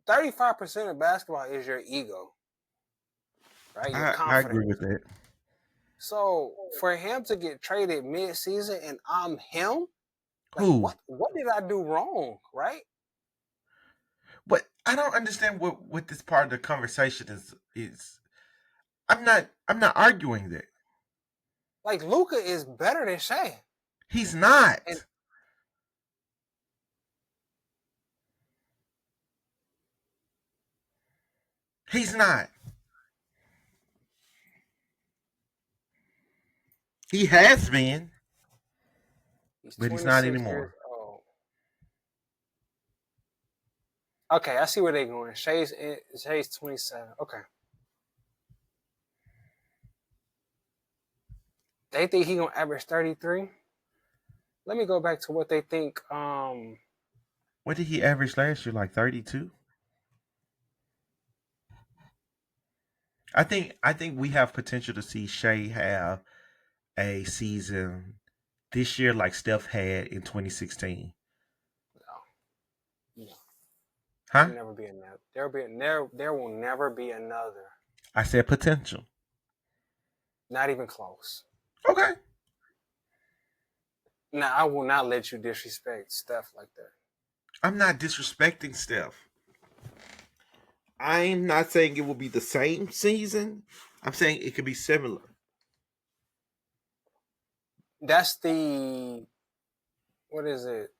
35% of basketball is your ego, right? Your I agree confidence. with that. So for him to get traded mid-season and I'm him, like Who? what did I do wrong, right? But I don't understand what this part of the conversation is. I'm not arguing that. Like Luca is better than Shea. He's And not. He's not. He has been, he's but he's not 26 years anymore. old. Okay, I see where they're going. Shay's 27. Okay. They think he gonna average 33. Let me go back to what they think. What did he average last year? Like 32? I think we have potential to see Shea have a season this year like Steph had in 2016. No, there Huh? will never be another. There will never be another. I said potential. Not even close. Okay. Now I will not let you disrespect Steph like that. I'm not disrespecting Steph. I'm not saying it will be the same season. I'm saying it could be similar. That's the what is it?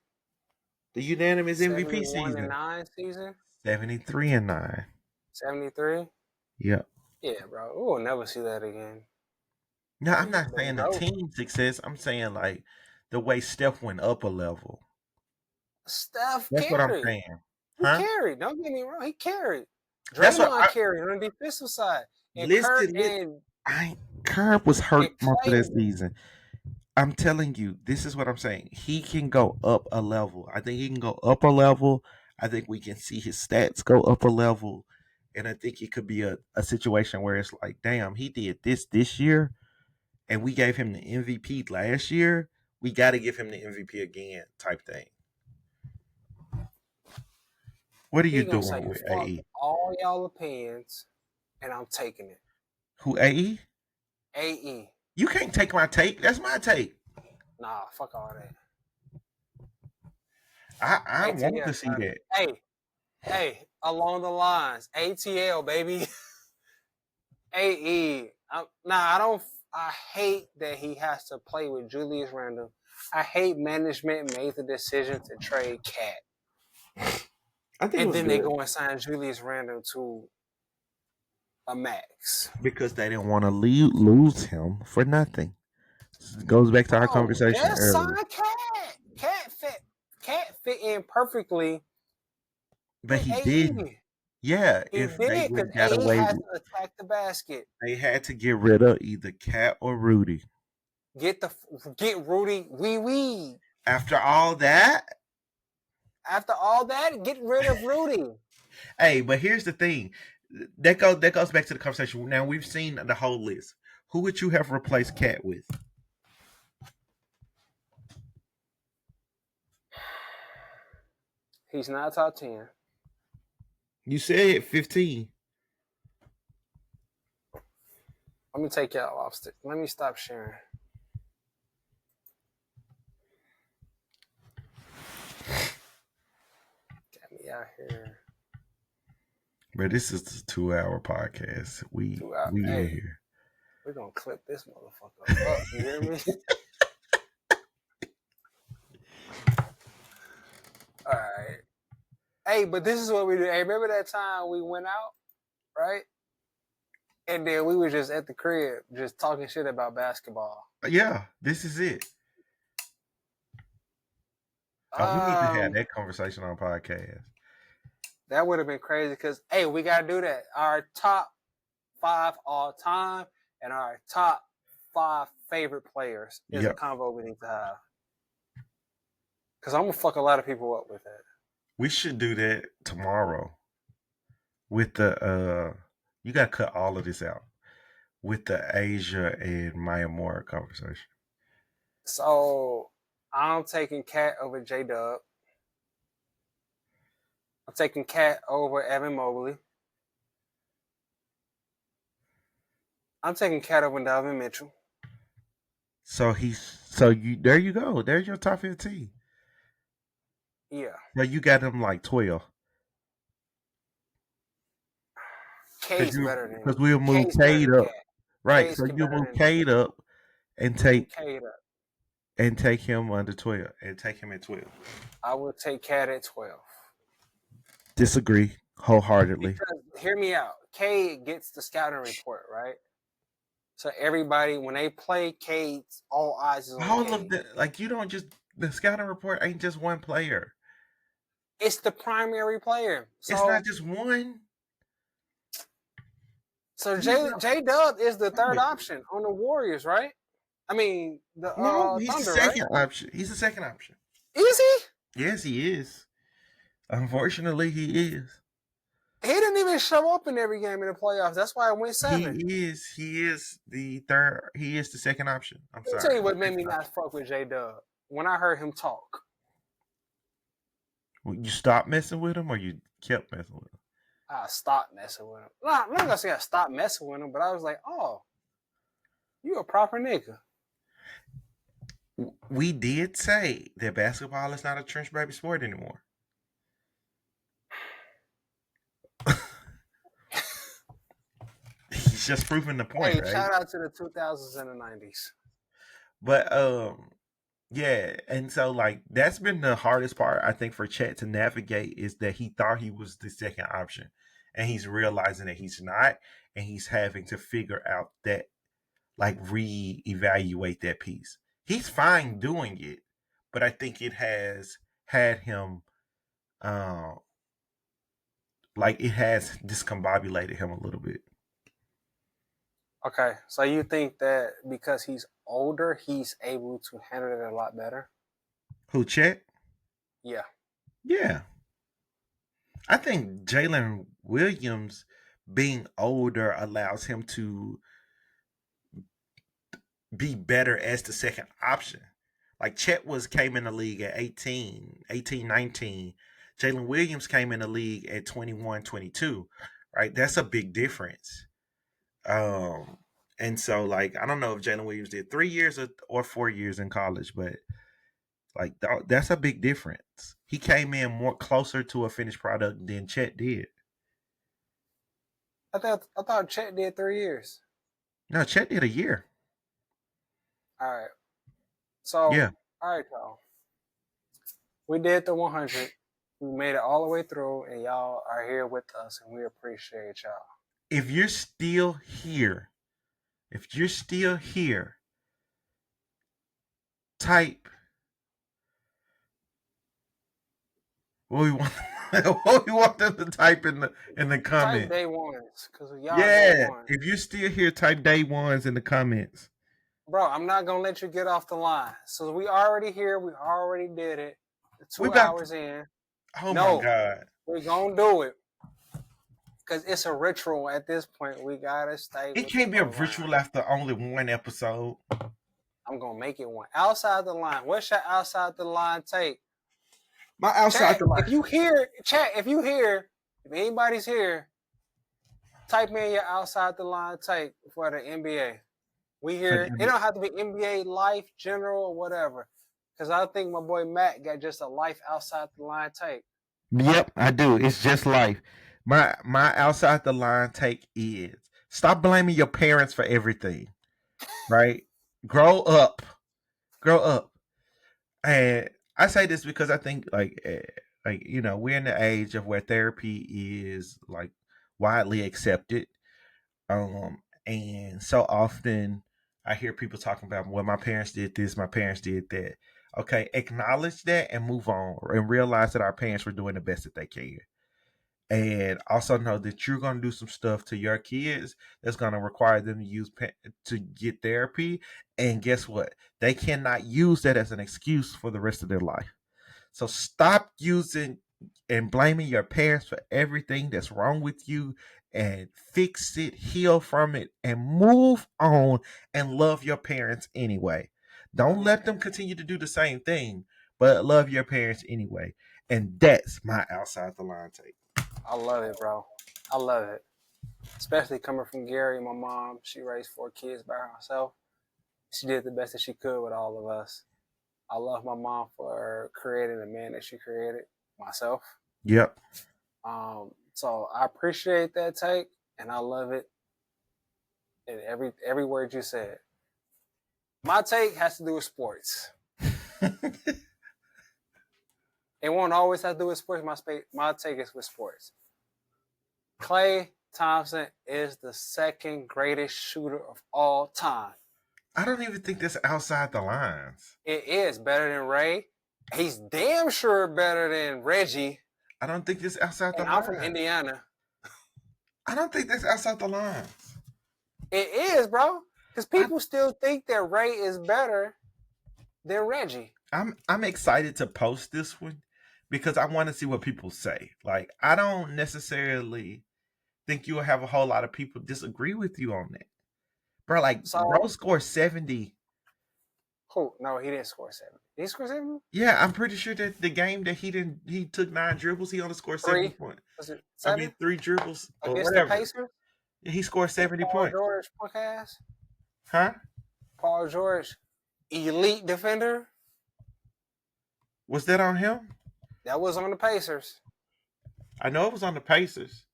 The unanimous MVP 71 and season. 9 season. 73 and 9. 73? Yeah. Yeah, bro. We will never see that again. No, I'm not The saying the GOAT. team success. I'm saying like the way Steph went up a level. Steph That's what I'm carried. saying. He Huh? carried. Don't get me wrong. He carried. That's what Draymond I carried on the defensive side. And Kurt listed. and, Curb was hurt and most of Clay. that season. I'm telling you, this is what I'm saying. He can go up a level. I think he can go up a level. I think we can see his stats go up a level. And I think it could be a situation where it's like, damn, he did this year, and we gave him the MVP last year. We got to give him the MVP again, type thing. What are you He gonna doing say, with fuck AE? all y'all opinions, and I'm taking it. Who AE? AE. You can't take my take. That's my take. Nah, fuck all that. I want to ATL see got it. that Hey, along the lines. ATL, baby. AE. I don't. I hate that he has to play with Julius Randle. I hate management made the decision to trade Cat. I think it And was then they good go and sign Julius Randle to a max. because they didn't want to lose him for nothing. It goes back to our Bro, conversation just sign earlier. Cat. Cat fit in perfectly But with he didn't. AE. Yeah, He if they did would because have got AE away has with, to attack the basket. they had to get rid of either Cat or Rudy. Get Rudy wee. After all that, After all that, get rid of Rudy. hey, but here's the thing. That goes back to the conversation. Now we've seen the whole list. Who would you have replaced Cat with? He's not top 10. You said 15. Let me take y'all off. Let me stop sharing. Get me out here. But this is a 2 hour podcast. We in Hey, here. we're gonna clip this motherfucker up. You hear me? All right. Hey, but this is what we do. Hey, remember that time we went out, right? And then we were just at the crib, just talking shit about basketball. Yeah, this is it. Oh, we need to have that conversation on podcast. That would have been crazy because, hey, we got to do that. Our top 5 all time and our top 5 favorite players is a Yep. combo we need to have. Because I'm going to fuck a lot of people up with that. We should do that tomorrow with the you gotta cut all of this out with the Asia and Maya Moore conversation. So I'm taking Cat over J Dub. I'm taking Cat over Evan Mobley. I'm taking Cat over Donovan Mitchell. So you there you go. There's your top 15. Yeah. But you got them like 12. K's better than Because we'll move K's better Cade than up. Cat. Right. K's So you better move than Cade up and move take Cade up. him under 12 and take him at 12. I will take Cat at 12. Disagree wholeheartedly. Because hear me out. Cade gets the scouting report, right? So everybody, when they play Cade's, all eyes is on All of Cade. the like you don't just the scouting report ain't just one player. It's the primary player. So It's not just one. So J Dub is the third option on the Warriors, right? I mean the No, he's the Thunder, right? second option. He's the second option. Is he? Yes, he is. Unfortunately, he is. He didn't even show up in every game in the playoffs. That's why I went 7. He is the third. He is the second option. I'm Let me sorry. tell you what made me not fuck with J Dub. When I heard him talk. You stopped messing with him, or you kept messing with him? I stopped messing with him. No, I'm not gonna say I stopped messing with him, but I was like, oh, you a proper nigga. We did say that basketball is not a trench baby sport anymore. He's just proving the point, Hey, right? shout out to the 2000s and the 90s. But yeah, and so like that's been the hardest part I think for Chet to navigate is that he thought he was the second option, and he's realizing that he's not, and he's having to figure out that, like, reevaluate that piece. He's fine doing it, but I think it has had him, uh, like, it has discombobulated him a little bit. Okay, so you think that because he's older, he's able to handle it a lot better? Who, Chet? Yeah. Yeah. I think Jalen Williams being older allows him to be better as the second option. Like, Chet came in the league at 18, 19. Jalen Williams came in the league at 21, 22. Right? That's a big difference. Um, and so, like, I don't know if Jalen Williams did 3 years or 4 years in college, but like, that's a big difference. He came in more closer to a finished product than Chet did. I thought Chet did 3 years. No, Chet did a year. All right. So, Yeah. all right, y'all. We did the 100. We made it all the way through, and y'all are here with us, and we appreciate y'all. If you're still here, type what we want. What we want them to type in the Type comments. day ones, because y'all Yeah, day one. if you're still here, type day ones in the comments. Bro, I'm not going to let you get off the line. So we already here. We already did it. We 2 about hours in. Oh my No, God. we're going to do it. Because it's a ritual at this point. We got to stay It with can't the be a program. ritual after only one episode. I'm going to make it one. Outside the line. What's your outside the line take? My outside Chat, the line. if anybody's here, type in your outside the line take for the NBA. We here. It don't have to be NBA life, general, or whatever. Because I think my boy Matt got just a life outside the line take. Yep, I do. It's just life. My outside the line take is stop blaming your parents for everything. Right? Grow up. Grow up. And I say this because I think, like, we're in the age of where therapy is, like, widely accepted. And so often I hear people talking about, well, my parents did this, my parents did that. Okay, acknowledge that and move on, and realize that our parents were doing the best that they can. And also know that you're going to do some stuff to your kids that's going to require them to get therapy. And guess what? They cannot use that as an excuse for the rest of their life. So stop using and blaming your parents for everything that's wrong with you, and fix it, heal from it, and move on, and love your parents anyway. Don't let them continue to do the same thing, but love your parents anyway. And that's my outside the line take. I love it, bro. I love it. Especially coming from Gary, my mom. She raised 4 kids by herself. She did the best that she could with all of us. I love my mom for creating the man that she created, myself. Yep. So I appreciate that take, and I love it. And every word you said. My take has to do with sports. It won't always have to do with sports. My take is with sports. Klay Thompson is the second greatest shooter of all time. I don't even think that's outside the lines. It is better than Ray. He's damn sure better than Reggie. I don't think that's outside the And lines. I'm from Indiana. I don't think that's outside the lines. It is, bro. Because people still think that Ray is better than Reggie. I'm excited to post this one because I want to see what people say. Like, I don't necessarily think you'll have a whole lot of people disagree with you on that. Bro, like, bro scored 70. Who? No, he didn't score 70. Did he score 70? Yeah, I'm pretty sure that the game that he took 9 dribbles, he only scored 70 points. Was it 7? 3 dribbles or Against whatever. the Pacers? He scored 70 points. Paul George, punk ass? Huh? Paul George, elite defender? Was that on him? That was on the Pacers. I know it was on the Pacers.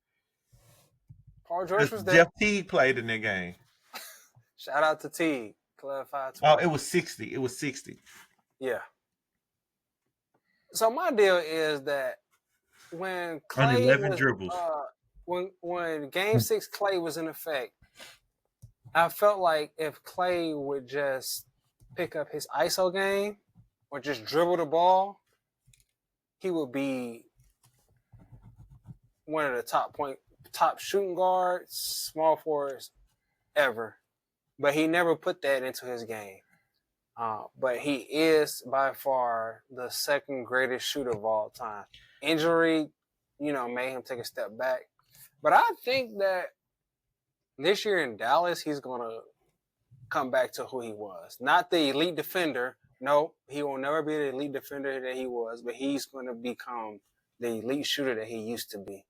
Paul George was there. Jeff Teague played in that game. Shout out to Teague. Club 512. Oh, it was 60. It was 60. Yeah. So my deal is that when Klay on 11 was, dribbles. when Game 6 Clay was in effect, I felt like if Clay would just pick up his ISO game or just dribble the ball, he would be one of the top shooting guards, small forwards ever. But he never put that into his game. But he is by far the second greatest shooter of all time. Injury, made him take a step back. But I think that this year in Dallas, he's going to come back to who he was. Not the elite defender. No, he will never be the elite defender that he was, but he's going to become the elite shooter that he used to be.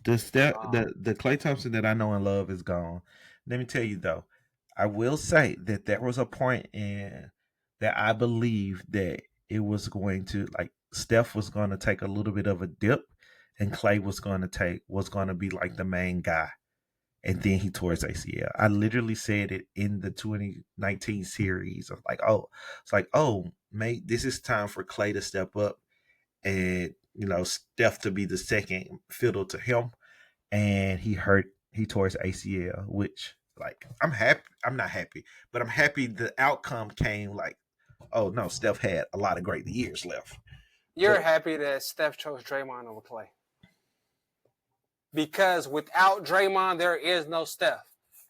The Klay Thompson that I know and love is gone. Let me tell you though, I will say that there was a point in that I believe that it was going to like Steph was going to take a little bit of a dip, and Klay was going to be like the main guy, and then he tore his ACL. I literally said it in the 2019 series of like, oh, it's like, oh, mate, this is time for Klay to step up, and Steph to be the second fiddle to him, and he tore his ACL, which like I'm not happy, but I'm happy the outcome came like, oh no, Steph had a lot of great years left. You're But happy that Steph chose Draymond over Klay. Because without Draymond, there is no Steph.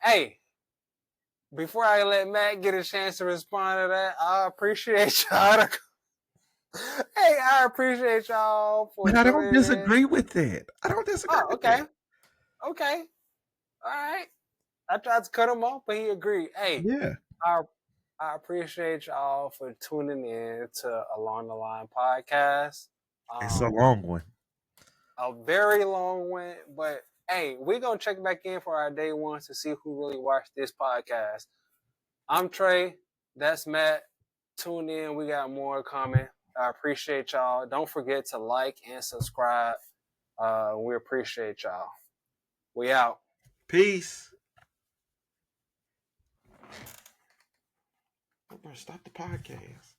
Hey, before I let Matt get a chance to respond to that, I appreciate y'all. Hey, I appreciate y'all for I don't tuning in. disagree with it. I don't disagree Oh, with okay. that. Okay. All right. I tried to cut him off, but he agreed. Hey, Yeah, I appreciate y'all for tuning in to Along the Line podcast. it's a long one. A very long one, but hey, we're gonna check back in for our day ones to see who really watched this podcast. I'm Trey. That's Matt. Tune in. We got more coming. I appreciate y'all. Don't forget to like and subscribe. We appreciate y'all. We out. Peace. Stop the podcast.